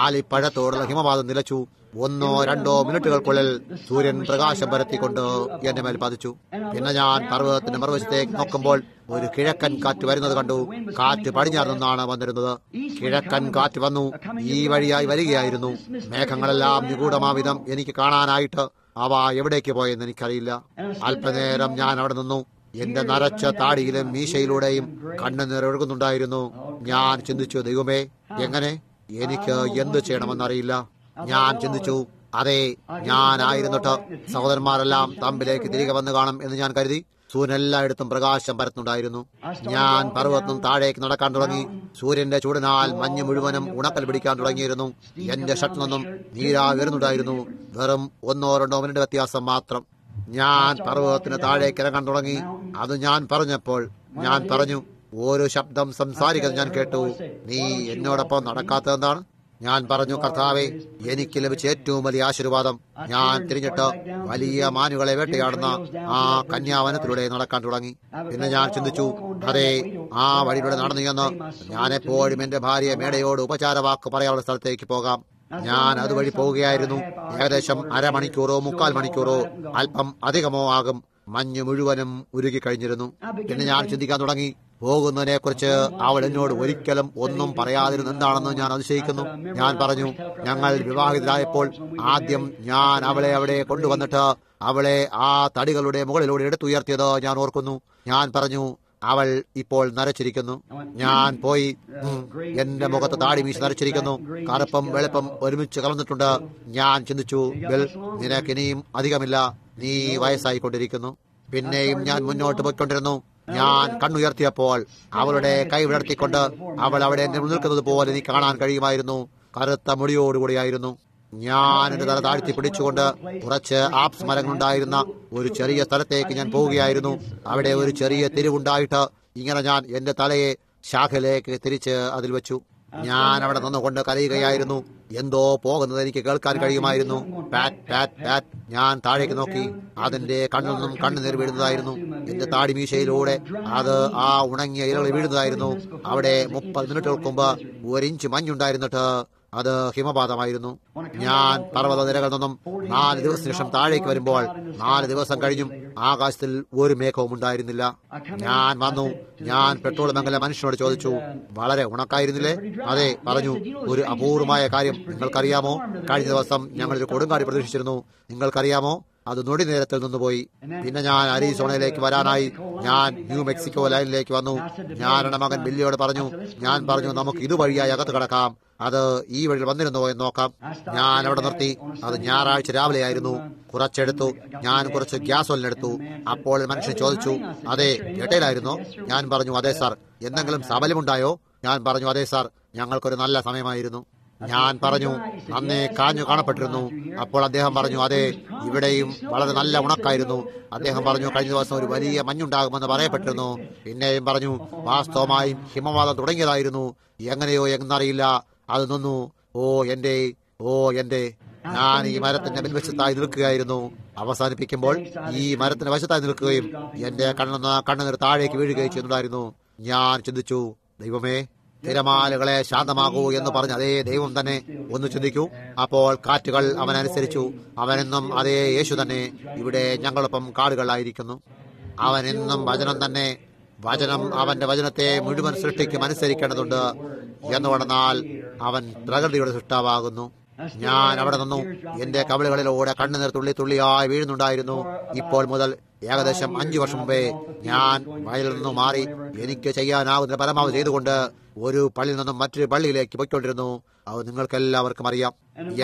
ആലിപ്പഴത്തോടുള്ള ഹിമപാതം നിലച്ചു. 1-2 മിനിറ്റുകൾക്കുള്ളിൽ സൂര്യൻ പ്രകാശം പരത്തിക്കൊണ്ട് എന്റെ മേൽ പതിച്ചു. പിന്നെ ഞാൻ പർവ്വതത്തിന്റെ മറുവശത്തേക്ക് നോക്കുമ്പോൾ ഒരു കിഴക്കൻ കാറ്റ് വരുന്നത് കണ്ടു. കാറ്റ് പടിഞ്ഞാറ് നിന്നാണ് വന്നിരുന്നത്. കിഴക്കൻ കാറ്റ് വന്നു ഈ വഴിയായി വരികയായിരുന്നു. മേഘങ്ങളെല്ലാം നിഗൂഢമാവിധം എനിക്ക് കാണാനായിട്ട് അവ എവിടേക്ക് പോയെന്ന് എനിക്കറിയില്ല. അല്പനേരം ഞാൻ അവിടെ നിന്നു. എന്റെ നരച്ച താടിയിലും മീശയിലൂടെയും കണ്ണുനീർ ഒഴുകുന്നുണ്ടായിരുന്നു. ഞാൻ ചിന്തിച്ചു, ദൈവമേ, എങ്ങനെ? എനിക്ക് എന്ത് ചെയ്യണമെന്നറിയില്ല. ഞാൻ ചിന്തിച്ചു, അതെ, ഞാനായിരുന്നിട്ട് സഹോദരന്മാരെല്ലാം തമ്പിലേക്ക് തിരികെ വന്നു കാണും എന്ന് ഞാൻ കരുതി. സൂര്യൻ എല്ലായിടത്തും പ്രകാശം പരത്തുന്നുണ്ടായിരുന്നു. ഞാൻ പർവ്വതം താഴേക്ക് നടക്കാൻ തുടങ്ങി. സൂര്യന്റെ ചൂടിനാൽ മഞ്ഞ് മുഴുവനും ഉണക്കൽ പിടിക്കാൻ തുടങ്ങിയിരുന്നു. എന്റെ ഷർട്ടിൽ നിന്നും നീരാ വരുന്നുണ്ടായിരുന്നു. വെറും 1-2 മിനിറ്റ് വ്യത്യാസം മാത്രം. ഞാൻ പർവ്വതത്തിന് താഴേക്ക് ഇറങ്ങാൻ തുടങ്ങി. അത് ഞാൻ പറഞ്ഞപ്പോൾ ഞാൻ പറഞ്ഞു, ഓരോ ശബ്ദം സംസാരിക്കുന്നത് ഞാൻ കേട്ടു. നീ എന്നോടൊപ്പം നടക്കാത്തതെന്താണ്? ഞാൻ പറഞ്ഞു, കർത്താവേ, എനിക്ക് ലഭിച്ച ഏറ്റവും വലിയ ആശീർവാദം. ഞാൻ തിരിഞ്ഞിട്ട് വലിയ മാനുകളെ വേട്ടയാടുന്ന ആ കന്യാവനത്തിലൂടെ നടക്കാൻ തുടങ്ങി. പിന്നെ ഞാൻ ചിന്തിച്ചു, അതെ, ആ വഴിയിലൂടെ നടന്നു എന്ന് ഞാൻ എപ്പോഴും എന്റെ ഭാര്യ മേടയോട് ഉപചാരവാക്ക് പറയാനുള്ള സ്ഥലത്തേക്ക് പോകാം. ഞാൻ അതുവഴി പോവുകയായിരുന്നു. ഏകദേശം 1/2 മണിക്കൂറോ 3/4 മണിക്കൂറോ അല്പം അധികമോ ആകും. മഞ്ഞ് മുഴുവനും ഉരുകിക്കഴിഞ്ഞിരുന്നു. പിന്നെ ഞാൻ ചിന്തിക്കാൻ തുടങ്ങി, പോകുന്നതിനെ കുറിച്ച് അവൾ എന്നോട് ഒരിക്കലും ഒന്നും പറയാതിരുന്ന എന്താണെന്ന് ഞാൻ അതിശയിക്കുന്നു. ഞാൻ പറഞ്ഞു, ഞങ്ങൾ വിവാഹിതരായപ്പോൾ ആദ്യം ഞാൻ അവളെ അവിടെ കൊണ്ടുവന്നിട്ട് അവളെ ആ തടികളുടെ മുകളിലൂടെ എടുത്തുയർത്തിയത് ഞാൻ ഓർക്കുന്നു. ഞാൻ പറഞ്ഞു, അവൾ ഇപ്പോൾ നരച്ചിരിക്കുന്നു. ഞാൻ പോയി, എന്റെ മുഖത്ത് താടി മീശ നരച്ചിരിക്കുന്നു, കറുപ്പും വെളുപ്പും ഒരുമിച്ച് കലർന്നിട്ടുണ്ട്. ഞാൻ ചിന്തിച്ചു, ബിൽ, നിനക്കിനിയും അധികമില്ല, നീ വയസ്സായിക്കൊണ്ടിരിക്കുന്നു. പിന്നെയും ഞാൻ മുന്നോട്ട് പോയിക്കൊണ്ടിരുന്നു. ഞാൻ കണ്ണുയർത്തിയപ്പോൾ അവളുടെ കൈ വിടർത്തിക്കൊണ്ട് അവൾ അവിടെ നിൽക്കുന്നത് പോലെ എനിക്ക് കാണാൻ കഴിയുമായിരുന്നു. കറുത്ത മുടിയോടുകൂടിയായിരുന്നു. ഞാൻ എന്റെ തല താഴ്ത്തി പിടിച്ചുകൊണ്ട് കുറച്ച് ആപ്സ് മരങ്ങളുണ്ടായിരുന്ന ഒരു ചെറിയ സ്ഥലത്തേക്ക് ഞാൻ പോവുകയായിരുന്നു. അവിടെ ഒരു ചെറിയ തിരിവുണ്ടായിട്ട് ഇങ്ങനെ ഞാൻ എന്റെ തലയെ ശാഖയിലേക്ക് തിരിച്ച് അതിൽ വെച്ചു. ഞാൻ അവിടെ നിന്നുകൊണ്ട് കരയുകയായിരുന്നു. എന്തോ പോകുന്നത് എനിക്ക് കേൾക്കാൻ കഴിയുമായിരുന്നു. പാറ്റ് പാറ്റ് പാറ്റ്. ഞാൻ താഴേക്ക് നോക്കി. അതിന്റെ കണ്ണിൽ നിന്നും കണ്ണുനീർ വീഴുന്നതായിരുന്നു. എന്റെ താടി മീശയിലൂടെ അത് ആ ഉണങ്ങിയ ഇലകളിൽ വീഴുന്നതായിരുന്നു. അവിടെ 30 മിനിറ്റുകൾക്ക് മുമ്പ് 1 ഇഞ്ച് മഞ്ഞുണ്ടായിരുന്നിട്ട് അത് ഹിമപാതമായിരുന്നു. ഞാൻ പർവ്വത നിരകളിൽ നിന്നും 4 ദിവസത്തിന് ശേഷം താഴേക്ക് വരുമ്പോൾ 4 ദിവസം കഴിഞ്ഞും ആകാശത്തിൽ ഒരു മേഘവും ഉണ്ടായിരുന്നില്ല. ഞാൻ വന്നു. ഞാൻ പെട്രോൾ ബങ്കിലെ മനുഷ്യനോട് ചോദിച്ചു, വളരെ ഉണക്കായിരുന്നില്ലേ? അതെ, പറഞ്ഞു. ഒരു അപൂർവമായ കാര്യം നിങ്ങൾക്കറിയാമോ? കഴിഞ്ഞ ദിവസം ഞങ്ങളൊരു കൊടുങ്കാറ്റ് പ്രതീക്ഷിച്ചിരുന്നു. നിങ്ങൾക്കറിയാമോ? അത് നൊടി നേരത്തിൽ നിന്നുപോയി. പിന്നെ ഞാൻ അരിസോണയിലേക്ക് വരാനായി ഞാൻ ന്യൂ മെക്സിക്കോ ലൈനിലേക്ക് വന്നു. ഞാൻ എന്റെ മകൻ ബില്ലിയോട് പറഞ്ഞു, നമുക്ക് ഇതുവഴിയായി അകത്ത് കിടക്കാം, അത് ഈ വഴി വന്നിരുന്നോ എന്ന് നോക്കാം. ഞാൻ അവിടെ നിർത്തി. അത് ഞായറാഴ്ച രാവിലെ ആയിരുന്നു. കുറച്ചെടുത്തു. ഞാൻ കുറച്ച് ഗ്യാസ് ഓയിലെടുത്തു. അപ്പോൾ മനുഷ്യൻ ചോദിച്ചു, അതെ, ഗട്ടയിലായിരുന്നോ? ഞാൻ പറഞ്ഞു, അതെ സാർ. എന്തെങ്കിലും സബലമുണ്ടായോ? ഞാൻ പറഞ്ഞു, അതെ സാർ, ഞങ്ങൾക്കൊരു നല്ല സമയമായിരുന്നു. ഞാൻ പറഞ്ഞു, നന്നേ കാഞ്ഞു കാണപ്പെട്ടിരുന്നു. അപ്പോൾ അദ്ദേഹം പറഞ്ഞു, അതെ, ഇവിടെയും വളരെ നല്ല ഉണക്കായിരുന്നു. അദ്ദേഹം പറഞ്ഞു, കഴിഞ്ഞ ദിവസം ഒരു വലിയ മഞ്ഞുണ്ടാകുമെന്ന് പറയപ്പെട്ടിരുന്നു. പിന്നെയും പറഞ്ഞു, വാസ്തവമായും ഹിമവാതം തുടങ്ങിയതായിരുന്നു. എങ്ങനെയോ എന്നറിയില്ല, അത് നിന്നു. ഓ എന്റെ ഞാൻ ഈ മരത്തിന്റെ പിൻവശത്തായി നിൽക്കുകയായിരുന്നു. അവസാനിപ്പിക്കുമ്പോൾ ഈ മരത്തിന്റെ വശത്തായി നിൽക്കുകയും എന്റെ കണ്ണുനീർ താഴേക്ക് വീഴുകയും ചെയ്യുന്നുണ്ടായിരുന്നു. ഞാൻ ചിന്തിച്ചു, ദൈവമേ, തിരമാലകളെ ശാന്തമാകൂ എന്ന് പറഞ്ഞ അതേ ദൈവം തന്നെ. ഒന്ന് ചിന്തിക്കൂ. അപ്പോൾ കാറ്റുകൾ അവനനുസരിച്ചു. അവനെന്നും അതേ യേശു തന്നെ ഇവിടെ ഞങ്ങളൊപ്പം കാടുകളായിരിക്കുന്നു. അവനെന്നും വചനം തന്നെ. വചനം അവന്റെ വചനത്തെ മുഴുവൻ സൃഷ്ടിക്കും അനുസരിക്കേണ്ടതുണ്ട് എന്നുകൊണ്ടെന്നാൽ അവൻ പ്രകൃതിയുടെ സൃഷ്ടാവാകുന്നു. ഞാൻ അവിടെ നിന്നു. എന്റെ കവിളുകളിലൂടെ കണ്ണുനീർ തുള്ളി തുള്ളിയായി വീഴുന്നുണ്ടായിരുന്നു. ഇപ്പോൾ മുതൽ ഏകദേശം 5 വർഷം മുമ്പേ ഞാൻ വയലിൽ നിന്നും മാറി എനിക്ക് ചെയ്യാനാവുന്ന പരമാവധി ചെയ്തുകൊണ്ട് ഒരു പള്ളിയിൽ നിന്നും മറ്റൊരു പള്ളിയിലേക്ക് പോയിക്കൊണ്ടിരുന്നു. അത് നിങ്ങൾക്കെല്ലാവർക്കും അറിയാം.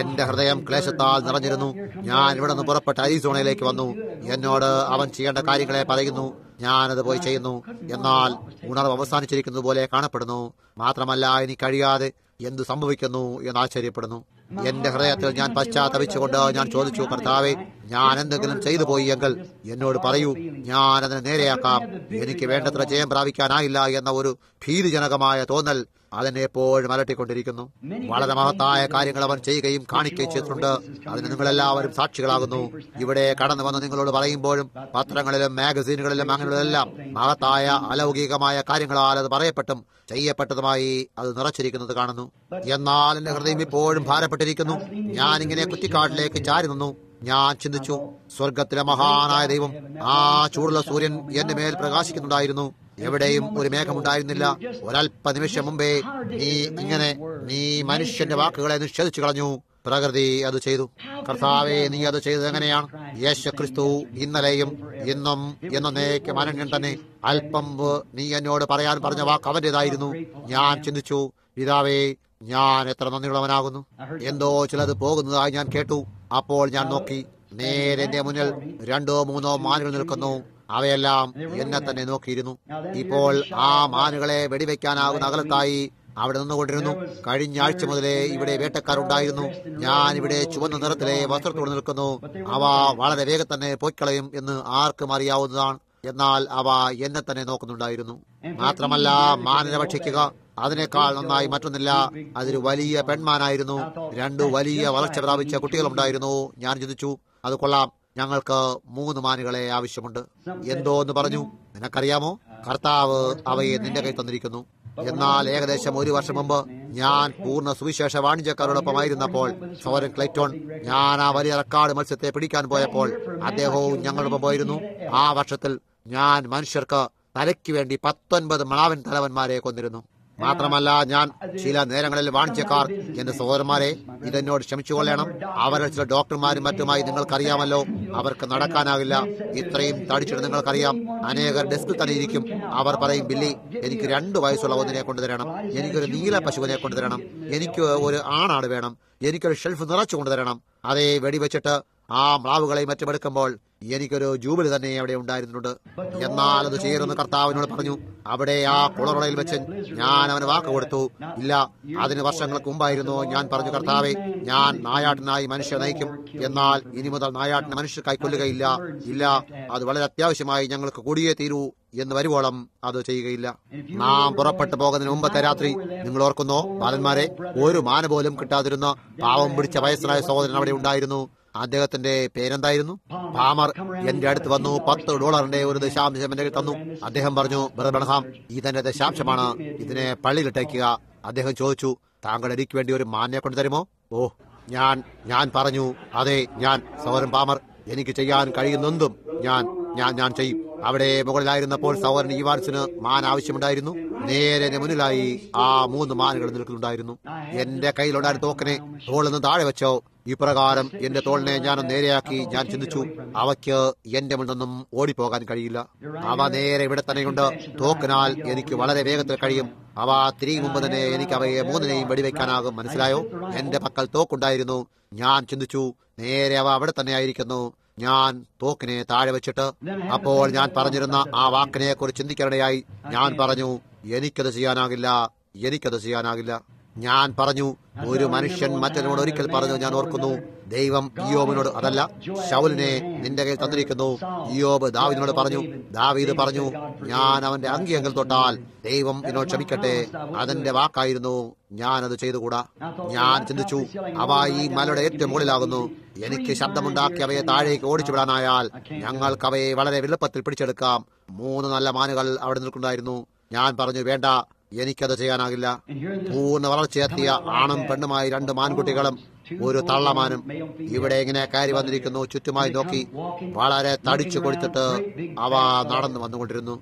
എന്റെ ഹൃദയം ക്ലേശത്താൽ നിറഞ്ഞിരുന്നു. ഞാൻ ഇവിടെ നിന്ന് പുറപ്പെട്ട് അരിസോണയിലേക്ക് വന്നു. എന്നോട് അവൻ ചെയ്യേണ്ട കാര്യങ്ങളെ പറയുന്നു. ഞാനത് പോയി ചെയ്യുന്നു. എന്നാൽ ഉണർവ് അവസാനിച്ചിരിക്കുന്നത് പോലെ കാണപ്പെടുന്നു. മാത്രമല്ല, എനിക്ക് കഴിയാതെ എന്തു സംഭവിക്കുന്നു എന്ന് ആശ്ചര്യപ്പെടുന്നു. എന്റെ ഹൃദയത്തിൽ ഞാൻ പശ്ചാത്തപിച്ചുകൊണ്ട് ഞാൻ ചോദിച്ചു, കർത്താവേ, ഞാൻ എന്തെങ്കിലും ചെയ്തു പോയി എങ്കിൽ എന്നോട് പറയൂ, ഞാൻ അതിനെ നേരെയാക്കാം. എനിക്ക് വേണ്ടത്ര ജയം പ്രാപിക്കാനായില്ല എന്ന ഒരു ഭീതിജനകമായ തോന്നൽ അതിനെ എപ്പോഴും അലട്ടിക്കൊണ്ടിരിക്കുന്നു. വളരെ മഹത്തായ കാര്യങ്ങൾ അവൻ ചെയ്യുകയും കാണിക്കുകയും ചെയ്തിട്ടുണ്ട്. അതിന് നിങ്ങളെല്ലാവരും സാക്ഷികളാകുന്നു. ഇവിടെ കടന്നു വന്ന് നിങ്ങളോട് പറയുമ്പോഴും പത്രങ്ങളിലും മാഗസീനുകളിലും അങ്ങനെയുള്ളതെല്ലാം മഹത്തായ അലൗകികമായ കാര്യങ്ങളാൽ അത് പറയപ്പെട്ടും ചെയ്യപ്പെട്ടതുമായി അത് നിറച്ചിരിക്കുന്നത് കാണുന്നു. എന്നാൽ എന്റെ ഹൃദയം ഇപ്പോഴും ഭാരപ്പെട്ടിരിക്കുന്നു. ഞാനിങ്ങനെ കുറ്റിക്കാട്ടിലേക്ക് ചാരി നിന്നു. ഞാൻ ചിന്തിച്ചു, സ്വർഗത്തിലെ മഹാനായ ദൈവം, ആ ചൂടുള്ള സൂര്യൻ എന്റെ മേൽ പ്രകാശിക്കുന്നുണ്ടായിരുന്നു. എവിടെയും ഒരു മേഘമുണ്ടായിരുന്നില്ല. ഒരല്പ നിമിഷം മുമ്പേ നീ മനുഷ്യന്റെ വാക്കുകളെ നിഷേധിച്ചു കളഞ്ഞു. പ്രകൃതി അത് ചെയ്തു. കർത്താവേ, നീ അത് ചെയ്തത് എങ്ങനെയാണ്? യേശു ക്രിസ്തു ഇന്നലെയും ഇന്നും എന്നേക്കും അനന്യൻ തന്നെ. അല്പം നീ എന്നോട് പറയാൻ പറഞ്ഞ വാക്ക് അവന്റേതായിരുന്നു. ഞാൻ ചിന്തിച്ചു, പിതാവേ, ഞാൻ എത്ര നന്ദിയുള്ളവനാകുന്നു. എന്തോ ചിലത് പോകുന്നതായി ഞാൻ കേട്ടു. അപ്പോൾ ഞാൻ നോക്കി. നേരെ എന്റെ മുന്നിൽ 2-3 മാനുകൾ നിൽക്കുന്നു. അവയെല്ലാം എന്നെ തന്നെ നോക്കിയിരുന്നു. ഇപ്പോൾ ആ മാനുകളെ വെടിവെക്കാനാകുന്ന അകലത്തായി അവിടെ നിന്നുകൊണ്ടിരുന്നു. കഴിഞ്ഞ ആഴ്ച മുതലേ ഇവിടെ വേട്ടക്കാരുണ്ടായിരുന്നു. ഞാൻ ഇവിടെ ചുവന്ന നിറത്തിലെ വസ്ത്രത്തോട് നിൽക്കുന്നു. അവ വളരെ വേഗം തന്നെ പോയിക്കളയും എന്ന് ആർക്കും അറിയാവുന്നതാണ്. എന്നാൽ അവ എന്നെ തന്നെ നോക്കുന്നുണ്ടായിരുന്നു. മാത്രമല്ല, മാനിനെ ഭക്ഷിക്കുക, അതിനേക്കാൾ നന്നായി മറ്റൊന്നില്ല. അതൊരു വലിയ പെൺമാനായിരുന്നു. 2 വലിയ വളർച്ച പ്രാപിച്ച കുട്ടികളുണ്ടായിരുന്നു. ഞാൻ ചിന്തിച്ചു, അത് കൊള്ളാം, ഞങ്ങൾക്ക് 3 മാനുകളെ ആവശ്യമുണ്ട്. എന്തോ എന്ന് പറഞ്ഞു. നിനക്കറിയാമോ, കർത്താവ് അവയെ നിന്റെ കൈ തന്നിരിക്കുന്നു. എന്നാൽ ഏകദേശം 1 വർഷം മുമ്പ് ഞാൻ പൂർണ്ണ സുവിശേഷ വാണിജ്യക്കാരോടൊപ്പമായിരുന്നപ്പോൾ സഹോദരൻ ക്ലൈറ്റോൺ ഞാൻ ആ വലിയ റെക്കോർഡ് മത്സ്യത്തെ പിടിക്കാൻ പോയപ്പോൾ അദ്ദേഹവും ഞങ്ങളൊപ്പം പോയിരുന്നു. ആ വർഷത്തിൽ ഞാൻ മനുഷ്യർക്ക് തലയ്ക്ക് വേണ്ടി 19 മണാവൻ തലവന്മാരെ കൊന്നിരുന്നു. മാത്രമല്ല, ഞാൻ ചില നേരങ്ങളിൽ വാണിജ്യക്കാർ എന്റെ സഹോദരന്മാരെ ഇതെന്നോട് ക്ഷമിച്ചുകൊള്ളണം. അവരിൽ ചില ഡോക്ടർമാരും മറ്റുമായി നിങ്ങൾക്കറിയാമല്ലോ, അവർക്ക് നടക്കാനാകില്ല. ഇത്രയും തടിച്ചിട്ട് നിങ്ങൾക്കറിയാം. അനേകർ ഡെസ്കിൽ തന്നെ ഇരിക്കും. അവർ പറയും, ബില്ലി, എനിക്ക് 2 വയസ്സുള്ള ഒന്നിനെ കൊണ്ടുതരണം, എനിക്കൊരു നീല പശുവിനെ കൊണ്ടുതരണം, എനിക്ക് ഒരു ആണാട് വേണം, എനിക്കൊരു ഷെൽഫ് നിറച്ചു കൊണ്ടുതരണം. അതേ വെടിവെച്ചിട്ട് ആ മ്ലാവുകളെ മറ്റുമെടുക്കുമ്പോൾ എനിക്കൊരു ജൂബിലി തന്നെ അവിടെ ഉണ്ടായിരുന്നുണ്ട്. എന്നാൽ അത് ചെയ്യരുതെന്ന് കർത്താവിനോട് പറഞ്ഞു. അവിടെ ആ കുളറുടയിൽ വെച്ച് ഞാൻ അവന് വാക്ക് കൊടുത്തു. ഇല്ല, അതിന് വർഷങ്ങൾക്ക് മുമ്പായിരുന്നു ഞാൻ പറഞ്ഞു, കർത്താവെ, ഞാൻ നായാട്ടിനായി മനുഷ്യ നയിക്കും, എന്നാൽ ഇനി മുതൽ നായാട്ടിനെ മനുഷ്യർക്കായി കൊല്ലുകയില്ല. ഇല്ല, അത് വളരെ അത്യാവശ്യമായി ഞങ്ങൾക്ക് കൂടിയേ തീരൂ എന്ന് വരുവോളം അത് ചെയ്യുകയില്ല. നാം പുറപ്പെട്ടു പോകുന്നതിന് മുമ്പത്തെ രാത്രി നിങ്ങൾ ഓർക്കുന്നോ ബാലന്മാരെ, ഒരു മാന പോലും കിട്ടാതിരുന്ന പാവം പിടിച്ച വയസ്സനായ സഹോദരൻ അവിടെ ഉണ്ടായിരുന്നു. അദ്ദേഹത്തിന്റെ പേരെന്തായിരുന്നു? പാമർ. എന്റെ അടുത്ത് വന്നു $10 ഒരു ദശാംശം എന്റെ തന്നു. അദ്ദേഹം പറഞ്ഞു, ബ്രദർ ബ്രഹാം, ഇതെന്റെ ദശാംശമാണ്, ഇതിനെ പള്ളിയിലിട്ടേക്കുക. അദ്ദേഹം ചോദിച്ചു, താങ്കൾ എനിക്ക് വേണ്ടി ഒരു മാനിനെ കൊണ്ടു തരുമോ? ഓ, ഞാൻ പറഞ്ഞു, അതെ, ഞാൻ സഹോദരൻ പാമർ, എനിക്ക് ചെയ്യാൻ കഴിയുന്നെന്തും ഞാൻ ചെയ്യും. അവിടെ മുകളിലായിരുന്നപ്പോൾ സഹോദരൻ ഈവാൻസിന് മാൻ ആവശ്യമുണ്ടായിരുന്നു. നേരെ മുന്നിലായി ആ 3 മാനുകൾ നിൽക്കുന്നുണ്ടായിരുന്നു. എന്റെ കയ്യിലുണ്ടായിരുന്ന തോക്കിനെ തോളിൽ നിന്ന് താഴെ വെച്ചോ. ഇപ്രകാരം എന്റെ തോളിനെ ഞാനൊന്ന് നേരെയാക്കി ഞാൻ ചിന്തിച്ചു, അവയ്ക്ക് എന്റെ മുന്നിൽ നിന്നും ഓടിപ്പോകാൻ കഴിയില്ല. അവ നേരെ ഇവിടെ തന്നെയുണ്ട്. തോക്കിനാൽ എനിക്ക് വളരെ വേഗത്തിൽ കഴിയും. അവ തിരികെ മുമ്പ് തന്നെ എനിക്ക് അവയെ 3നെയും വെടിവെക്കാനാകും. മനസ്സിലായോ? എന്റെ പക്കൽ തോക്കുണ്ടായിരുന്നു. ഞാൻ ചിന്തിച്ചു, നേരെ അവ അവിടെ തന്നെ ആയിരിക്കുന്നു. ഞാൻ തോക്കിനെ താഴെ വെച്ചിട്ട് അപ്പോൾ ഞാൻ പറഞ്ഞിരുന്ന ആ വാക്കിനെ കുറിച്ച് ചിന്തിക്കാനിടയായി. ഞാൻ പറഞ്ഞു, എനിക്കത് ചെയ്യാനാകില്ല. ഞാൻ പറഞ്ഞു, ഒരു മനുഷ്യൻ മറ്റൊരുവനോട് ഒരിക്കൽ പറഞ്ഞു, ഞാൻ ഓർക്കുന്നു, ദൈവം ഇയ്യോബിനോട്, അതല്ല, ശൗലിനെ നിന്റെ കയ്യിൽ തന്നിരിക്കുന്നു. ഇയ്യോബ് ദാവീദിനോട് പറഞ്ഞു, ദാവീദ് പറഞ്ഞു, ഞാൻ അവന്റെ അങ്കിയങ്കിൽ തൊട്ടാൽ ദൈവം എന്നോട് ക്ഷമിക്കട്ടെ. അതെന്റെ വാക്കായിരുന്നു, ഞാനത് ചെയ്തുകൂടാ. ഞാൻ ചിന്തിച്ചു, അവ ഈ മലയുടെ ഏറ്റവും മുകളിലാകുന്നു. എനിക്ക് ശബ്ദമുണ്ടാക്കി അവയെ താഴേക്ക് ഓടിച്ചു വിടാനായാൽ ഞങ്ങൾക്ക് അവയെ വളരെ എളുപ്പത്തിൽ പിടിച്ചെടുക്കാം. 3 നല്ല മാനുകൾ അവിടെ നിൽക്കുന്നുണ്ടായിരുന്നു. ഞാൻ പറഞ്ഞു, വേണ്ട, എനിക്കത് ചെയ്യാനാകില്ല. പൂർണ്ണ വളർച്ചയെത്തിയ ആണും പെണ്ണുമായി 2 മാൻകുട്ടികളും ഒരു തള്ളമാനും ഇവിടെ ഇങ്ങനെ കയറി വന്നിരിക്കുന്നു. ചുറ്റുമായി നോക്കി വളരെ തടിച്ചു കൊടുത്തിട്ട് അവ നടന്നു വന്നുകൊണ്ടിരുന്നു.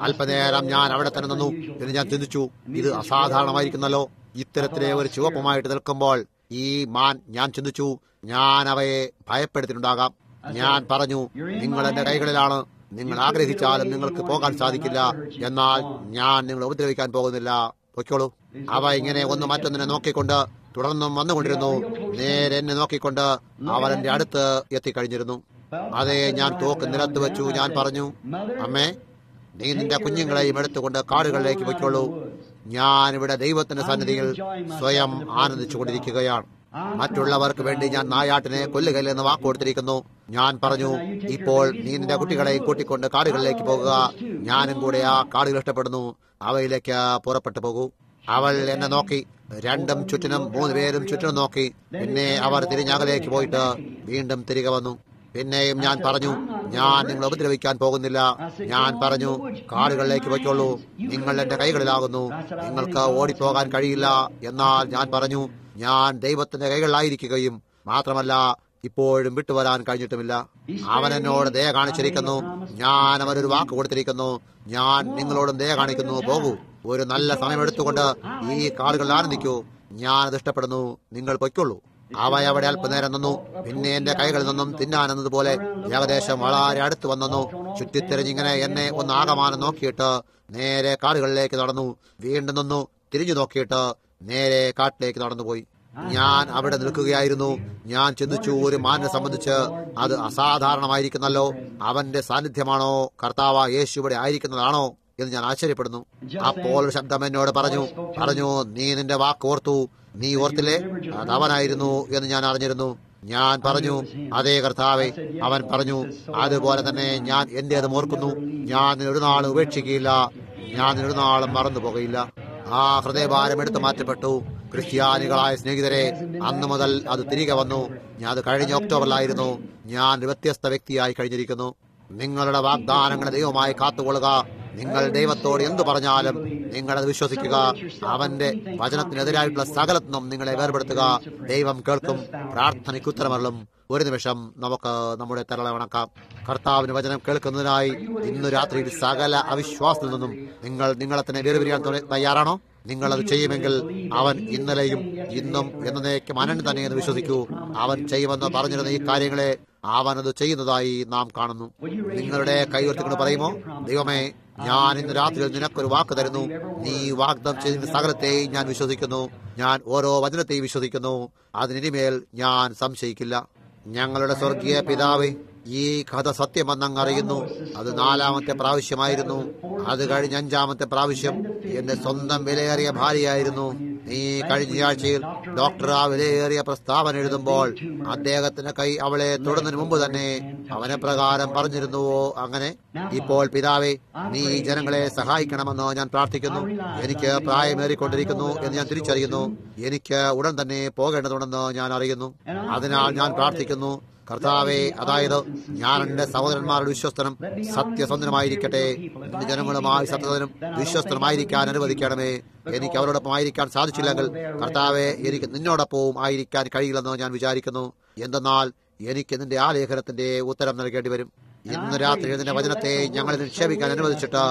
അല്പനേരം ഞാൻ അവിടെ തന്നെ നിന്നു. എന്ന് ഞാൻ ചിന്തിച്ചു, ഇത് അസാധാരണമായിരിക്കുന്നല്ലോ. ഇത്തരത്തിലെ ഒരു ചുവപ്പുമായിട്ട് നിൽക്കുമ്പോൾ ഈ മാൻ, ഞാൻ ചിന്തിച്ചു, ഞാൻ അവയെ ഭയപ്പെടുത്തിയിട്ടുണ്ടാകാം. ഞാൻ പറഞ്ഞു, നിങ്ങൾ എന്റെ കൈകളിലാണ്. നിങ്ങൾ ആഗ്രഹിച്ചാലും നിങ്ങൾക്ക് പോകാൻ സാധിക്കില്ല. എന്നാൽ ഞാൻ നിങ്ങളെ ഉപദ്രവിക്കാൻ പോകുന്നില്ല. പൊയ്ക്കോളൂ. അവ ഇങ്ങനെ ഒന്ന് മറ്റൊന്നിനെ നോക്കിക്കൊണ്ട് തുടർന്നും വന്നുകൊണ്ടിരുന്നു. നേരെ എന്നെ നോക്കിക്കൊണ്ട് അവൻ എന്റെ അടുത്ത് എത്തിക്കഴിഞ്ഞിരുന്നു. അതെ, ഞാൻ തോക്ക് നിലത്ത് വെച്ചു. ഞാൻ പറഞ്ഞു, അമ്മേ, നീ നിന്റെ കുഞ്ഞുങ്ങളെയും എടുത്തുകൊണ്ട് കാടുകളിലേക്ക് പൊയ്ക്കോളൂ. ഞാനിവിടെ ദൈവത്തിന്റെ സന്നിധിയിൽ സ്വയം ആനന്ദിച്ചു കൊണ്ടിരിക്കുകയാണ്. മറ്റുള്ളവർക്ക് വേണ്ടി ഞാൻ നായാട്ടിനെ കൊല്ലുകയില്ലെന്ന് വാക്ക് കൊടുത്തിരിക്കുന്നു. ഞാൻ പറഞ്ഞു, ഇപ്പോൾ നീ നിന്റെ കുട്ടികളെയും കൂട്ടിക്കൊണ്ട് കാടുകളിലേക്ക് പോകുക. ഞാനും കൂടെ ആ കാടുകൾ ഇഷ്ടപ്പെടുന്നു. അവയിലേക്ക് പുറപ്പെട്ടു പോകൂ. അവൾ എന്നെ നോക്കി. 2 ചുറ്റിനും 3 പേരും ചുറ്റിനും നോക്കി. പിന്നെ അവർ തിരിഞ്ഞകലേക്ക് പോയിട്ട് വീണ്ടും തിരികെ വന്നു. പിന്നെയും ഞാൻ പറഞ്ഞു, ഞാൻ നിങ്ങളെ ഉപദ്രവിക്കാൻ പോകുന്നില്ല. ഞാൻ പറഞ്ഞു, കാടുകളിലേക്ക് പോയിക്കോളൂ. നിങ്ങൾ എന്റെ കൈകളിലാകുന്നു. നിങ്ങൾക്ക് ഓടിപ്പോകാൻ കഴിയില്ല. എന്നാൽ ഞാൻ പറഞ്ഞു, ഞാൻ ദൈവത്തിന്റെ കൈകളിലായിരിക്കുകയും മാത്രമല്ല ഇപ്പോഴും വിട്ടുവരാൻ കഴിഞ്ഞിട്ടുമില്ല. അവൻ എന്നോട് ദയ കാണിച്ചിരിക്കുന്നു. ഞാൻ അവനൊരു വാക്ക് കൊടുത്തിരിക്കുന്നു. ഞാൻ നിങ്ങളോടും ദയ കാണിക്കുന്നു. പോകൂ. ഒരു നല്ല സമയമെടുത്തുകൊണ്ട് ഈ കാടുകളിൽ ആനന്ദിക്കൂ. ഞാനത് ഇഷ്ടപ്പെടുന്നു. നിങ്ങൾ പൊയ്ക്കൊള്ളൂ. അവ അവിടെ അല്പനേരം നിന്നു. പിന്നെ എന്റെ കൈകളിൽ നിന്നും തിന്നാനെന്നതുപോലെ ഏകദേശം വളരെ അടുത്ത് വന്നു. ചുറ്റിത്തിരിഞ്ഞിങ്ങനെ എന്നെ ഒന്ന് ആകമാനം നോക്കിയിട്ട് നേരെ കാടുകളിലേക്ക് നടന്നു. വീണ്ടും നിന്നു. തിരിഞ്ഞു നോക്കിയിട്ട് നേരെ കാട്ടിലേക്ക് നടന്നുപോയി. ഞാൻ അവിടെ നിൽക്കുകയായിരുന്നു. ഞാൻ ചിന്തിച്ചു, ഒരു മാനിനെ സംബന്ധിച്ച് അത് അസാധാരണമായിരിക്കുന്നല്ലോ. അവന്റെ സാന്നിധ്യമാണോ, കർത്താവ് യേശു ഇവിടെ ആയിരിക്കുന്നതാണോ എന്ന് ഞാൻ ആശ്ചര്യപ്പെടുന്നു. അപ്പോൾ ശബ്ദം എന്നോട് പറഞ്ഞു, നീ നിന്റെ വാക്ക് ഓർത്തു. നീ ഓർത്തില്ലേ, അത് അവനായിരുന്നു എന്ന് ഞാൻ അറിഞ്ഞിരുന്നു. ഞാൻ പറഞ്ഞു, അതേ കർത്താവേ. അവൻ പറഞ്ഞു, അതുപോലെ തന്നെ ഞാൻ എന്റേതും ഓർക്കുന്നു. ഞാൻ ഒരു നാളും ഉപേക്ഷിക്കുകയില്ല. ഞാൻ ഒരു നാളും മറന്നു പോകയില്ല. ആ ഹൃദയഭാരം എടുത്തു മാറ്റപ്പെട്ടു. ക്രിസ്ത്യാനികളായ സ്നേഹിതരെ, അന്നു മുതൽ അത് തിരികെ വന്നു. ഞാൻ അത് കഴിഞ്ഞ ഒക്ടോബറിലായിരുന്നു. ഞാൻ ഒരു വ്യത്യസ്ത വ്യക്തിയായി കഴിഞ്ഞിരിക്കുന്നു. നിങ്ങളുടെ വാഗ്ദാനങ്ങളെ ദൈവമായി കാത്തുകൊള്ളുക. നിങ്ങൾ ദൈവത്തോട് എന്തു പറഞ്ഞാലും നിങ്ങളത് വിശ്വസിക്കുക. അവന്റെ വചനത്തിനെതിരായിട്ടുള്ള സകലത്തിനും നിങ്ങളെ വേർപെടുത്തുക. ദൈവം കേൾക്കും, പ്രാർത്ഥനയ്ക്ക് ഉത്തരമരുളും. ഒരു നിമിഷം നമുക്ക് നമ്മുടെ തലകളെ വണക്കാം. കർത്താവിന് വചനം കേൾക്കുന്നതിനായി ഇന്നു രാത്രിയിൽ സകല അവിശ്വാസത്തിൽ നിന്നും നിങ്ങളെ തന്നെ വേർപിരിയാൻ തയ്യാറാണോ? നിങ്ങളത് ചെയ്യുമെങ്കിൽ അവൻ ഇന്നലെയും ഇന്നും എന്നേക്കും അനന്യ തന്നെയെന്ന് വിശ്വസിക്കൂ. അവൻ ചെയ്യുമെന്ന് പറഞ്ഞിരുന്ന ഈ കാര്യങ്ങളെ അവനത് ചെയ്യുന്നതായി നാം കാണുന്നു. നിങ്ങളുടെ കൈവർത്തിക്കൊണ്ട് പറയുമോ, ദൈവമേ, ഞാൻ ഇന്ന് രാത്രിയിൽ നിനക്കൊരു വാക്ക് തരുന്നു. നീ വാഗ്ദം ചെയ്തിരുന്ന സകലത്തെയും ഞാൻ വിശ്വസിക്കുന്നു. ഞാൻ ഓരോ വചനത്തെയും വിശ്വസിക്കുന്നു. അതിനിമേൽ ഞാൻ സംശയിക്കില്ല. ഞങ്ങളുടെ സ്വർഗീയ പിതാവേ, ഈ കഥ സത്യമെന്നങ്ങ് അറിയുന്നു. അത് 4-ാമത്തെ പ്രാവശ്യമായിരുന്നു. അത് കഴിഞ്ഞ് 5-ാമത്തെ പ്രാവശ്യം എന്റെ സ്വന്തം വിലയേറിയ ഭാര്യയായിരുന്നു. നീ കഴിഞ്ഞ ആഴ്ചയിൽ ഡോക്ടർ ആ വിലയേറിയ പ്രസ്താവന എഴുതുമ്പോൾ അദ്ദേഹത്തിന്റെ കൈ അവളെ തൊടുന്നതിന് മുമ്പ് തന്നെ അവനെ പ്രകാരം പറഞ്ഞിരുന്നുവോ? അങ്ങനെ ഇപ്പോൾ പിതാവേ, നീ ഈ ജനങ്ങളെ സഹായിക്കണമെന്ന് ഞാൻ പ്രാർത്ഥിക്കുന്നു. എനിക്ക് പ്രായമേറിക്കൊണ്ടിരിക്കുന്നു എന്ന് ഞാൻ തിരിച്ചറിയുന്നു. എനിക്ക് ഉടൻ തന്നെ പോകേണ്ടതുണ്ടെന്ന് ഞാൻ അറിയുന്നു. അതിനാൽ ഞാൻ പ്രാർത്ഥിക്കുന്നു, കർത്താവേ, അതായത് ഞാൻ എന്റെ സഹോദരന്മാരുടെ വിശ്വസ്തനും സത്യസന്ധനുമായിരിക്കട്ടെ. എന്റെ ജനങ്ങളുമായി സത്യസന്ധനും വിശ്വസ്തനുമായിരിക്കാൻ അനുവദിക്കണമേ. എനിക്ക് അവരോടൊപ്പം ആയിരിക്കാൻ സാധിച്ചില്ലെങ്കിൽ കർത്താവെ, എനിക്ക് നിന്നോടൊപ്പവും ആയിരിക്കാൻ കഴിയില്ലെന്ന് ഞാൻ വിചാരിക്കുന്നു. എന്തെന്നാൽ എനിക്ക് നിന്റെ ആ ലേഖനത്തിന്റെ ഉത്തരം നൽകേണ്ടി വരും. ഇന്ന് രാത്രി നിന്റെ വചനത്തെ ഞങ്ങളെ നിക്ഷേപിക്കാൻ അനുവദിച്ചിട്ട്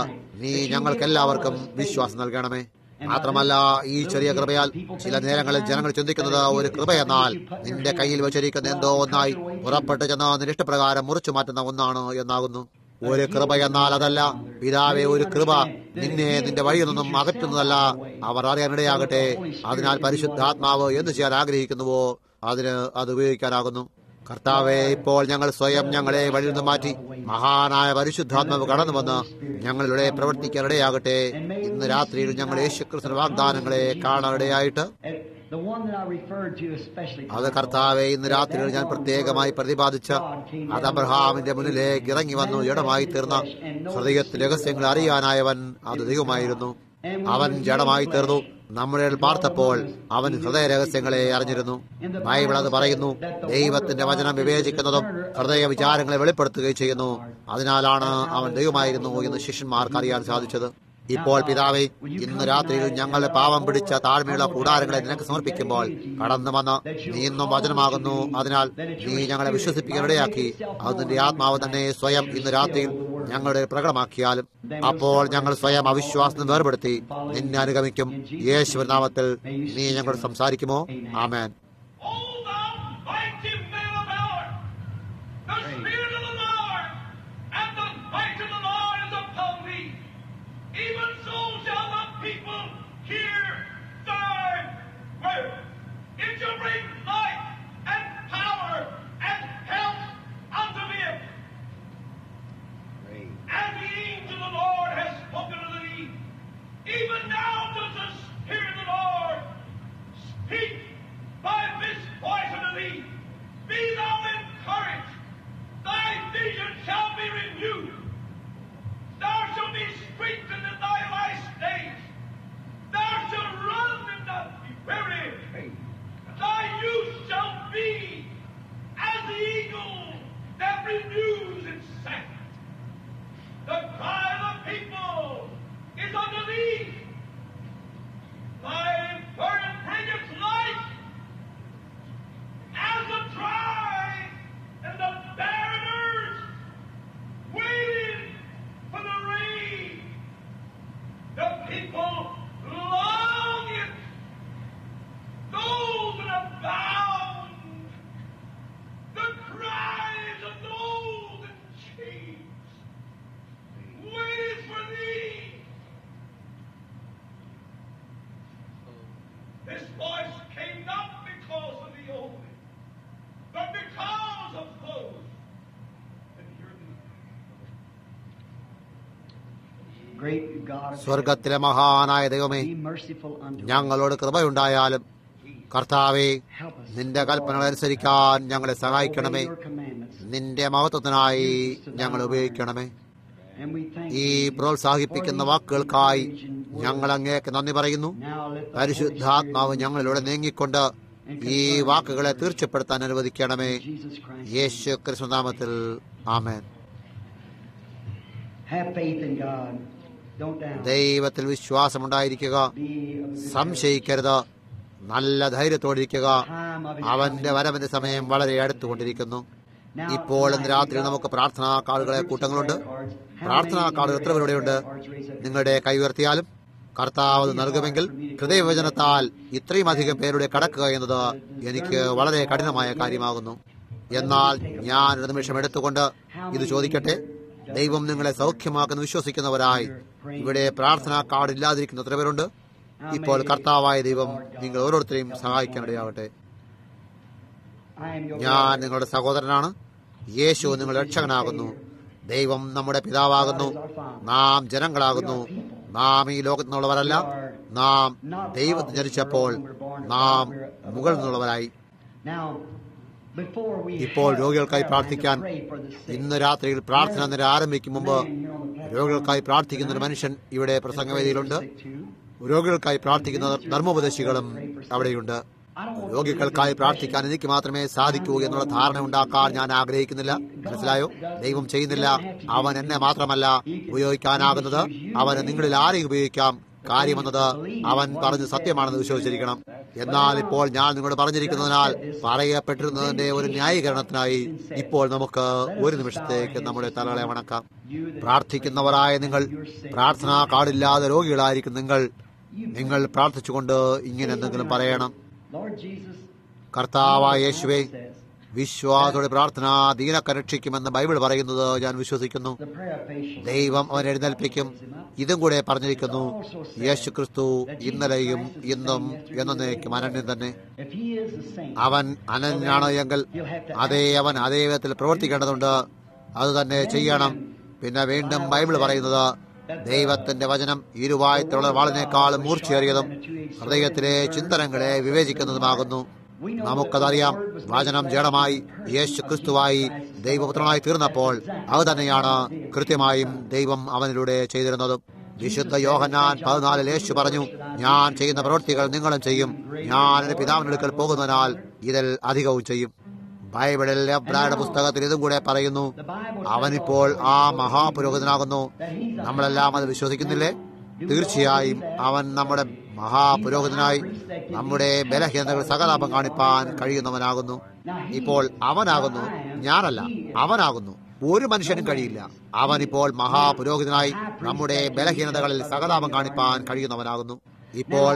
നീ ഞങ്ങൾക്കെല്ലാവർക്കും വിശ്വാസം നൽകണമേ. മാത്രമല്ല, ഈ ചെറിയ കൃപയാൽ ചില നേരങ്ങളിൽ ജനങ്ങൾ ചിന്തിക്കുന്നത് ഒരു കൃപയെന്നാൽ നിന്റെ കയ്യിൽ വെച്ചിരിക്കുന്ന എന്തോ ഒന്നായി പുറപ്പെട്ടു ചെന്ന് നിന്റെ ഇഷ്ടപ്രകാരം മുറിച്ചു മാറ്റുന്ന ഒന്നാണ് എന്നാകുന്നു. ഒരു കൃപ എന്നാൽ അതല്ല പിതാവേ. ഒരു കൃപ നിന്നെ നിന്റെ വഴിയിൽ നിന്നും അകറ്റുന്നതല്ല. അവർ അറിയാനിടയാകട്ടെ. അതിനാൽ പരിശുദ്ധാത്മാവ് എന്ത് ചെയ്യാൻ ആഗ്രഹിക്കുന്നുവോ അതിന് അത് ഉപയോഗിക്കാനാകുന്നു. കർത്താവെ, ഇപ്പോൾ ഞങ്ങൾ സ്വയം ഞങ്ങളെ വഴിയിൽ നിന്ന് മാറ്റി മഹാനായ പരിശുദ്ധാത്മാവ് കടന്നു വന്ന് ഞങ്ങളിവിടെ പ്രവർത്തിക്കാനിടയാകട്ടെ. ഇന്ന് രാത്രിയിൽ ഞങ്ങൾ യേശുക്രിസ്തുവിന്റെ വാഗ്ദാനങ്ങളെ കാണാനിടയായിട്ട് അത് കർത്താവെ, ഇന്ന് രാത്രിയിൽ ഞാൻ പ്രത്യേകമായി പ്രതിപാദിച്ച അത് അബ്രഹാമിന്റെ മുന്നിലേക്ക് ഇറങ്ങി വന്നു ഇടമായി തീർന്ന ഹൃദയത്തിൽ രഹസ്യങ്ങൾ അറിയാനായവൻ അത് ദൈവമായിരുന്നു. അവൻ ജഡമായി തീർന്നു. നമ്മുടെ പാർത്തപ്പോൾ അവൻ ഹൃദയ രഹസ്യങ്ങളെ അറിഞ്ഞിരുന്നു. ബൈബിൾ അത് പറയുന്നു. ദൈവത്തിന്റെ വചനം വിവേചിക്കുന്നതും ഹൃദയ വിചാരങ്ങളെ വെളിപ്പെടുത്തുകയും ചെയ്യുന്നു. അതിനാലാണ് അവൻ ദൈവമായിരുന്നു എന്ന് ശിഷ്യന്മാർക്ക് അറിയാൻ സാധിച്ചത്. ഇപ്പോൾ പിതാവേ, ഇന്ന് രാത്രിയിൽ ഞങ്ങളുടെ പാവം പിടിച്ച താഴ്മയുള്ള കൂടാരങ്ങളെ നിനക്ക് സമർപ്പിക്കുമ്പോൾ കടന്നു വന്ന് നീ ഇന്നും വചനമാകുന്നു. അതിനാൽ നീ ഞങ്ങളെ വിശ്വസിപ്പിക്കാനിടയാക്കി അതിന്റെ ആത്മാവ് തന്നെ സ്വയം ഇന്ന് രാത്രിയിൽ ഞങ്ങളുടെ പ്രകടമാക്കിയാലും അപ്പോൾ ഞങ്ങൾ സ്വയം അവിശ്വാസം വേർപെടുത്തി നിന്നെ അനുഗമിക്കും. യേശുവിൻ നാമത്തിൽ നീ ഞങ്ങളോട് സംസാരിക്കുമോ? ആമേൻ. Even so shall the people hear thy word. It shall bring life and power and health unto them. And the angel of the Lord has spoken unto thee. Even now does the Spirit of the Lord speak by this voice unto thee. Be thou encouraged. Thy vision shall be renewed. Thou shalt be strengthened in thy last days. Thou shalt run and not be weary. Thy youth shall be as the eagle that renews its sight. The cry of the people is unto thee. Thy burden bringeth life as the dry and the barren earth waiting for the rain. The people long it. Those that are bound. The cries of those in chains. Wait for thee. This voice came not because of the only, but because of those that hear thee. സ്വർഗത്തിലെ മഹാനായ ദൈവമേ, ഞങ്ങളോട് കൃപയുണ്ടായാലും കർത്താവേ, നിന്റെ കൽപ്പനകൾ അനുസരിക്കാൻ ഞങ്ങളെ സഹായിക്കണമേ. നിന്റെ മഹത്വത്തിനായി ഞങ്ങൾ ഉപയോഗിക്കണമേ. ഈ പ്രോത്സാഹിപ്പിക്കുന്ന വാക്കുകൾക്കായി ഞങ്ങൾ അങ്ങേക്ക് നന്ദി പറയുന്നു. പരിശുദ്ധാത്മാവ് ഞങ്ങളിലൂടെ നീങ്ങിക്കൊണ്ട് ഈ വാക്കുകളെ തീർച്ചപ്പെടുത്താൻ അനുവദിക്കണമേ. യേശു ക്രിസ്തു നാമത്തിൽ ആമേൻ. Have faith in God. Don't doubt. ദൈവത്തിൽ വിശ്വാസമുണ്ടായിരിക്കുക, Be of good സംശയിക്കരുത്, നല്ല ധൈര്യത്തോടിരിക്കുക. time of his അവന്റെ വരവിന്റെ സമയം വളരെ അടുത്തുകൊണ്ടിരിക്കുന്നു. ഇപ്പോൾ ഇന്ന് രാത്രി നമുക്ക് പ്രാർത്ഥനാ കാർഡുകളെ കൂട്ടങ്ങളുണ്ട്. പ്രാർത്ഥനാ കാർഡുകൾ എത്ര പേരുടെയുണ്ട്? നിങ്ങളുടെ കൈ ഉയർത്തിയാലും കർത്താവ് അത് നൽകുമെങ്കിൽ ഹൃദയവചനത്താൽ ഇത്രയും അധികം പേരുടെ കടക്കുക എന്നത് എനിക്ക് വളരെ കഠിനമായ കാര്യമാകുന്നു. എന്നാൽ ഞാൻ ഒരു നിമിഷം എടുത്തുകൊണ്ട് ഇത് ചോദിക്കട്ടെ. ദൈവം നിങ്ങളെ സൗഖ്യമാക്കുന്ന വിശ്വസിക്കുന്നവരായി ഇവിടെ പ്രാർത്ഥനാ കാർഡ് ഇല്ലാതിരിക്കുന്ന എത്ര പേരുണ്ട്? ഇപ്പോൾ കർത്താവായ ദൈവം നിങ്ങൾ ഓരോരുത്തരെയും സഹായിക്കാനിടയാകട്ടെ. ഞാൻ നിങ്ങളുടെ സഹോദരനാണ്. യേശു നിങ്ങളുടെ രക്ഷകനാകുന്നു. ദൈവം നമ്മുടെ പിതാവാകുന്നു. നാം ജനങ്ങളാകുന്നു. നാം ഈ ലോകത്തു നിന്നുള്ളവരല്ല. നാം ദൈവത്തിൽ ജനിച്ചപ്പോൾ നാം മുകളിൽ നിന്നുള്ളവരായി. ഇപ്പോൾ രോഗികൾക്കായി പ്രാർത്ഥിക്കാൻ ഇന്ന് രാത്രിയിൽ പ്രാർത്ഥന നിര ആരംഭിക്കും മുമ്പ് രോഗികൾക്കായി പ്രാർത്ഥിക്കുന്ന ഒരു മനുഷ്യൻ ഇവിടെ പ്രസംഗവേദിയിലുണ്ട്. രോഗികൾക്കായി പ്രാർത്ഥിക്കുന്ന ധർമ്മോപദേശികളും അവിടെയുണ്ട്. രോഗികൾക്കായി പ്രാർത്ഥിക്കാൻ എനിക്ക് മാത്രമേ സാധിക്കൂ എന്നുള്ള ധാരണ ഉണ്ടാക്കാൻ ഞാൻ ആഗ്രഹിക്കുന്നില്ല. മനസ്സിലായോ? ദൈവം ചെയ്യുന്നില്ല. അവൻ എന്നെ മാത്രമല്ല ഉപയോഗിക്കാനാകുന്നത്. അവന് നിങ്ങളിൽ ആരെയും ഉപയോഗിക്കാം. കാര്യമെന്നത് അവൻ പറഞ്ഞ് സത്യമാണെന്ന് വിശ്വസിച്ചിരിക്കണം. എന്നാൽ ഇപ്പോൾ ഞാൻ നിങ്ങളോട് പറഞ്ഞിരിക്കുന്നതിനാൽ പറയപ്പെട്ടിരുന്നതിന്റെ ഒരു ന്യായീകരണത്തിനായി ഇപ്പോൾ നമുക്ക് ഒരു നിമിഷത്തേക്ക് നമ്മുടെ തലകളെ വണക്കാം. പ്രാർത്ഥിക്കുന്നവരായ നിങ്ങൾ, പ്രാർത്ഥനാ കാർഡില്ലാതെ രോഗികളായിരിക്കും നിങ്ങൾ പ്രാർത്ഥിച്ചുകൊണ്ട് ഇങ്ങനെ എന്തെങ്കിലും പറയണം. കർത്താവായ യേശുവേ, വിശ്വാസത്തോടെ പ്രാർത്ഥന ദീനക്ക രക്ഷിക്കുമെന്ന് ബൈബിൾ പറയുന്നത് ഞാൻ വിശ്വസിക്കുന്നു. ദൈവം അവൻ എഴുന്നേൽപ്പിക്കും. ഇതും കൂടെ പറഞ്ഞിരിക്കുന്നു, യേശു ക്രിസ്തു ഇന്നലെയും ഇന്നും എന്നേക്കും അനന്യൻ തന്നെ. അവൻ അനന്യനാണ് എങ്കിൽ അവൻ അതേ വിധത്തിൽ പ്രവർത്തിക്കേണ്ടതുണ്ട്. അത് തന്നെ ചെയ്യണം. പിന്നെ വീണ്ടും ബൈബിൾ പറയുന്നത്, ദൈവത്തിന്റെ വചനം ഇരുവായത്തിലുള്ള വാളിനേക്കാളും മൂർച്ചയേറിയതും ഹൃദയത്തിലെ ചിന്തനങ്ങളെ വിവേചിക്കുന്നതുമാകുന്നു. നമുക്കതറിയാം. വചനം ജഡമായി യേശു ക്രിസ്തുവായി ദൈവപുത്രനായി തീർന്നപ്പോൾ അത് തന്നെയാണ് കൃത്യമായും ദൈവം അവനിലൂടെ ചെയ്തിരുന്നതും. വിശുദ്ധ യോഹന്നാൻ 14 യേശു പറഞ്ഞു, ഞാൻ ചെയ്യുന്ന പ്രവൃത്തികൾ നിങ്ങളും ചെയ്യും. ഞാൻ എന്റെ പിതാവിനടുക്കൽ പോകുന്നതിനാൽ ഇതിൽ അധികവും ചെയ്യും. ബൈബിളിൽ എബ്രായരുടെ പുസ്തകത്തിൽ ഇതും കൂടെ പറയുന്നു, അവനിപ്പോൾ ആ മഹാപുരോഹിതനാകുന്നു. നമ്മളെല്ലാം അത് വിശ്വസിക്കുന്നില്ലേ? തീർച്ചയായും അവൻ നമ്മുടെ മഹാപുരോഹിതനായി നമ്മുടെ ബലഹീനതകൾ സകലാപം കാണിപ്പാൻ കഴിയുന്നവനാകുന്നു. ഇപ്പോൾ അവനാകുന്നു, ഞാനല്ല, അവനാകുന്നു. ഒരു മനുഷ്യനും കഴിയില്ല. അവനിപ്പോൾ മഹാപുരോഹിതനായി നമ്മുടെ ബലഹീനതകളിൽ സകലാപം കാണിപ്പാൻ കഴിയുന്നവനാകുന്നു. ഇപ്പോൾ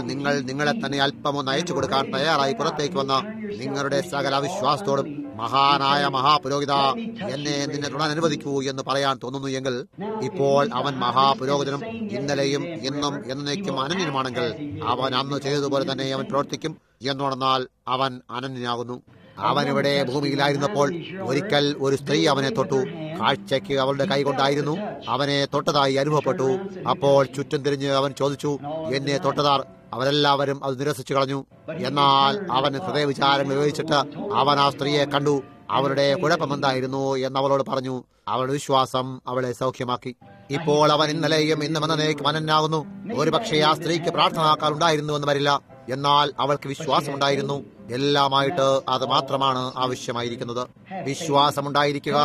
നിങ്ങളെ തന്നെ അല്പമൊന്ന് അയച്ചു കൊടുക്കാൻ തയ്യാറായി പുറത്തേക്ക് വന്ന നിങ്ങളുടെ സകല വിശ്വാസത്തോടും, മഹാനായ മഹാപുരോഹിത, എന്നെ നിന്നെ തുടരാൻ അനുവദിക്കൂ എന്ന് പറയാൻ തോന്നുന്നു എങ്കിൽ ഇപ്പോൾ അവൻ മഹാപുരോഹിതനും ഇന്നലെയും ഇന്നും എന്നേക്കും അനന്യനുമാണെങ്കിൽ അവൻ അന്ന് ചെയ്തതുപോലെ തന്നെ അവൻ പ്രവർത്തിക്കും എന്നോണെന്നാൽ അവൻ അനന്യനാകുന്നു. അവനിവിടെ ഭൂമിയിലായിരുന്നപ്പോൾ ഒരിക്കൽ ഒരു സ്ത്രീ അവനെ തൊട്ടു. കാഴ്ചയ്ക്ക് അവളുടെ കൈകൊണ്ടായിരുന്നു. അവനെ തൊട്ടതായി അനുഭവപ്പെട്ടു. അപ്പോൾ ചുറ്റും തിരിഞ്ഞ് അവൻ ചോദിച്ചു, എന്നെ തൊട്ടതാർ? അവരെല്ലാവരും അത് നിരസിച്ചു കളഞ്ഞു. എന്നാൽ അവൻ ഹൃദയവിചാരങ്ങൾ ഉപയോഗിച്ചിട്ട് അവൻ ആ സ്ത്രീയെ കണ്ടു. അവളുടെ കുഴപ്പമെന്തായിരുന്നു എന്ന് അവളോട് പറഞ്ഞു. അവളുടെ വിശ്വാസം അവളെ സൗഖ്യമാക്കി. ഇപ്പോൾ അവൻ ഇന്നലെയും ഇന്നും എന്നേക്കും അനന്യനാകുന്നു. ഒരുപക്ഷെ ആ സ്ത്രീക്ക് പ്രാർത്ഥനാക്കാൽ ഉണ്ടായിരുന്നു എന്ന് വരില്ല. എന്നാൽ അവൾക്ക് വിശ്വാസമുണ്ടായിരുന്നു. എല്ലാമായിട്ട് അത് മാത്രമാണ് ആവശ്യമായിരിക്കുന്നത്. വിശ്വാസമുണ്ടായിരിക്കുക.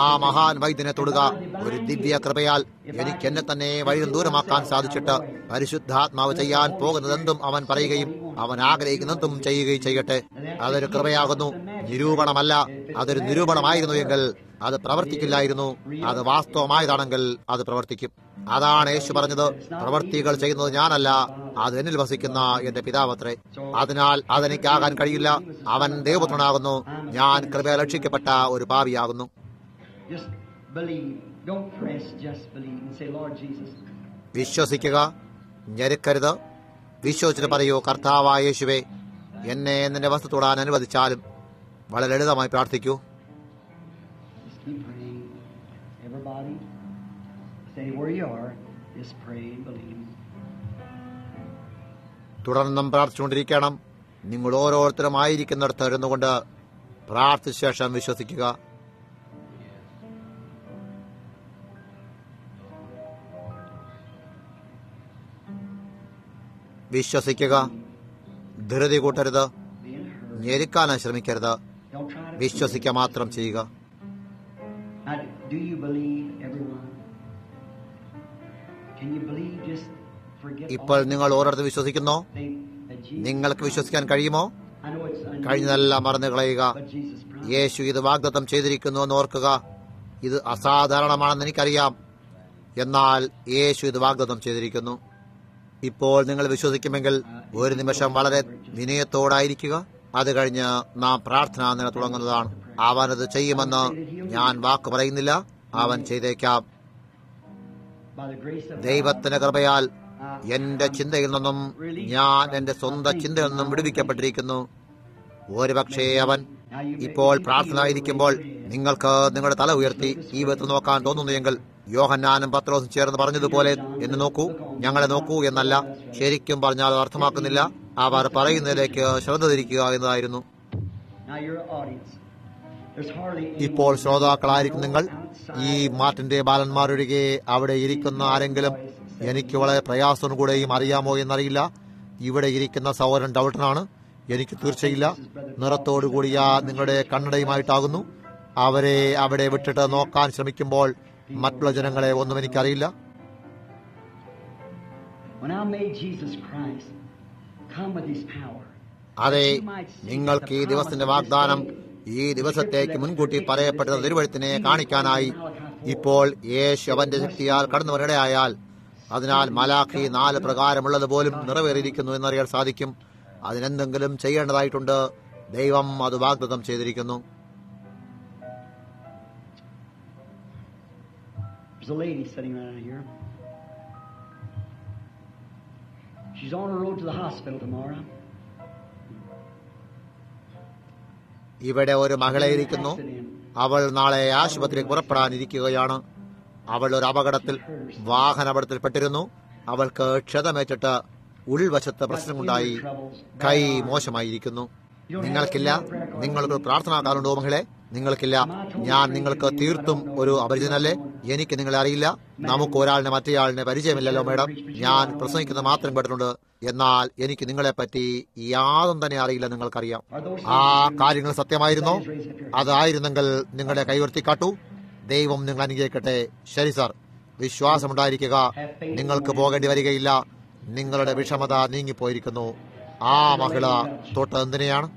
ആ മഹാൻ വൈദ്യനെ തൊടുക. ഒരു ദിവ്യ കൃപയാൽ എനിക്ക് എന്നെ തന്നെ വഴിയും ദൂരമാക്കാൻ സാധിച്ചിട്ട് പരിശുദ്ധാത്മാവ് ചെയ്യാൻ പോകുന്നതെന്തും അവൻ പറയുകയും അവൻ ആഗ്രഹിക്കുന്നതും ചെയ്യുകയും ചെയ്യട്ടെ. അതൊരു കൃപയാകുന്നു, നിരൂപണമല്ല. അതൊരു നിരൂപണമായിരുന്നു എങ്കിൽ അത് പ്രവർത്തിക്കില്ലായിരുന്നു. അത് വാസ്തവമായതാണെങ്കിൽ അത് പ്രവർത്തിക്കും. അതാണ് യേശു പറഞ്ഞത്, പ്രവർത്തികൾ ചെയ്യുന്നത് ഞാനല്ല, അത് എന്നിൽ വസിക്കുന്ന എന്റെ പിതാവത്രേ. അതിനാൽ അതെനിക്കാകാൻ കഴിയില്ല. അവൻ ദൈവപുത്രനാകുന്നു. ഞാൻ കൃപയാൽ രക്ഷിക്കപ്പെട്ട ഒരു പാപിയാകുന്നു. വിശ്വസിക്കുക, ഞെരുക്കരുത്. വിശ്വസിച്ചിട്ട് പറയൂ, കർത്താവായ യേശുവേ, എന്നെ നിന്റെ വസ്തു തൊടാൻ അനുവദിച്ചാലും. വളരെ ലളിതമായി പ്രാർത്ഥിക്കൂ. തുടർന്നും പ്രാർത്ഥിച്ചുകൊണ്ടിരിക്കണം. നിങ്ങൾ ഓരോരുത്തരും ആയിരിക്കുന്നിടത്ത് ഇരുന്നുകൊണ്ട് പ്രാർത്ഥിച്ച ശേഷം വിശ്വസിക്കുക. വിശ്വസിക്കുക. ധൃതി കൂട്ടരുത്. ഞെരുക്കാനും ശ്രമിക്കരുത്. വിശ്വസിക്കുക മാത്രം ചെയ്യുക. Can you believe? Just forget ഇപ്പോൾ all നിങ്ങൾ ഓരോരുത്തർ വിശ്വസിക്കുന്നോ? think that Jesus. നിങ്ങൾക്ക് വിശ്വസിക്കാൻ കഴിയുമോ? I know it's unusual, കഴിഞ്ഞതെല്ലാം മറന്നു കളയുക. but Jesus promised. യേശു ഇത് വാഗ്ദത്തം ചെയ്തിരിക്കുന്നു എന്ന് ഓർക്കുക. ഇത് അസാധാരണമാണെന്ന് എനിക്കറിയാം, എന്നാൽ യേശു ഇത് വാഗ്ദത്തം ചെയ്തിരിക്കുന്നു. ഇപ്പോൾ നിങ്ങൾ വിശ്വസിക്കുമെങ്കിൽ ഒരു നിമിഷം വളരെ വിനയത്തോടായിരിക്കുക. അത് കഴിഞ്ഞ് നാം പ്രാർത്ഥന നില തുടങ്ങുന്നതാണ്. അവനത് ചെയ്യുമെന്ന് ഞാൻ വാക്ക് പറയുന്നില്ല, അവൻ ചെയ്തേക്കാം. By the grace of ദൈവത്തിന്റെ കൃപയാൽ എന്റെ ചിന്തയിൽ നിന്നും ഞാൻ എന്റെ സ്വന്തം ചിന്തയിൽ നിന്നും വിടുവിക്കപ്പെട്ടിരിക്കുന്നു. ഒരുപക്ഷേ അവൻ ഇപ്പോൾ പ്രാർത്ഥനയായിരിക്കുമ്പോൾ നിങ്ങൾക്ക് നിങ്ങളുടെ തല ഉയർത്തി ഈ വിധത്തിൽ നോക്കാൻ തോന്നുന്നുവെങ്കിൽ യോഹന്നാനും പത്രോസും ചേർന്ന് പറഞ്ഞതുപോലെ എന്നെ നോക്കൂ, ഞങ്ങളെ നോക്കൂ എന്നല്ല, ശരിക്കും പറഞ്ഞാൽ അത് അർത്ഥമാക്കുന്നില്ല. അവർ പറയുന്നതിലേക്ക് ശ്രദ്ധ തിരിക്കുക എന്നതായിരുന്നു. now your audience. There's hardly anyone ഇപ്പോൾ ശ്രോതാക്കളായിരിക്കും നിങ്ങൾ. ഈ മാർട്ടിന്റെ ബാലന്മാരൊഴികെ അവിടെ ഇരിക്കുന്ന ആരെങ്കിലും എനിക്ക് വളരെ പ്രയാസം കൂടെയും അറിയാമോ എന്നറിയില്ല. ഇവിടെ ഇരിക്കുന്ന സഹോദരൻ ഡൗട്ടനാണ്. എനിക്ക് തീർച്ചയില്ല. നിറത്തോടുകൂടിയ നിങ്ങളുടെ കണ്ണടയുമായിട്ടാകുന്നു. അവരെ അവിടെ വിട്ടിട്ട് നോക്കാൻ ശ്രമിക്കുമ്പോൾ മറ്റുള്ള ജനങ്ങളെ ഒന്നും എനിക്കറിയില്ല. when I made Jesus Christ come with his power. അതെ, നിങ്ങൾക്ക് ഈ ദിവസത്തിന്റെ വാഗ്ദാനം, ഈ ദിവസത്തേക്ക് മുൻകൂട്ടി പറയപ്പെട്ട തിരുവഴുത്തിനെ കാണിക്കാനായി ഇപ്പോൾ യേശു അവന്റെ ശക്തിയാൽ കടന്നു വരികയാൽ, അതിനാൽ മലാഖി 4 പ്രകാരമുള്ളത് പോലും നിറവേറിയിരിക്കുന്നു എന്നറിയാൻ സാധിക്കും. അതിനെന്തെങ്കിലും ചെയ്യേണ്ടതായിട്ടുണ്ട്. ദൈവം അത് വാഗ്ദത്തം ചെയ്തിരിക്കുന്നു. There's a lady sitting right here. She's on her road to the hospital tomorrow. ഇവിടെ ഒരു മകളെ ഇരിക്കുന്നു. അവൾ നാളെ ആശുപത്രിയിൽ പുറപ്പെടാനിരിക്കുകയാണ്. അവൾ ഒരു അപകടത്തിൽ, വാഹനാപകടത്തിൽപ്പെട്ടിരുന്നു. അവൾക്ക് ക്ഷതമേറ്റിട്ട് ഉൾവശത്ത് പ്രശ്നമുണ്ടായി. കൈ മോശമായിരിക്കുന്നു. നിങ്ങൾക്കില്ല? നിങ്ങൾക്ക് പ്രാർത്ഥനാക്കാറുണ്ടോ മകളെ? നിങ്ങൾക്കില്ല. ഞാൻ നിങ്ങൾക്ക് തീർത്തും ഒരു അപരിചിതനല്ലേ? എനിക്ക് നിങ്ങളെ അറിയില്ല. നമുക്ക് ഒരാളിനെ മറ്റേയാളിനെ പരിചയമില്ലല്ലോ മാഡം. ഞാൻ പ്രസംഗിക്കുന്നത് മാത്രം കേട്ടിട്ടുണ്ട്. എന്നാൽ എനിക്ക് നിങ്ങളെപ്പറ്റി യാതൊന്നും തന്നെ അറിയില്ല. നിങ്ങൾക്കറിയാം. ആ കാര്യങ്ങൾ സത്യമായിരുന്നോ? അതായിരുന്നെങ്കിൽ നിങ്ങളുടെ കൈവർത്തിക്കാട്ടു. ദൈവം നിങ്ങൾ അനുഗ്രഹിക്കട്ടെ. ശരി സാർ, വിശ്വാസമുണ്ടായിരിക്കുക. നിങ്ങൾക്ക് പോകേണ്ടി വരികയില്ല. നിങ്ങളുടെ വിഷമത നീങ്ങിപ്പോയിരിക്കുന്നു. ആ മഹിള തൊട്ട് എന്തിനെയാണ്?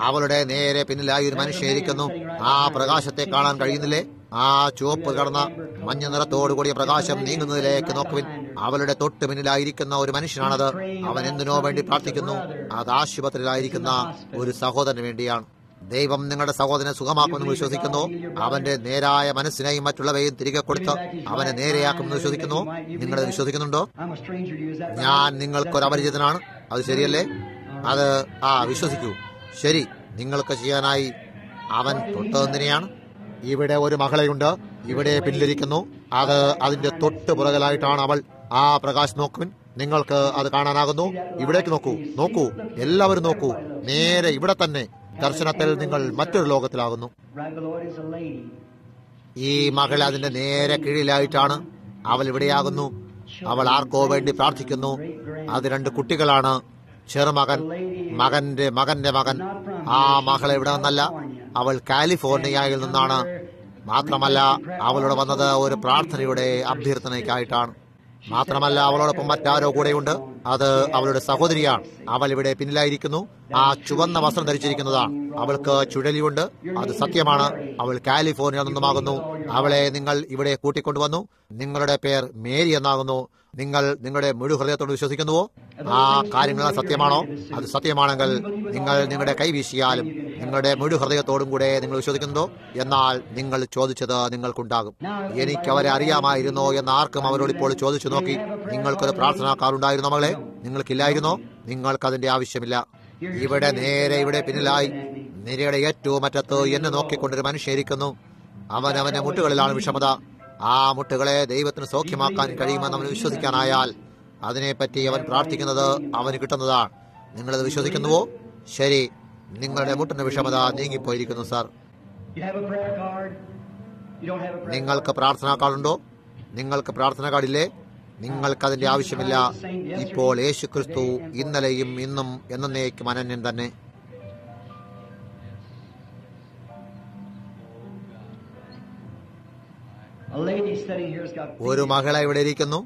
അവളുടെ നേരെ പിന്നിലായി ഒരു മനുഷ്യരിക്കുന്നു. ആ പ്രകാശത്തെ കാണാൻ കഴിയുന്നില്ലേ? ആ ചുവപ്പ് കടന്ന മഞ്ഞ നിറത്തോടുകൂടിയ പ്രകാശം നീങ്ങുന്നതിലേക്ക് നോക്കുവിൻ. അവളുടെ തൊട്ട് പിന്നിലായിരിക്കുന്ന ഒരു മനുഷ്യനാണത്. അവൻ എന്തിനോ വേണ്ടി പ്രാർത്ഥിക്കുന്നു. അത് ആശുപത്രിയിലായിരിക്കുന്ന ഒരു സഹോദരന് വേണ്ടിയാണ്. ദൈവം നിങ്ങളുടെ സഹോദരനെ സുഖമാക്കുമെന്ന് വിശ്വസിക്കുന്നു. അവന്റെ നേരായ മനസ്സിനെയും മറ്റുള്ളവയും തിരികെ കൊടുത്ത് അവനെ നേരെയാക്കുമെന്ന് വിശ്വസിക്കുന്നു. നിങ്ങളത് വിശ്വസിക്കുന്നുണ്ടോ? ഞാൻ നിങ്ങൾക്കൊരു അപരിചിതനാണ്. അത് ശരിയല്ലേ? അത് വിശ്വസിക്കൂ. ശരി, നിങ്ങൾക്ക് ചെയ്യാനായി അവൻ തൊട്ടതെന്തിനെയാണ്? ഇവിടെ ഒരു മകളെയുണ്ട്. ഇവിടെ പിന്നിലിരിക്കുന്നു. അത് അതിന്റെ തൊട്ട് പുറകിലായിട്ടാണ് അവൾ. ആ പ്രകാശം നോക്കുവിൻ. നിങ്ങൾക്ക് അത് കാണാനാകുന്നു. ഇവിടേക്ക് നോക്കൂ, നോക്കൂ, എല്ലാവരും നോക്കൂ. നേരെ ഇവിടെ തന്നെ. ദർശനത്തിൽ നിങ്ങൾ മറ്റൊരു ലോകത്തിലാകുന്നു. ഈ മകൾ അതിന്റെ നേരെ കീഴിലായിട്ടാണ്. അവൾ ഇവിടെയാകുന്നു. അവൾ ആർക്കോ വേണ്ടി പ്രാർത്ഥിക്കുന്നു. അത് 2 കുട്ടികളാണ്. ചെറുമകൻ, മകന്റെ മകന്റെ മകൻ. ആ മകൾ ഇവിടെ നിന്നല്ല, അവൾ കാലിഫോർണിയയിൽ നിന്നാണ്. മാത്രമല്ല, അവളോട് വന്നത് ഒരു പ്രാർത്ഥനയുടെ അഭ്യർത്ഥനയ്ക്കായിട്ടാണ്. മാത്രമല്ല, അവളോടൊപ്പം മറ്റാരോ കൂടെയുണ്ട്. അത് അവളുടെ സഹോദരിയാണ്. അവൾ ഇവിടെ പിന്നിലായിരിക്കുന്നു. ആ ചുവന്ന വസ്ത്രം ധരിച്ചിരിക്കുന്നതാണ്. അവൾക്ക് ചുഴലിയുണ്ട്. അത് സത്യമാണ്. അവൾ കാലിഫോർണിയയിൽ നിന്നുമാകുന്നു. അവളെ നിങ്ങൾ ഇവിടെ കൂട്ടിക്കൊണ്ടുവന്നു. നിങ്ങളുടെ പേർ മേരി എന്നാകുന്നു. നിങ്ങൾ നിങ്ങളുടെ മുഴു ഹൃദയത്തോട് വിശ്വസിക്കുന്നുവോ? ആ കാര്യങ്ങൾ സത്യമാണോ? അത് സത്യമാണെങ്കിൽ നിങ്ങൾ നിങ്ങളുടെ കൈവീശിയാലും നിങ്ങളുടെ മുഴു ഹൃദയത്തോടും കൂടെ നിങ്ങൾ വിശ്വസിക്കുന്നുണ്ടോ? എന്നാൽ നിങ്ങൾ ചോദിച്ചത് നിങ്ങൾക്കുണ്ടാകും. എനിക്ക് അവരെ അറിയാമായിരുന്നോ എന്ന് ആർക്കും അവരോട് ഇപ്പോൾ ചോദിച്ചു നോക്കി. നിങ്ങൾക്കൊരു പ്രാർത്ഥനാക്കാറുണ്ടായിരുന്നോ മകളെ? നിങ്ങൾക്കില്ലായിരുന്നോ? നിങ്ങൾക്കതിന്റെ ആവശ്യമില്ല. ഇവിടെ നേരെ ഇവിടെ പിന്നിലായി നിരയുടെ ഏറ്റവും അറ്റത്ത് എന്നെ നോക്കിക്കൊണ്ടൊരു മനുഷ്യരിക്കുന്നു. അവന്റെ മുട്ടുകളിലാണ് വിഷമത. ആ മുട്ടുകളെ ദൈവത്തിന് സൗഖ്യമാക്കാൻ കഴിയുമെന്ന് അവന് വിശ്വസിക്കാനായാൽ അതിനെപ്പറ്റി അവൻ പ്രാർത്ഥിക്കുന്നത് അവന് കിട്ടുന്നതാണ്. നിങ്ങളത് വിശ്വസിക്കുന്നുവോ? ശരി, നിങ്ങളുടെ മുട്ടിന്റെ വിഷമത നീങ്ങിപ്പോയിരിക്കുന്നു സാർ. നിങ്ങൾക്ക് പ്രാർത്ഥനാ കാർഡുണ്ടോ? നിങ്ങൾക്ക് പ്രാർത്ഥനാ കാർഡില്ലേ? നിങ്ങൾക്കതിന്റെ ആവശ്യമില്ല. ഇപ്പോൾ യേശു ക്രിസ്തു ഇന്നലെയും ഇന്നും എന്നേക്കും അനന്യൻ തന്നെ. ഒരു മകളെ ഇവിടെ ഇരിക്കുന്നു.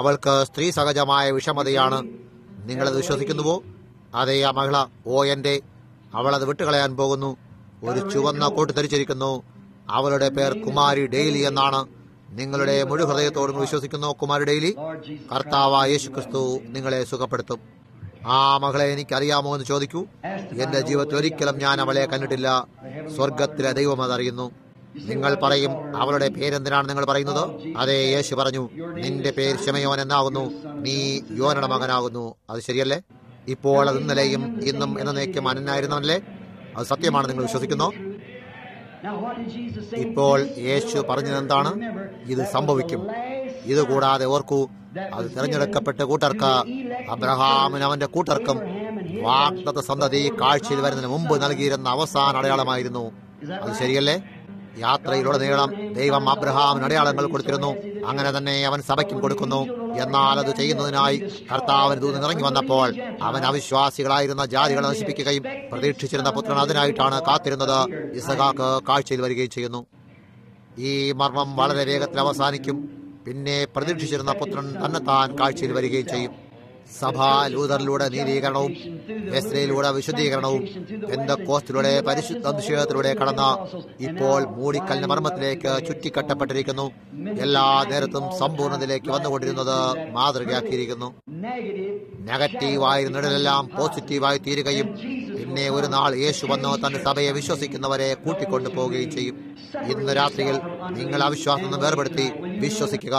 അവൾക്ക് സ്ത്രീ സഹജമായ വിഷമതയാണ്. നിങ്ങളത് വിശ്വസിക്കുന്നുവോ? അതെ, ആ മഹിള, അവളത് വിട്ടുകളയാൻ പോകുന്നു. ഒരു ചുവന്ന കോട്ട് ധരിച്ചിരിക്കുന്നു. അവളുടെ പേർ കുമാരി ഡെയ്ലി എന്നാണ്. നിങ്ങളുടെ മുഴു ഹൃദയത്തോടും വിശ്വസിക്കുന്നു കുമാരി ഡെയ്ലി? കർത്താവായ യേശു ക്രിസ്തു നിങ്ങളെ സുഖപ്പെടുത്തും. ആ മകളെ എനിക്കറിയാമോ എന്ന് ചോദിക്കൂ. എന്റെ ജീവിതത്തിൽ ഒരിക്കലും ഞാൻ അവളെ കണ്ടിട്ടില്ല. സ്വർഗത്തിലെ ദൈവം അതറിയുന്നു. നിങ്ങൾ പറയും, അവളുടെ പേരെന്തിനാണ് നിങ്ങൾ പറയുന്നത്? അതെ, യേശു പറഞ്ഞു, നിന്റെ പേര് ശിമയോൻ എന്നാകുന്നു, നീ യോനയുടെ മകനാകുന്നു. അത് ശരിയല്ലേ? ഇപ്പോൾ അത് ഇന്നലെയും ഇന്നും എന്നേക്കും അനന്യായിരുന്നല്ലേ? അത് സത്യമാണ്. നിങ്ങൾ വിശ്വസിക്കുന്നു? ഇപ്പോൾ യേശു പറഞ്ഞതെന്താണ്? ഇത് സംഭവിക്കും. ഇതുകൂടാതെ ഓർക്കൂ, അത് തിരഞ്ഞെടുക്കപ്പെട്ട കൂട്ടർക്ക്, അബ്രഹാമിന് അവന്റെ കൂട്ടർക്കും വാഗ്ദത്ത സന്തതി കാഴ്ചയിൽ വരുന്നതിന് മുമ്പ് നൽകിയിരുന്ന അവസാന അടയാളമായിരുന്നു. അത് ശരിയല്ലേ? യാത്രയിലുടനീളം ദൈവം അബ്രഹാമിന് അടയാളങ്ങൾ കൊടുത്തിരുന്നു. അങ്ങനെ തന്നെ അവൻ സഭയ്ക്കും കൊടുക്കുന്നു. എന്നാൽ അത് ചെയ്യുന്നതിനായി കർത്താവിന് ദൂതൻ ഇറങ്ങി വന്നപ്പോൾ അവൻ അവിശ്വാസികളായിരുന്ന ജാതികളെ നശിപ്പിക്കുകയും പ്രതീക്ഷിച്ചിരുന്ന പുത്രൻ അതിനായിട്ടാണ് കാത്തിരുന്നത്. ഇസഹാക്ക് കാഴ്ചയിൽ വരികയും ചെയ്യുന്നു. ഈ മർമ്മം വളരെ വേഗത്തിൽ അവസാനിക്കും. പിന്നെ പ്രതീക്ഷിച്ചിരുന്ന പുത്രൻ തന്നെത്താൻ കാഴ്ചയിൽ വരികയും ചെയ്യും. സഭ ലൂതറിലൂടെ നീതീകരണവും വെസ്ലയിലൂടെ വിശുദ്ധീകരണവും പെന്തക്കോസ്തിലൂടെ പരിശുദ്ധ അഭിഷേകത്തിലൂടെ കടന്ന ഇപ്പോൾ മൂടിക്കലിന്റെ മർമ്മത്തിലേക്ക് ചുറ്റിക്കെട്ടപ്പെട്ടിരിക്കുന്നു. എല്ലാ നേരത്തും സമ്പൂർണ്ണതയിലേക്ക് വന്നുകൊണ്ടിരുന്നത് മാതൃകയാക്കിയിരിക്കുന്നു. നെഗറ്റീവായിരുന്നിടലെല്ലാം പോസിറ്റീവായി തീരുകയും പിന്നെ ഒരു നാൾ യേശു വന്ന് തന്റെ സഭയെ വിശ്വസിക്കുന്നവരെ കൂട്ടിക്കൊണ്ടു പോവുകയും ചെയ്യും. ഇന്ന് രാത്രിയിൽ നിങ്ങൾ അവിശ്വാസം വേർപെടുത്തി വിശ്വസിക്കുക.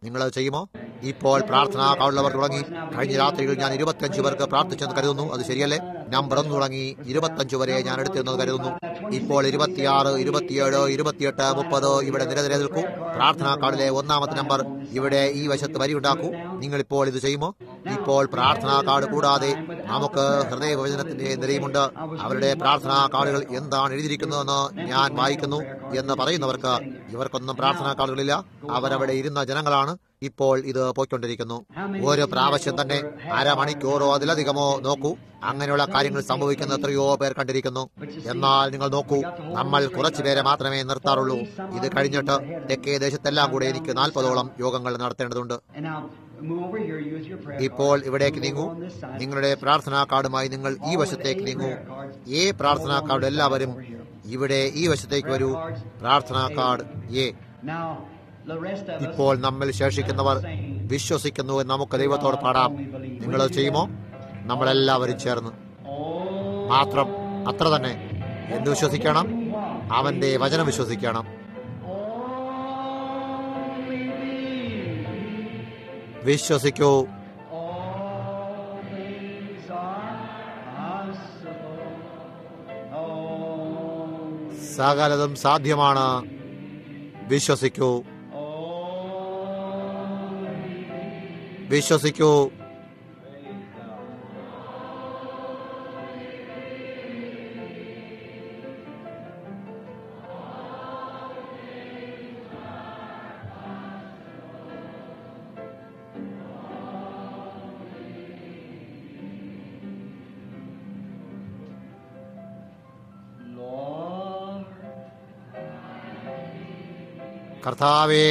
നിങ്ങളത് ചെയ്യുമോ? ഇപ്പോൾ പ്രാർത്ഥന കാളുള്ളവർ തുടങ്ങി. കഴിഞ്ഞ രാത്രിയിൽ ഞാൻ 25 പേർക്ക് പ്രാർത്ഥിച്ചെന്ന് കരുതുന്നു. അത് ശരിയല്ലേ? നമ്പർ 1 തുടങ്ങി 25 വരെ ഞാൻ എടുത്തിരുന്നത് കരുതുന്നു. ഇപ്പോൾ 26, 27, 28, 30 ഇവിടെ നിരനിര നിൽക്കൂ. പ്രാർത്ഥനാ കാർഡിലെ ഒന്നാമത്തെ നമ്പർ ഇവിടെ ഈ വശത്ത് വരിയുണ്ടാക്കൂ. നിങ്ങളിപ്പോൾ ഇത് ചെയ്യുമോ? ഇപ്പോൾ പ്രാർത്ഥനാ കാർഡ് കൂടാതെ നമുക്ക് ഹൃദയവിഭജനത്തിന്റെ നിലയുമുണ്ട്. അവരുടെ പ്രാർത്ഥനാ കാർഡുകൾ എന്താണ് എഴുതിയിരിക്കുന്നതെന്ന് ഞാൻ വായിക്കുന്നു എന്ന് പറയുന്നവർക്ക് ഇവർക്കൊന്നും പ്രാർത്ഥനാ കാർഡുകളില്ല. അവരവിടെ ഇരുന്ന ജനങ്ങളാണ്. ഇപ്പോൾ ഇത് പോയിക്കൊണ്ടിരിക്കുന്നു. ഓരോ പ്രാവശ്യം തന്നെ അരമണിക്കൂറോ അതിലധികമോ നോക്കൂ. അങ്ങനെയുള്ള കാര്യങ്ങൾ സംഭവിക്കുന്ന എത്രയോ പേർ കണ്ടിരിക്കുന്നു. എന്നാൽ നിങ്ങൾ നോക്കൂ, നമ്മൾ കുറച്ചുപേരെ മാത്രമേ നിർത്താറുള്ളൂ. ഇത് കഴിഞ്ഞിട്ട് തെക്കേ ദേശത്തെല്ലാം കൂടെ എനിക്ക് 40ഓളം യോഗങ്ങൾ നടത്തേണ്ടതുണ്ട്. ഇപ്പോൾ ഇവിടേക്ക് നീങ്ങൂ. നിങ്ങളുടെ പ്രാർത്ഥനാ കാർഡുമായി നിങ്ങൾ ഈ വശത്തേക്ക് നീങ്ങൂ. ഈ പ്രാർത്ഥനാ കാർഡ് എല്ലാവരും ഇവിടെ ഈ വശത്തേക്ക് വരൂ. പ്രാർത്ഥനാ കാർഡ് എ. ഇപ്പോൾ നമ്മിൽ ശേഷിക്കുന്നവർ വിശ്വസിക്കുന്നു എന്ന് നമുക്ക് ദൈവത്തോട് പാടാം. നിങ്ങളത് ചെയ്യുമോ? നമ്മളെല്ലാവരും ചേർന്ന് മാത്രം അത്ര തന്നെ എന്ത് വിശ്വസിക്കണം? അവന്റെ വചനം വിശ്വസിക്കണം. വിശ്വസിക്കൂ. സകലതും സാധ്യമാണ്. വിശ്വസിക്കൂ. വിശ്വസിക്കൂ. കർത്താവേ,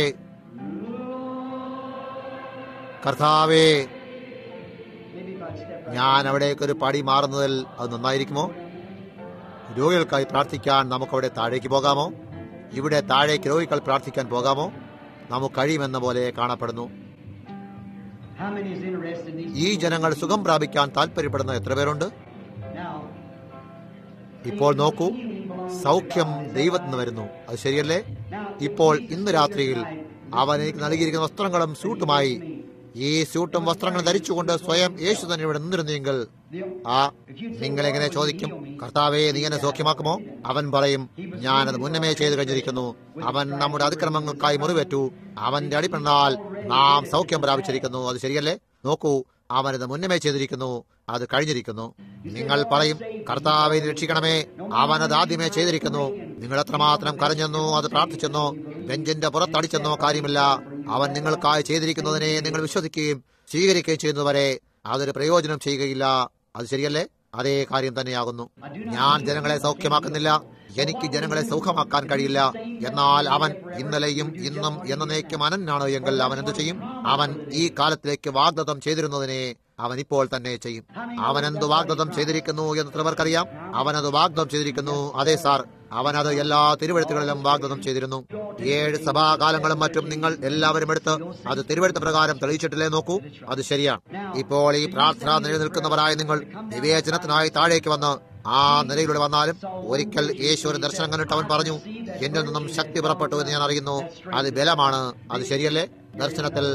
കർത്താവേ, ഞാൻ അവിടേക്കൊരു പടി മാറുന്നതിൽ അത് നന്നായിരിക്കുമോ? രോഗികൾക്കായി പ്രാർത്ഥിക്കാൻ നമുക്കവിടെ താഴേക്ക് പോകാമോ? ഇവിടെ താഴേക്ക് രോഗികൾ പ്രാർത്ഥിക്കാൻ പോകാമോ? നമുക്ക് കഴിയുമെന്ന പോലെ കാണപ്പെടുന്നു. ഈ ജനങ്ങൾ സുഖം പ്രാപിക്കാൻ താല്പര്യപ്പെടുന്ന എത്ര പേരുണ്ട്? ഇപ്പോൾ നോക്കൂ, സൗഖ്യം ദൈവത്തിൽ നിന്ന് വരുന്നു. അത് ശരിയല്ലേ? ഇപ്പോൾ ഇന്ന് രാത്രിയിൽ അവൻ എനിക്ക് നൽകിയിരിക്കുന്ന വസ്ത്രങ്ങളും സ്യൂട്ടുമായി ഈ സ്യൂട്ടും വസ്ത്രങ്ങളും ധരിച്ചുകൊണ്ട് സ്വയം യേശു തന്നെ ഇവിടെ നിന്നിരുന്നെങ്കിൽ നിങ്ങളെങ്ങനെ ചോദിക്കും, കർത്താവേ നീ എന്നെ സൗഖ്യമാക്കുമോ? അവൻ പറയും, ഞാനത് മുന്നമേ ചെയ്തു കഴിഞ്ഞിരിക്കുന്നു. അവൻ നമ്മുടെ അതിക്രമങ്ങൾക്കായി മുറിവേറ്റു. അവന്റെ അടിപ്പെടാൽ നാം സൗഖ്യം പ്രാപിച്ചിരിക്കുന്നു. അത് ശരിയല്ലേ? നോക്കൂ, അവനത് മുന്നമേ ചെയ്തിരിക്കുന്നു. അത് കഴിഞ്ഞിരിക്കുന്നു. നിങ്ങൾ പറയും, കർത്താവെ രക്ഷിക്കണമേ, അവനത് ആദ്യമേ ചെയ്തിരിക്കുന്നു. നിങ്ങൾ എത്രമാത്രം കരഞ്ഞെന്നോ അത് പ്രാർത്ഥിച്ചെന്നോ ബെഞ്ചിന്റെ പുറത്തടിച്ചെന്നോ കാര്യമില്ല. അവൻ നിങ്ങൾക്കായി ചെയ്തിരിക്കുന്നതിനെ നിങ്ങൾ വിശ്വസിക്കുകയും സ്വീകരിക്കുകയും ചെയ്യുന്നതുവരെ അതൊരു പ്രയോജനം ചെയ്യുകയില്ല. അത് ശരിയല്ലേ? അതേ കാര്യം തന്നെയാകുന്നു. ഞാൻ ജനങ്ങളെ സൗഖ്യമാക്കുന്നില്ല. എനിക്ക് ജനങ്ങളെ സൗഖ്യമാക്കാൻ കഴിയില്ല. എന്നാൽ അവൻ ഇന്നലെയും ഇന്നും എന്നേക്കും അനന്യനാണ് എങ്കിൽ അവൻ എന്തു ചെയ്യും? അവൻ ഈ കാലത്തിലേക്ക് വാഗ്ദത്തം ചെയ്തിരുന്നതിനെ അവൻ ഇപ്പോൾ തന്നെ ചെയ്യും. അവൻ എന്ത് വാഗ്ദത്തം ചെയ്തിരിക്കുന്നു എന്ന് എത്രവർക്കറിയാം? അവനത് വാഗ്ദത്തം ചെയ്തിരിക്കുന്നു. അതെ സാർ, അവനത് എല്ലാ തിരുവെഴുത്തുകളിലും വാഗ്ദത്തം ചെയ്തിരുന്നു. 7 സഭാകാലങ്ങളും മറ്റും നിങ്ങൾ എല്ലാവരും എടുത്ത് അത് തിരുവെഴുത്ത് പ്രകാരം തെളിയിച്ചിട്ടില്ലേ? നോക്കൂ, അത് ശരിയാണ്. ഇപ്പോൾ ഈ പ്രാർത്ഥന നിലനിൽക്കുന്നവരായ നിങ്ങൾ വിവേചനത്തിനായി താഴേക്ക് വന്ന് ആ നിലയിലൂടെ വന്നാലും ഒരിക്കൽ യേശു ഒരു ദർശനം കണ്ടിട്ട് അവൻ പറഞ്ഞു, എന്നിൽ നിന്നും ശക്തി പുറപ്പെട്ടു എന്ന് ഞാൻ അറിയുന്നു. അത് ബലമാണ്. അത് ശരിയല്ലേ? ദർശനത്തിൽ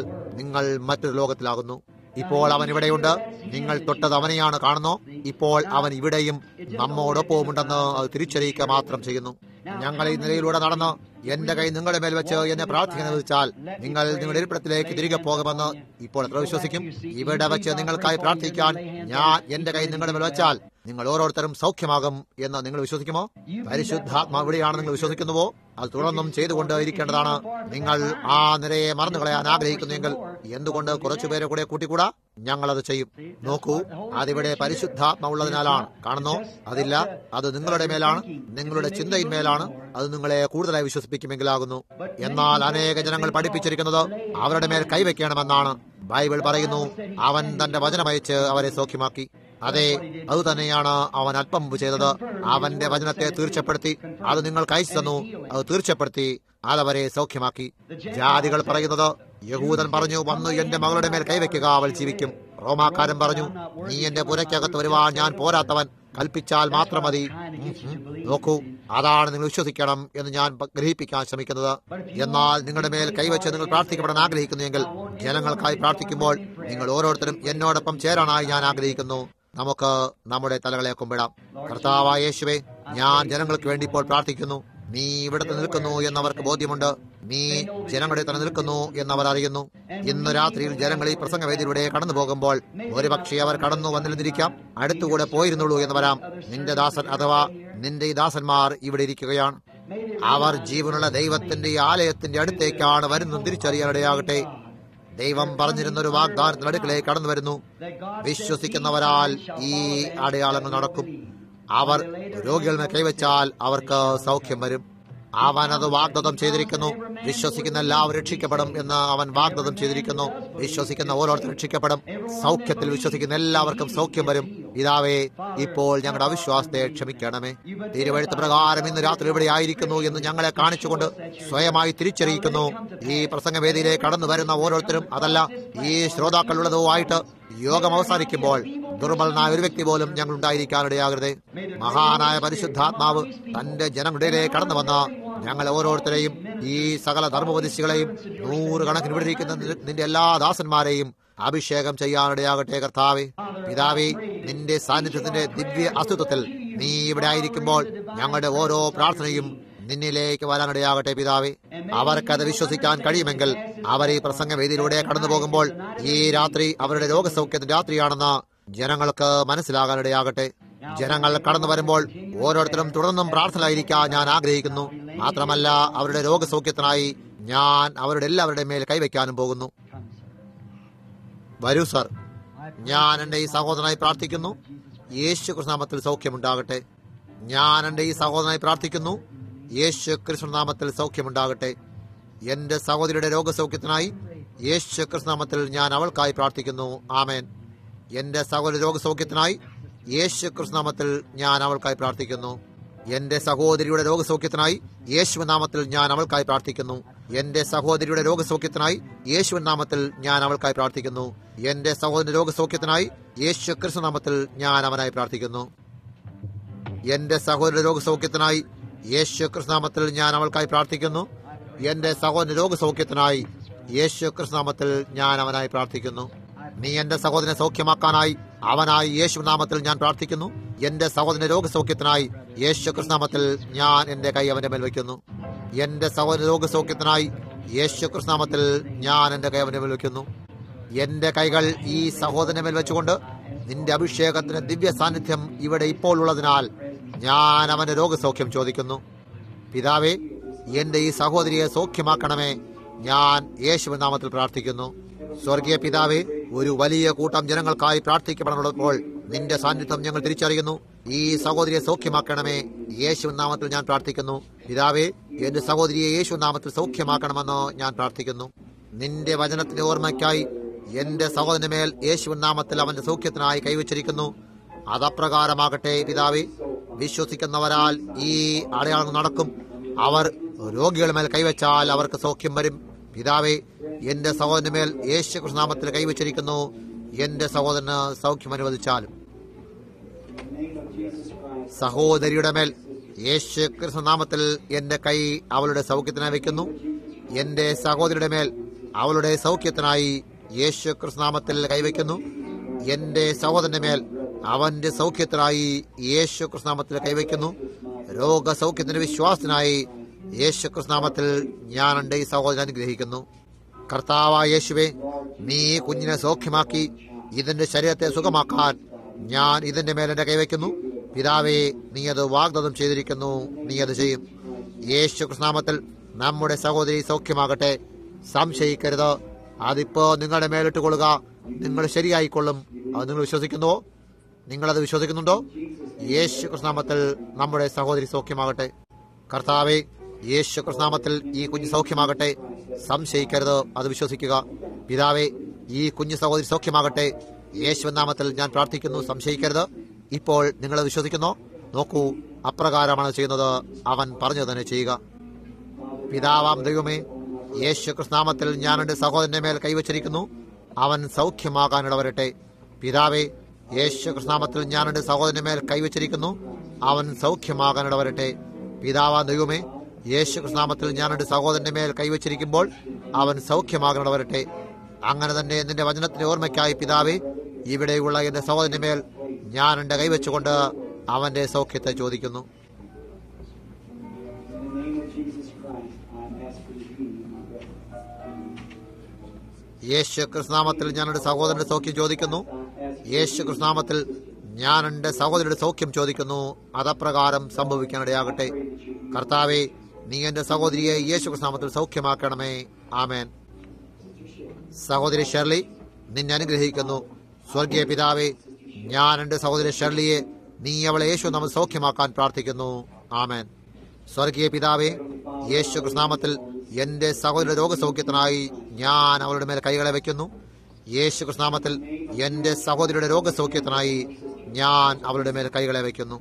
നിങ്ങൾ മറ്റൊരു ലോകത്തിലാകുന്നു. ഇപ്പോൾ അവൻ ഇവിടെയുണ്ട്. നിങ്ങൾ തൊട്ടത് അവനെയാണ് കാണുന്നു. ഇപ്പോൾ അവൻ ഇവിടെയും നമ്മോടൊപ്പമുണ്ടെന്ന് അത് തിരിച്ചറിയിക്കുക മാത്രം ചെയ്യുന്നു. ഞങ്ങൾ ഈ നിലയിലൂടെ നടന്ന് എന്റെ കൈ നിങ്ങളുടെ മേൽ വെച്ച് എന്നെ പ്രാർത്ഥിക്കാൻ അനുവദിച്ചാൽ നിങ്ങൾ നിങ്ങളുടെ ഇരിപ്പിടത്തിലേക്ക് തിരികെ പോകുമെന്ന് ഇപ്പോൾ എത്ര വിശ്വസിക്കും? ഇവിടെ വെച്ച് നിങ്ങൾക്കായി പ്രാർത്ഥിക്കാൻ ഞാൻ എന്റെ കൈ നിങ്ങളുടെ മേൽ വെച്ചാൽ നിങ്ങൾ ഓരോരുത്തരും സൗഖ്യമാകും എന്ന് നിങ്ങൾ വിശ്വസിക്കുമോ? പരിശുദ്ധാത്മാവ് എവിടെയാണ് നിങ്ങൾ വിശ്വസിക്കുന്നുവോ അത് തുടർന്നും ചെയ്തുകൊണ്ട് ഇരിക്കേണ്ടതാണ്. നിങ്ങൾ ആ നിരയെ മറന്നു കളയാൻ ആഗ്രഹിക്കുന്നുവെങ്കിൽ എന്തുകൊണ്ട് കുറച്ചുപേരെ കൂടെ കൂട്ടിക്കൂടാ? ഞങ്ങളത് ചെയ്യും. നോക്കൂ, അതിവിടെ പരിശുദ്ധാത്മാവുള്ളതിനാലാണ്. കാണുന്നോ? അതില്ല, അത് നിങ്ങളുടെ മേലാണ്, നിങ്ങളുടെ ചിന്തയിന്മേലാണ്. അത് നിങ്ങളെ കൂടുതലായി വിശ്വസിപ്പിക്കുമെങ്കിലാകുന്നു. എന്നാൽ അനേക ജനങ്ങൾ പഠിപ്പിച്ചിരിക്കുന്നത് അവരുടെ മേൽ കൈവയ്ക്കണമെന്നാണ്. ബൈബിൾ പറയുന്നു, അവൻ തന്റെ വചനമയച്ച് അവരെ സൗഖ്യമാക്കി. അതെ, അതുതന്നെയാണ് അവൻ അല്പം മുമ്പ് ചെയ്തത്. അവന്റെ വചനത്തെ തീർച്ചപ്പെടുത്തി. അത് നിങ്ങൾക്ക് അയച്ചു തന്നു. അത് തീർച്ചപ്പെടുത്തി. അതവരെ സൗഖ്യമാക്കി. ജാതികൾ പറയുന്നത്, യഹൂദൻ പറഞ്ഞു, വന്നു എന്റെ മകളുടെ മേൽ കൈവയ്ക്കുക, അവൾ ജീവിക്കും. റോമാക്കാരൻ പറഞ്ഞു, നീ എന്റെ പുരയ്ക്കകത്ത് വരുവാൻ ഞാൻ പോരാത്തവൻ, കൽപ്പിച്ചാൽ മാത്രം മതി. നോക്കൂ, അതാണ് നിങ്ങൾ വിശ്വസിക്കണം എന്ന് ഞാൻ ഗ്രഹിപ്പിക്കാൻ ശ്രമിക്കുന്നത്. എന്നാൽ നിങ്ങളുടെ മേൽ കൈവച്ച് നിങ്ങൾ പ്രാർത്ഥിക്കപ്പെടാൻ ആഗ്രഹിക്കുന്നുവെങ്കിൽ ജനങ്ങൾക്കായി പ്രാർത്ഥിക്കുമ്പോൾ നിങ്ങൾ ഓരോരുത്തരും എന്നോടൊപ്പം ചേരാനായി ഞാൻ ആഗ്രഹിക്കുന്നു. നമുക്ക് നമ്മുടെ തലകളെ കുമ്പിടാം. കർത്താവായ യേശുവേ, ഞാൻ ജനങ്ങൾക്ക് വേണ്ടി ഇപ്പോൾ പ്രാർത്ഥിക്കുന്നു. നീ ഇവിടുത്തെ നിൽക്കുന്നു എന്നവർക്ക് ബോധ്യമുണ്ട്. നീ ജനങ്ങളുടെ തന്നെ നിൽക്കുന്നു എന്നവർ അറിയുന്നു. ഇന്ന് രാത്രിയിൽ ജനങ്ങൾ ഈ പ്രസംഗവേദിയിലൂടെ കടന്നു പോകുമ്പോൾ ഒരുപക്ഷെ അവർ കടന്നു വന്നിരുന്നിരിക്കാം, അടുത്തുകൂടെ പോയിരുന്നുള്ളൂ എന്ന് വരാം. നിന്റെ ദാസൻ അഥവാ നിന്റെ ഈ ദാസന്മാർ ഇവിടെ ഇരിക്കുകയാണ്. അവർ ജീവനുള്ള ദൈവത്തിന്റെ ആലയത്തിന്റെ അടുത്തേക്കാണ് വരുന്നത് തിരിച്ചറിയാനിടയാകട്ടെ. ദൈവം പറഞ്ഞിരുന്നൊരു വാഗ്ദാനത്തിന്റെ അടുക്കളയിൽ കടന്നു വരുന്നു. വിശ്വസിക്കുന്നവരാൽ ഈ അടയാളങ്ങൾ നടക്കും. അവർ രോഗികളെ കൈവച്ചാൽ അവർക്ക് സൗഖ്യം വരും. അവൻ അത് വാഗ്ദത്തം ചെയ്തിരിക്കുന്നു. വിശ്വസിക്കുന്ന എല്ലാവരും രക്ഷിക്കപ്പെടും എന്ന് അവൻ വാഗ്ദത്തം ചെയ്തിരിക്കുന്നു. വിശ്വസിക്കുന്ന ഓരോരുത്തരും രക്ഷിക്കപ്പെടും. സൗഖ്യത്തിൽ വിശ്വസിക്കുന്ന എല്ലാവർക്കും സൗഖ്യം വരും. പിതാവേ, ഇപ്പോൾ ഞങ്ങളുടെ അവിശ്വാസത്തെ ക്ഷമിക്കണമേ. തിരുവെഴുത്ത് പ്രകാരം ഇന്ന് രാത്രി ഇവിടെ ആയിരിക്കുന്നു എന്ന് ഞങ്ങളെ കാണിച്ചുകൊണ്ട് സ്വയമായി തിരിച്ചറിയിക്കുന്നു. ഈ പ്രസംഗവേദിയിലേക്ക് കടന്നു വരുന്ന ഓരോരുത്തരും, അതല്ല ഈ ശ്രോതാക്കളുള്ളതോ ആയിട്ട് യോഗം അവസാനിക്കുമ്പോൾ ദുർബലനായ ഒരു വ്യക്തി പോലും ഞങ്ങൾ ഉണ്ടായിരിക്കാനിടയാകരുതേ. മഹാനായ പരിശുദ്ധാത്മാവ് തന്റെ ജനങ്ങളുടെ കടന്നു വന്ന ഞങ്ങൾ ഓരോരുത്തരെയും, ഈ സകല ധർമ്മോപദേശികളെയും, 100 കണക്കിന് വിടിരിക്കുന്ന നിന്റെ എല്ലാ ദാസന്മാരെയും അഭിഷേകം ചെയ്യാനിടയാകട്ടെ. കർത്താവേ, പിതാവേ, നിന്റെ സാന്നിധ്യത്തിന്റെ ദിവ്യ അസ്തിത്വത്തിൽ നീ ഇവിടെ ആയിരിക്കുമ്പോൾ ഞങ്ങളുടെ ഓരോ പ്രാർത്ഥനയും നിന്നിലേക്ക് വരാനിടയാകട്ടെ. പിതാവേ, അവർക്കത് വിശ്വസിക്കാൻ കഴിയുമെങ്കിൽ അവർ ഈ പ്രസംഗവേദിയിലൂടെ കടന്നു പോകുമ്പോൾ ഈ രാത്രി അവരുടെ രോഗസൗഖ്യത്തിന്റെ രാത്രിയാണെന്ന് ജനങ്ങൾക്ക് മനസ്സിലാകാനിടയാകട്ടെ. ജനങ്ങൾ കടന്നു വരുമ്പോൾ ഓരോരുത്തരും തുടർന്നും പ്രാർത്ഥനയായിരിക്കാൻ ഞാൻ ആഗ്രഹിക്കുന്നു. മാത്രമല്ല, അവരുടെ രോഗസൗഖ്യത്തിനായി ഞാൻ അവരുടെ എല്ലാവരുടെ മേൽ കൈവയ്ക്കാനും പോകുന്നു. വരൂ സർ, ഞാൻ എന്റെ ഈ സഹോദരനായി പ്രാർത്ഥിക്കുന്നു. യേശു കൃഷ്ണനാമത്തിൽ സൗഖ്യമുണ്ടാകട്ടെ. ഞാൻ എന്റെ ഈ സഹോദരനായി പ്രാർത്ഥിക്കുന്നു. യേശു കൃഷ്ണനാമത്തിൽ സൗഖ്യമുണ്ടാകട്ടെ. എന്റെ സഹോദരിയുടെ രോഗസൗഖ്യത്തിനായി യേശു കൃഷ്ണനാമത്തിൽ ഞാൻ അവൾക്കായി പ്രാർത്ഥിക്കുന്നു. ആമേൻ. എന്റെ സഹോദരി രോഗസൗഖ്യത്തിനായി യേശു കൃഷ്ണനാമത്തിൽ ഞാൻ അവൾക്കായി പ്രാർത്ഥിക്കുന്നു. എന്റെ സഹോദരിയുടെ രോഗസൗഖ്യത്തിനായി യേശുവിൻ നാമത്തിൽ ഞാൻ അവൾക്കായി പ്രാർത്ഥിക്കുന്നു. എന്റെ സഹോദരിയുടെ രോഗസൗഖ്യത്തിനായി യേശുവിൻ നാമത്തിൽ ഞാൻ അവൾക്കായി പ്രാർത്ഥിക്കുന്നു. എന്റെ സഹോദരന്റെ രോഗസൗഖ്യത്തിനായി യേശു കൃഷ്ണനാമത്തിൽ ഞാൻ അവനായി പ്രാർത്ഥിക്കുന്നു. എന്റെ സഹോദരിയുടെ രോഗസൗഖ്യത്തിനായി യേശു കൃഷ്ണനാമത്തിൽ ഞാൻ അവൾക്കായി പ്രാർത്ഥിക്കുന്നു. എന്റെ സഹോദരന്റെ രോഗസൗഖ്യത്തിനായി യേശു കൃഷ്ണനാമത്തിൽ ഞാൻ അവനായി പ്രാർത്ഥിക്കുന്നു. നീ എന്റെ സഹോദരനെ സൗഖ്യമാക്കാനായി അവനായി യേശു നാമത്തിൽ ഞാൻ പ്രാർത്ഥിക്കുന്നു. എന്റെ സഹോദരന്റെ രോഗസൗഖ്യത്തിനായി യേശു കൃഷ്ണനാമത്തിൽ ഞാൻ എന്റെ കൈ അവന്റെ മേൽ വയ്ക്കുന്നു. എന്റെ സഹോദര രോഗസൗഖ്യത്തിനായി യേശു കൃഷ്ണനാമത്തിൽ ഞാൻ എന്റെ കൈ അവന്റെ മേൽ വയ്ക്കുന്നു. എന്റെ കൈകൾ ഈ സഹോദരന്റെ മേൽ വെച്ചുകൊണ്ട് നിന്റെ അഭിഷേകത്തിന് ദിവ്യ സാന്നിധ്യം ഇവിടെ ഇപ്പോൾ ഉള്ളതിനാൽ ഞാൻ അവന്റെ രോഗസൗഖ്യം ചോദിക്കുന്നു. പിതാവേ, എന്റെ ഈ സഹോദരിയെ സൗഖ്യമാക്കണമേ. ഞാൻ യേശുവിൻ നാമത്തിൽ പ്രാർത്ഥിക്കുന്നു. സ്വർഗീയ പിതാവേ, ഒരു വലിയ കൂട്ടം ജനങ്ങൾക്കായി പ്രാർത്ഥിക്കപ്പെടാനുള്ളപ്പോൾ നിന്റെ സാന്നിധ്യം ഞങ്ങൾ തിരിച്ചറിയുന്നു. ഈ സഹോദരിയെ സൗഖ്യമാക്കണമേ. യേശുവിൻ നാമത്തിൽ ഞാൻ പ്രാർത്ഥിക്കുന്നു. പിതാവേ, എന്റെ സഹോദരിയെ യേശു നാമത്തിൽ സൗഖ്യമാക്കണമെന്ന് ഞാൻ പ്രാർത്ഥിക്കുന്നു. നിന്റെ വചനത്തിന്റെ ഓർമ്മയ്ക്കായി എന്റെ സഹോദരന്റെ മേൽ യേശുവിൻ നാമത്തിൽ അവന്റെ സൗഖ്യത്തിനായി കൈവച്ചിരിക്കുന്നു. അതപ്രകാരമാകട്ടെ പിതാവേ. വിശ്വസിക്കുന്നവരാൽ ഈ അടയാളങ്ങൾ നടക്കും. അവർ രോഗികളുടെ മേൽ കൈവച്ചാൽ അവർക്ക് സൗഖ്യം വരും. പിതാവേ, എന്റെ സഹോദരന്റെ മേൽ യേശു കൃഷ്ണനാമത്തിൽ കൈവച്ചിരിക്കുന്നു. എന്റെ സഹോദരന് സൗഖ്യം അനുവദിച്ചാലും. സഹോദരിയുടെ മേൽ യേശു കൃഷ്ണനാമത്തിൽ എന്റെ കൈ അവളുടെ സൗഖ്യത്തിനായി വയ്ക്കുന്നു. എന്റെ സഹോദരിയുടെ മേൽ അവളുടെ സൗഖ്യത്തിനായി യേശു കൃഷ്ണനാമത്തിൽ കൈവയ്ക്കുന്നു. എന്റെ സഹോദരന്റെ മേൽ അവന്റെ സൗഖ്യത്തിനായി യേശു കൃഷ്ണനാമത്തിൽ കൈവയ്ക്കുന്നു. രോഗസൗഖ്യത്തിന്റെ വിശ്വാസത്തിനായി യേശു കൃഷ്ണനാമത്തിൽ ഞാൻ എന്റെ ഈ സഹോദരൻ അനുഗ്രഹിക്കുന്നു. കർത്താവായ യേശുവേ, നീ കുഞ്ഞിനെ സൗഖ്യമാക്കി ഇതിന്റെ ശരീരത്തെ സുഖമാക്കാൻ ഞാൻ ഇതിന്റെ മേൽ എന്റെ കൈവയ്ക്കുന്നു. പിതാവേ, നീ അത് വാഗ്ദത്തം ചെയ്തിരിക്കുന്നു. നീ അത് ചെയ്യും. യേശു കൃഷ്ണനാമത്തിൽ നമ്മുടെ സഹോദരി സൗഖ്യമാകട്ടെ. സംശയിക്കരുത്. അതിപ്പോ നിങ്ങളുടെ മേലിട്ടുകൊള്ളുക. നിങ്ങൾ ശരിയായിക്കൊള്ളും. അത് നിങ്ങൾ വിശ്വസിക്കുന്നുവോ? നിങ്ങളത് വിശ്വസിക്കുന്നുണ്ടോ? യേശു കൃഷ്ണനാമത്തിൽ നമ്മുടെ സഹോദരി സൗഖ്യമാകട്ടെ. കർത്താവേ, യേശു കൃഷ്ണനാമത്തിൽ ഈ കുഞ്ഞ് സൗഖ്യമാകട്ടെ. സംശയിക്കരുത്. അത് വിശ്വസിക്കുക. പിതാവേ, ഈ കുഞ്ഞു സഹോദരി സൗഖ്യമാകട്ടെ. യേശുവിൻ നാമത്തിൽ ഞാൻ പ്രാർത്ഥിക്കുന്നു. സംശയിക്കരുത്. ഇപ്പോൾ നിങ്ങൾ വിശ്വസിക്കുന്നോ? നോക്കൂ, അപ്രകാരമാണ് ചെയ്യുന്നത്. അവൻ പറഞ്ഞു തന്നെ ചെയ്യുക. പിതാവാം ദൈവമേ, യേശു കൃഷ്ണനാമത്തിൽ ഞാൻ എന്റെ സഹോദരന്റെ മേൽ കൈവച്ചിരിക്കുന്നു. അവൻ സൗഖ്യമാകാനിടവരട്ടെ. പിതാവേ, യേശു കൃഷ്ണനാമത്തിൽ ഞാൻ എന്റെ സഹോദരന്റെ മേൽ കൈവച്ചിരിക്കുന്നു. അവൻ സൗഖ്യമാകാനിടവരട്ടെ. പിതാവാം ദൈവമേ, യേശു കൃഷ്ണനാമത്തിൽ ഞാൻ എന്റെ സഹോദരന്റെ മേൽ കൈവച്ചിരിക്കുമ്പോൾ അവൻ സൗഖ്യമാകാനിടവരട്ടെ. അങ്ങനെ തന്നെ നിന്റെ വചനത്തിന്റെ ഓർമ്മയ്ക്കായി പിതാവേ, ഇവിടെയുള്ള എന്റെ സഹോദരന്റെ മേൽ ഞാൻ എന്റെ കൈവച്ചുകൊണ്ട് അവന്റെ സൗഖ്യത്തെ ചോദിക്കുന്നു. യേശു കൃഷ്ണനാമത്തിൽ ഞാൻ എന്റെ സഹോദരന്റെ സൗഖ്യം ചോദിക്കുന്നു. യേശു കൃഷ്ണനാമത്തിൽ ഞാൻ എന്റെ സഹോദരിയുടെ സൗഖ്യം ചോദിക്കുന്നു. അതപ്രകാരം സംഭവിക്കാനിടയാകട്ടെ. കർത്താവേ, നീ എന്റെ സഹോദരിയെ യേശു കൃഷ്ണനാമത്തിൽ സൗഖ്യമാക്കണമേ. ആമേൻ. സഹോദരി ഷെർലി, നിന്നെ അനുഗ്രഹിക്കുന്നു. സ്വർഗീയ പിതാവേ, ഞാൻ എന്റെ സഹോദരി ഷെർലിയെ നീ അവളെ യേശു നാമത്തിൽ സൗഖ്യമാക്കാൻ പ്രാർത്ഥിക്കുന്നു. ആമേൻ. സ്വർഗീയ പിതാവേ, യേശു കൃഷ്ണനാമത്തിൽ എന്റെ സഹോദരിയുടെ രോഗസൗഖ്യത്തിനായി ഞാൻ അവളുടെ മേൽ കൈകളെ വയ്ക്കുന്നു. യേശു കൃഷ്ണനാമത്തിൽ എന്റെ സഹോദരിയുടെ രോഗസൗഖ്യത്തിനായി ഞാൻ അവളുടെ മേൽ കൈകളെ വയ്ക്കുന്നു.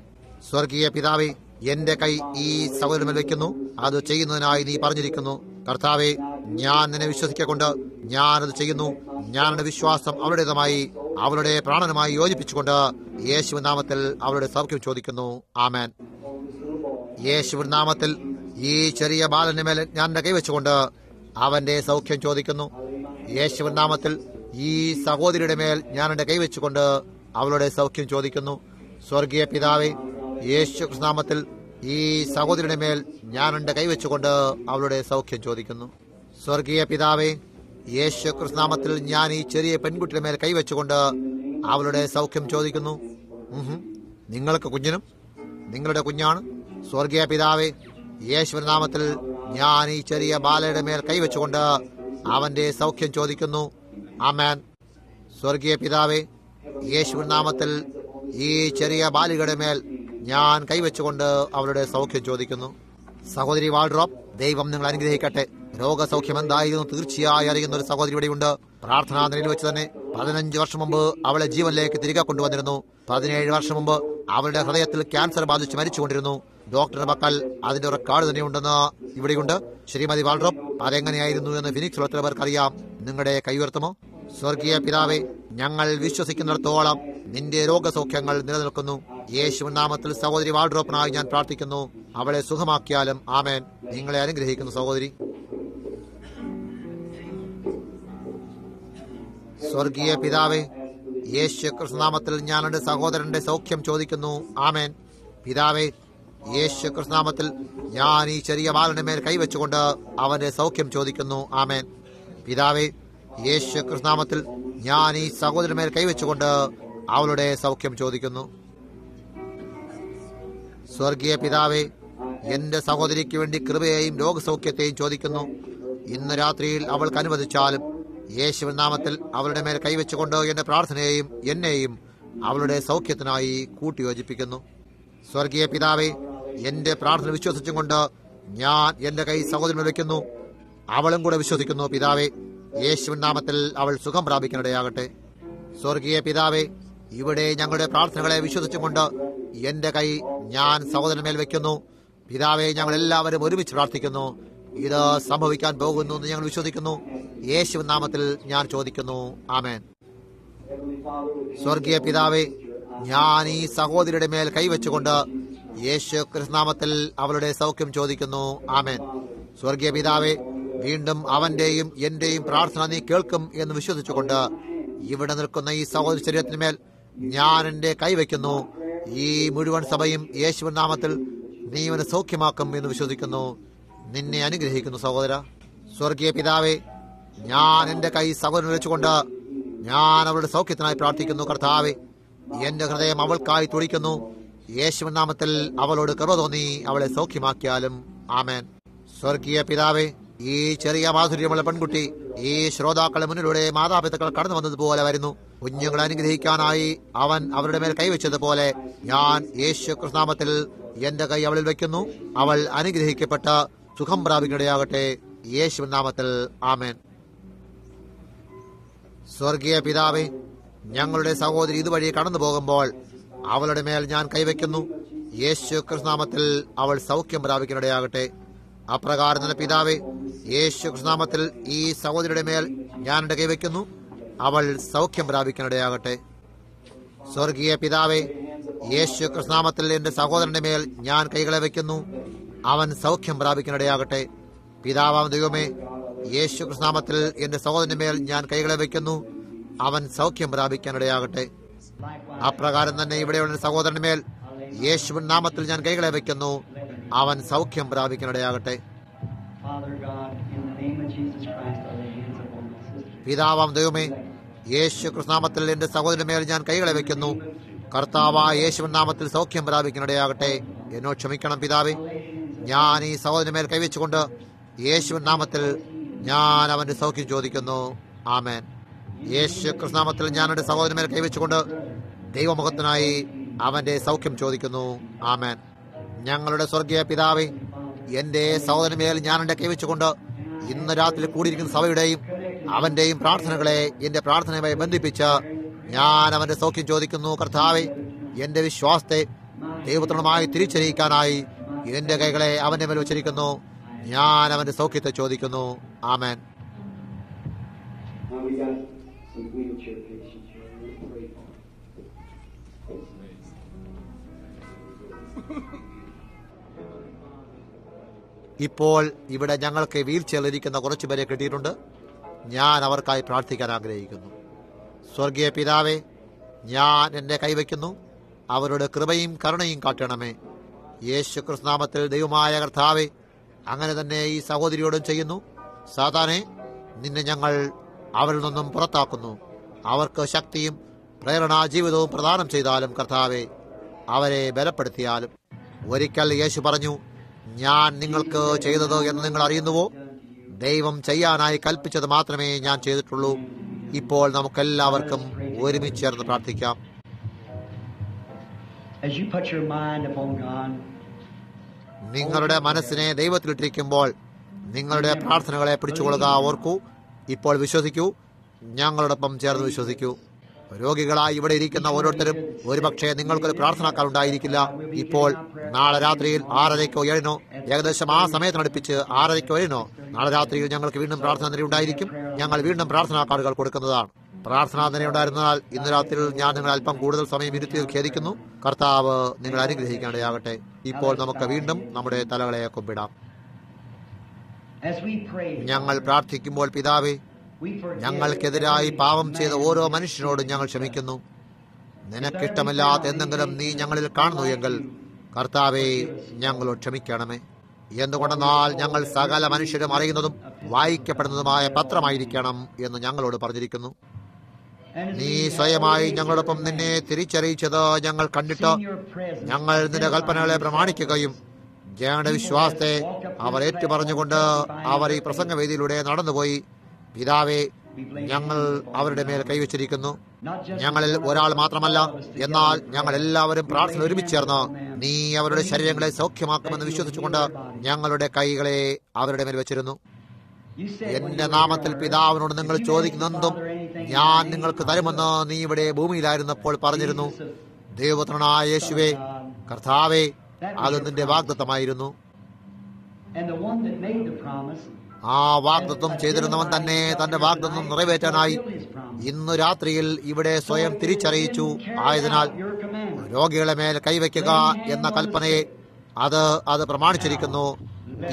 സ്വർഗീയ പിതാവേ, എന്റെ കൈ ഈ സഹോദരന്റെ മേൽ വയ്ക്കുന്നു. അത് ചെയ്യുന്നതിനായി നീ പറഞ്ഞിരിക്കുന്നു. കർത്താവെ, ഞാൻ നിന്നെ വിശ്വസിക്കൊണ്ട് ഞാനത് ചെയ്യുന്നു. ഞാനെന്റെ വിശ്വാസം അവളുടേതുമായി അവളുടെ പ്രാണനുമായി യോജിപ്പിച്ചുകൊണ്ട് യേശുവിൻ നാമത്തിൽ അവളുടെ സൗഖ്യം ചോദിക്കുന്നു. ആമേൻ. യേശുവിൻ നാമത്തിൽ ഈ ചെറിയ ബാലന്റെ മേൽ ഞാൻ എന്റെ കൈവച്ചുകൊണ്ട് അവന്റെ സൗഖ്യം ചോദിക്കുന്നു. യേശുവിൻ നാമത്തിൽ ഈ സഹോദരിയുടെ മേൽ ഞാൻ എന്റെ കൈവച്ചുകൊണ്ട് അവളുടെ സൗഖ്യം ചോദിക്കുന്നു. സ്വർഗീയ പിതാവേ, യേശു കൃഷ്ണനാമത്തിൽ ഈ സഹോദരിയുടെ മേൽ ഞാൻ എന്റെ കൈവച്ചുകൊണ്ട് അവളുടെ സൗഖ്യം ചോദിക്കുന്നു. സ്വർഗീയ പിതാവേ, യേശു കൃഷ്ണനാമത്തിൽ ഞാൻ ഈ ചെറിയ പെൺകുട്ടിയുടെ മേൽ കൈവച്ചുകൊണ്ട് അവളുടെ സൗഖ്യം ചോദിക്കുന്നു. നിങ്ങൾക്ക് കുഞ്ഞിനും നിങ്ങളുടെ കുഞ്ഞാണ്. സ്വർഗീയ പിതാവേ, യേശുവിന്റെ നാമത്തിൽ ഞാൻ ഈ ചെറിയ ബാലയുടെ മേൽ കൈവച്ചുകൊണ്ട് അവന്റെ സൗഖ്യം ചോദിക്കുന്നു. ആമേൻ. സ്വർഗീയ പിതാവേ, യേശുവിന്റെ നാമത്തിൽ ഈ ചെറിയ ബാലികയുടെ മേൽ ഞാൻ കൈവച്ചുകൊണ്ട് അവളുടെ സൗഖ്യം ചോദിക്കുന്നു. സഹോദരി വാൾഡ്രോപ്പ്, ദൈവം നിങ്ങൾ അനുഗ്രഹിക്കട്ടെ. രോഗസൗഖ്യം എന്തായിരുന്നു തീർച്ചയായി അറിയുന്ന ഒരു സഹോദരി ഇവിടെയുണ്ട്. പ്രാർത്ഥനാ നിലയിൽ വെച്ച് തന്നെ 15 വർഷം മുമ്പ് അവളെ ജീവനിലേക്ക് തിരികെ കൊണ്ടുവന്നിരുന്നു. 17 വർഷം മുമ്പ് അവളുടെ ഹൃദയത്തിൽ ക്യാൻസർ ബാധിച്ച് മരിച്ചുകൊണ്ടിരുന്നു. ഡോക്ടറുടെ പക്കൽ അതിന്റെ റെക്കോർഡ് തന്നെയുണ്ടെന്ന് ഇവിടെയുണ്ട്. ശ്രീമതി വാൾഡ്രോപ്പ്, അതെങ്ങനെയായിരുന്നു എന്ന് ഫിനിക്സിലുള്ള എത്ര പേർക്ക് അറിയാം? നിങ്ങളുടെ കൈയുയർത്തുമോ? സ്വർഗീയ പിതാവേ, ഞങ്ങൾ വിശ്വസിക്കുന്നിടത്തോളം നിന്റെ രോഗസൗഖ്യങ്ങൾ നിലനിൽക്കുന്നു. യേശുവിൻ നാമത്തിൽ സഹോദരി വാൾഡ്രോപ്പിനായി ഞാൻ പ്രാർത്ഥിക്കുന്നു. അവളെ സുഖമാക്കിയാലും. ആമേൻ. നിങ്ങളെ അനുഗ്രഹിക്കുന്നു സഹോദരി. സ്വർഗീയ പിതാവേ, യേശു കൃഷ്ണനാമത്തിൽ ഞാൻ എന്റെ സഹോദരന്റെ സൗഖ്യം ചോദിക്കുന്നു. ആമേൻ. പിതാവേ, യേശു കൃഷ്ണനാമത്തിൽ ഞാൻ ഈ ചെറിയ ബാലന്റെ മേൽ കൈവച്ചുകൊണ്ട് അവന്റെ സൗഖ്യം ചോദിക്കുന്നു. ആമേൻ. പിതാവേ, യേശു കൃഷ്ണനാമത്തിൽ ഞാൻ ഈ സഹോദരന്റെ മേൽ കൈവച്ചുകൊണ്ട് അവളുടെ സൗഖ്യം ചോദിക്കുന്നു. സ്വർഗീയ പിതാവേ, എന്റെ സഹോദരിക്ക് വേണ്ടി കൃപയെയും രോഗസൗഖ്യത്തെയും ചോദിക്കുന്നു. ഇന്ന് രാത്രിയിൽ അവൾക്ക് അനുവദിച്ചാലും യേശുവിൻ നാമത്തിൽ അവളുടെ മേൽ കൈവച്ചുകൊണ്ട് എന്റെ പ്രാർത്ഥനയെയും എന്നെയും അവളുടെ സൗഖ്യത്തിനായി കൂട്ടിയോജിപ്പിക്കുന്നു. സ്വർഗീയ പിതാവേ, എന്റെ പ്രാർത്ഥന വിശ്വസിച്ചും കൊണ്ട് ഞാൻ എന്റെ കൈ സഹോദരൻ വയ്ക്കുന്നു. അവളും കൂടെ വിശ്വസിക്കുന്നു. പിതാവേ, യേശുവിൻ നാമത്തിൽ അവൾ സുഖം പ്രാപിക്കാനിടയാകട്ടെ. സ്വർഗീയ പിതാവേ, ഇവിടെ ഞങ്ങളുടെ പ്രാർത്ഥനകളെ വിശ്വസിച്ചുകൊണ്ട് എന്റെ കൈ ഞാൻ സഹോദരന്മേൽ വയ്ക്കുന്നു. പിതാവേ, ഞങ്ങൾ എല്ലാവരും ഒരുമിച്ച് പ്രാർത്ഥിക്കുന്നു. ഇത് സംഭവിക്കാൻ പോകുന്നു എന്ന് ഞങ്ങൾ വിശ്വസിക്കുന്നു. യേശുവിൻ നാമത്തിൽ ഞാൻ ചോദിക്കുന്നു. ആമേൻ. സ്വർഗീയ പിതാവേ, ഞാൻ ഈ സഹോദരിയുടെ മേൽ കൈവച്ചുകൊണ്ട് യേശു ക്രിസ്തുനാമത്തിൽ അവളുടെ സൗഖ്യം ചോദിക്കുന്നു. ആമേൻ. സ്വർഗീയ പിതാവേ, വീണ്ടും അവന്റെയും എന്റെയും പ്രാർത്ഥന നീ കേൾക്കും എന്ന് വിശ്വസിച്ചുകൊണ്ട് ഇവിടെ നിൽക്കുന്ന ഈ സഹോദര ശരീരത്തിന്മേൽ ഞാൻ എന്റെ കൈവയ്ക്കുന്നു. ഈ മുഴുവൻ സഭയും യേശുവിൻ നാമത്തിൽ നീ ഇവനെ സൗഖ്യമാക്കും എന്ന് വിശ്വസിക്കുന്നു. നിന്നെ അനുഗ്രഹിക്കുന്നു സഹോദര. സ്വർഗീയ പിതാവേ, ഞാൻ എന്റെ കൈ സഹോദരൻ വെച്ചുകൊണ്ട് ഞാൻ അവളുടെ സൗഖ്യത്തിനായി പ്രാർത്ഥിക്കുന്നു. കർത്താവേ, എന്റെ ഹൃദയം അവൾക്കായി തുടിക്കുന്നു. യേശുവിൻ നാമത്തിൽ അവളോട് കൃപ തോന്നി അവളെ സൗഖ്യമാക്കിയാലും. ആമേൻ. സ്വർഗീയ പിതാവേ, ഈ ചെറിയ മാധുര്യമുള്ള പെൺകുട്ടി ഈ ശ്രോതാക്കളെ മുന്നിലൂടെ മാതാപിതാക്കൾ കടന്നു വന്നതുപോലെ വരുന്നു. കുഞ്ഞുങ്ങളെ അനുഗ്രഹിക്കാനായി അവൻ അവരുടെ മേൽ കൈവച്ചതുപോലെ ഞാൻ യേശു ക്രിസ്തുനാമത്തിൽ എന്റെ കൈ അവളിൽ വയ്ക്കുന്നു. അവൾ അനുഗ്രഹിക്കപ്പെട്ട സുഖം പ്രാപിക്കുകയാകട്ടെ. യേശുവിൻ നാമത്തിൽ. ആമേൻ. സ്വർഗീയ പിതാവേ, ഞങ്ങളുടെ സഹോദരി ഇതുവഴി കടന്നു പോകുമ്പോൾ അവളുടെ മേൽ ഞാൻ കൈവയ്ക്കുന്നു. യേശു ക്രിസ്തുനാമത്തിൽ അവൾ സൗഖ്യം പ്രാപിക്കുകയാകട്ടെ. അപ്രകാരം തന്നെ പിതാവേ, യേശു ക്രിസ്തുനാമത്തിൽ ഈ സഹോദരിയുടെ മേൽ ഞാൻ എന്റെ കൈവയ്ക്കുന്നു. അവൾ സൗഖ്യം പ്രാപിക്കാനിടയാകട്ടെ. സ്വർഗീയ പിതാവേ, യേശു ക്രിസ്തുനാമത്തിൽ എന്റെ സഹോദരന്റെ മേൽ ഞാൻ കൈകളെ വയ്ക്കുന്നു. അവൻ സൗഖ്യം പ്രാപിക്കാനിടയാകട്ടെ. പിതാവാം ദൈവമേ, യേശു ക്രിസ്തുനാമത്തിൽ എന്റെ സഹോദരന്റെ മേൽ ഞാൻ കൈകളെ വയ്ക്കുന്നു. അവൻ സൗഖ്യം പ്രാപിക്കാനിടയാകട്ടെ. അപ്രകാരം തന്നെ ഇവിടെയുള്ള സഹോദരന്റെ മേൽ യേശുവിൻ നാമത്തിൽ ഞാൻ കൈകളെ വയ്ക്കുന്നു. അവൻ സൗഖ്യം പ്രാപിക്കാനിടയാകട്ടെ. പിതാവാം ദൈവമേ, യേശു ക്രിസ്തുനാമത്തിൽ എന്റെ സഹോദരന്റെ മേൽ ഞാൻ കൈകളെ വയ്ക്കുന്നു. കർത്താവായ യേശുവിൻ നാമത്തിൽ സൗഖ്യം പ്രാപിക്കാനിടയാകട്ടെ. എന്നോട് ക്ഷമിക്കണം പിതാവേ. ഞാൻ ഈ സഹോദരന്റെ മേൽ കൈവച്ചുകൊണ്ട് യേശുവിൻ നാമത്തിൽ ഞാൻ അവന്റെ സൗഖ്യം ചോദിക്കുന്നു. ആമേൻ. യേശു ക്രിസ്തുനാമത്തിൽ ഞാൻ എന്റെ സഹോദരന്റെ മേൽ കൈവച്ചുകൊണ്ട് ദൈവമുഖത്തിനായി അവന്റെ സൗഖ്യം ചോദിക്കുന്നു. ആമേൻ. ഞങ്ങളുടെ സ്വർഗീയ പിതാവേ, എന്റെ സഹോദരന് മേൽ ഞാൻ എന്റെ കൈവച്ചുകൊണ്ട് ഇന്ന് രാത്രി കൂടിയിരിക്കുന്ന സഭയുടെയും അവന്റെയും പ്രാർത്ഥനകളെ എന്റെ പ്രാർത്ഥനയുമായി ബന്ധിപ്പിച്ച് ഞാൻ അവന്റെ സൗഖ്യം ചോദിക്കുന്നു. കർത്താവേ, എന്റെ വിശ്വാസത്തെ ദൈവത്തിനുമായി തിരിച്ചറിയിക്കാനായി എന്റെ കൈകളെ അവന്റെ മേൽ വെച്ചിരിക്കുന്നു. ഞാൻ അവന്റെ സൗഖ്യത്തെ ചോദിക്കുന്നു. ആമേൻ. ഇപ്പോൾ ഇവിടെ ഞങ്ങൾക്ക് വീൽ ചെയറിലിരിക്കുന്ന കുറച്ചുപേരെ കിട്ടിയിട്ടുണ്ട്. ഞാൻ അവർക്കായി പ്രാർത്ഥിക്കാൻ ആഗ്രഹിക്കുന്നു. സ്വർഗീയ പിതാവേ, ഞാൻ എന്റെ കൈവയ്ക്കുന്നു. അവരുടെ കൃപയും കരുണയും കാട്ടണമേ. യേശു ക്രിസ്തുനാമത്തിൽ ദൈവമായ കർത്താവേ, അങ്ങനെ തന്നെ ഈ സഹോദരിയോടും ചെയ്യുന്നു. സാത്താനെ, നിന്നെ ഞങ്ങൾ അവരിൽ നിന്നും പുറത്താക്കുന്നു. അവർക്ക് ശക്തിയും പ്രേരണാ ജീവിതവും പ്രദാനം ചെയ്താലും കർത്താവെ, അവരെ ബലപ്പെടുത്തിയാലും. ഒരിക്കൽ യേശു പറഞ്ഞു, ഞാൻ നിങ്ങൾക്ക് ചെയ്തത് എന്ന് നിങ്ങൾ അറിയുന്നുവോ? ദൈവം ചെയ്യാനായി കൽപ്പിച്ചത് മാത്രമേ ഞാൻ ചെയ്തിട്ടുള്ളൂ. ഇപ്പോൾ നമുക്കെല്ലാവർക്കും ഒരുമിച്ച് ചേർന്ന് പ്രാർത്ഥിക്കാം. നിങ്ങളുടെ മനസ്സിനെ ദൈവത്തിലിട്ടിരിക്കുമ്പോൾ നിങ്ങളുടെ പ്രാർത്ഥനകളെ പിടിച്ചുകൊള്ളുക. ഓർക്കൂ, ഇപ്പോൾ വിശ്വസിക്കൂ, ഞങ്ങളോടൊപ്പം ചേർന്ന് വിശ്വസിക്കൂ. രോഗികളായി ഇവിടെ ഇരിക്കുന്ന ഓരോരുത്തരും ഒരുപക്ഷെ നിങ്ങൾക്കൊരു പ്രാർത്ഥനക്കാരുണ്ടായിരിക്കില്ല. ഇപ്പോൾ നാളെ രാത്രിയിൽ 6:30-ക്കോ 7-നോ ഏകദേശം ആ സമയത്തിനടുപ്പിച്ച് 6:30-ക്കോ 7-നോ നാളെ രാത്രിയിൽ ഞങ്ങൾക്ക് വീണ്ടും പ്രാർത്ഥന നിര ഉണ്ടായിരിക്കും. ഞങ്ങൾ വീണ്ടും പ്രാർത്ഥനാ കാർഡുകൾ കൊടുക്കുന്നതാണ്. പ്രാർത്ഥനാ നിര ഉണ്ടായിരുന്നാൽ ഇന്ന് രാത്രിയിൽ ഞാൻ നിങ്ങൾ അല്പം കൂടുതൽ സമയം ഇരുത്തിയത് ഖേദിക്കുന്നു. കർത്താവ് നിങ്ങൾ അനുഗ്രഹിക്കേണ്ടതാകട്ടെ. ഇപ്പോൾ നമുക്ക് വീണ്ടും നമ്മുടെ തലകളെ കുമ്പിടാം. ഞങ്ങൾ പ്രാർത്ഥിക്കുമ്പോൾ പിതാവേ, ഞങ്ങൾക്കെതിരായി പാപം ചെയ്ത ഓരോ മനുഷ്യനോടും ഞങ്ങൾ ക്ഷമിക്കുന്നു. നിനക്കിഷ്ടമില്ലാത്ത എന്തെങ്കിലും നീ ഞങ്ങളിൽ കാണുന്നു എങ്കിൽ കർത്താവേ, ഞങ്ങളോട് ക്ഷമിക്കണമേ. എന്തുകൊണ്ടെന്നാൽ ഞങ്ങൾ സകല മനുഷ്യരും അറിയുന്നതും വായിക്കപ്പെടുന്നതുമായ പത്രമായിരിക്കണം എന്ന് ഞങ്ങളോട് പറഞ്ഞിരിക്കുന്നു. നീ സ്വയമായി ഞങ്ങളോടൊപ്പം നിന്നെ തിരിച്ചറിയിച്ചത് ഞങ്ങൾ കണ്ടിട്ട് ഞങ്ങൾ നിന്റെ കൽപ്പനകളെ പ്രമാണിക്കുകയും ജനങ്ങളുടെ വിശ്വാസത്തെ അവർ ഏറ്റുപറഞ്ഞുകൊണ്ട് അവർ ഈ പ്രസംഗവേദിയിലൂടെ നടന്നുപോയി. പിതാവേ, ഞങ്ങൾ അവരുടെ മേൽ കൈവച്ചിരിക്കുന്നു. ഞങ്ങളിൽ ഒരാൾ മാത്രമല്ല, എന്നാൽ ഞങ്ങൾ എല്ലാവരും പ്രാർത്ഥന ഒരുമിച്ച് ചേർന്ന് നീ അവരുടെ ശരീരങ്ങളെ സൗഖ്യമാക്കുമെന്ന് വിശ്വസിച്ചുകൊണ്ട് ഞങ്ങളുടെ കൈകളെ അവരുടെ മേൽ വെച്ചിരുന്നു. എന്റെ നാമത്തിൽ പിതാവിനോട് നിങ്ങൾ ചോദിക്കുന്നതും ഞാൻ നിങ്ങൾക്ക് തരുമെന്ന് നീ ഇവിടെ ഭൂമിയിലായിരുന്നപ്പോൾ പറഞ്ഞിരുന്നു. ദൈവപുത്രനായ യേശുവേ, കർത്താവേ, അത് നിന്റെ വാഗ്ദത്തമായിരുന്നു. ആ വാഗ്ദത്തം ചെയ്തിരുന്നവൻ തന്നെ തന്റെ വാഗ്ദത്തം നിറവേറ്റാനായി ഇന്ന് രാത്രിയിൽ ഇവിടെ സ്വയം തിരിച്ചറിയിച്ചു. ആയതിനാൽ രോഗികളെ മേൽ കൈവയ്ക്കുക എന്ന കൽപ്പനയെ അത് പ്രമാണിച്ചിരിക്കുന്നു.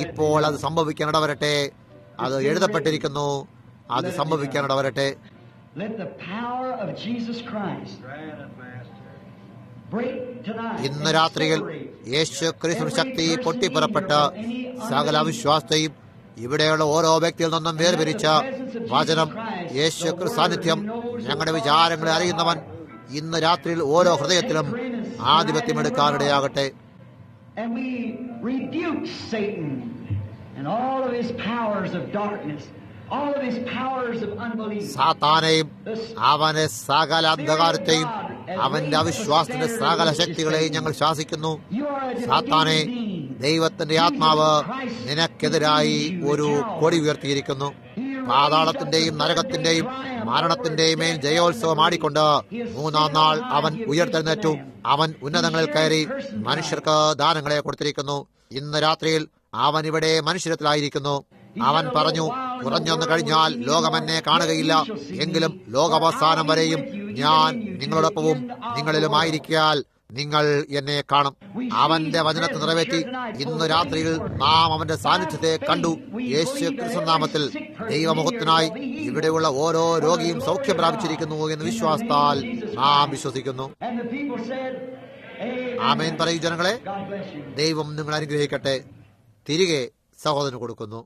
ഇപ്പോൾ അത് സംഭവിക്കാനിടവരട്ടെ. അത് എഴുതപ്പെട്ടിരിക്കുന്നു. അത് സംഭവിക്കാനിടവരട്ടെ. ഇന്ന് രാത്രിയിൽ യേശു ക്രിസ്തു ശക്തി പൊട്ടിപ്പുറപ്പെട്ട് സകല അവിശ്വാസത്തെയും ഇവിടെയുള്ള ഓരോ വ്യക്തിയിൽ നിന്നും വേർപിരിച്ച വചനം, യേശു ക്രിസ്തു സാന്നിധ്യം, ഞങ്ങളുടെ വിചാരങ്ങളെ അറിയുന്നവൻ ഇന്ന് രാത്രിയിൽ ഓരോ ഹൃദയത്തിലും ആധിപത്യം എടുക്കാനിടയാകട്ടെ. സാത്താനെയും അവന്റെ സകല അന്ധകാരത്തെയും അവന്റെ അവിശ്വാസത്തിന്റെ സകല ശക്തികളെയും ഞങ്ങൾ ശാസിക്കുന്നു. സാത്താനെ, ദൈവത്തിന്റെ ആത്മാവ് നിനക്കെതിരായി ഒരു കൊടി ഉയർത്തിയിരിക്കുന്നു. പാതാളത്തിന്റെയും നരകത്തിന്റെയും മരണത്തിന്റെയും മേൽ ജയോത്സവം ആടിക്കൊണ്ട് മൂന്നാം നാൾ അവൻ ഉയർത്തെഴുന്നേറ്റു. അവൻ ഉന്നതങ്ങളിൽ കയറി മനുഷ്യർക്ക് ദാനങ്ങളെ കൊടുത്തിരിക്കുന്നു. ഇന്ന് രാത്രിയിൽ അവൻ ഇവിടെ മനുഷ്യരത്തിലായിരിക്കുന്നു. അവൻ പറഞ്ഞു, കുറഞ്ഞൊന്നു കഴിഞ്ഞാൽ ലോകം എന്നെ കാണുകയില്ല, എങ്കിലും ലോകാവസാനം വരെയും ഞാൻ നിങ്ങളോടൊപ്പവും നിങ്ങളിലുമായിരിക്കാൽ നിങ്ങൾ എന്നെ കാണും. അവന്റെ വചനത്തെ നിറവേറ്റി ഇന്ന് രാത്രിയിൽ നാം അവന്റെ സാന്നിധ്യത്തെ കണ്ടു. യേശു ക്രിസ്തു നാമത്തിൽ ദൈവമുഖത്തിനായി ഇവിടെയുള്ള ഓരോ രോഗിയും സൗഖ്യം പ്രാപിച്ചിരിക്കുന്നു എന്ന് വിശ്വാസത്താൽ നാം വിശ്വസിക്കുന്നു. ആമേൻ പറയൂ ജനങ്ങളെ. ദൈവം നിങ്ങൾ അനുഗ്രഹിക്കട്ടെ. തിരികെ സഹോദരന് കൊടുക്കുന്നു.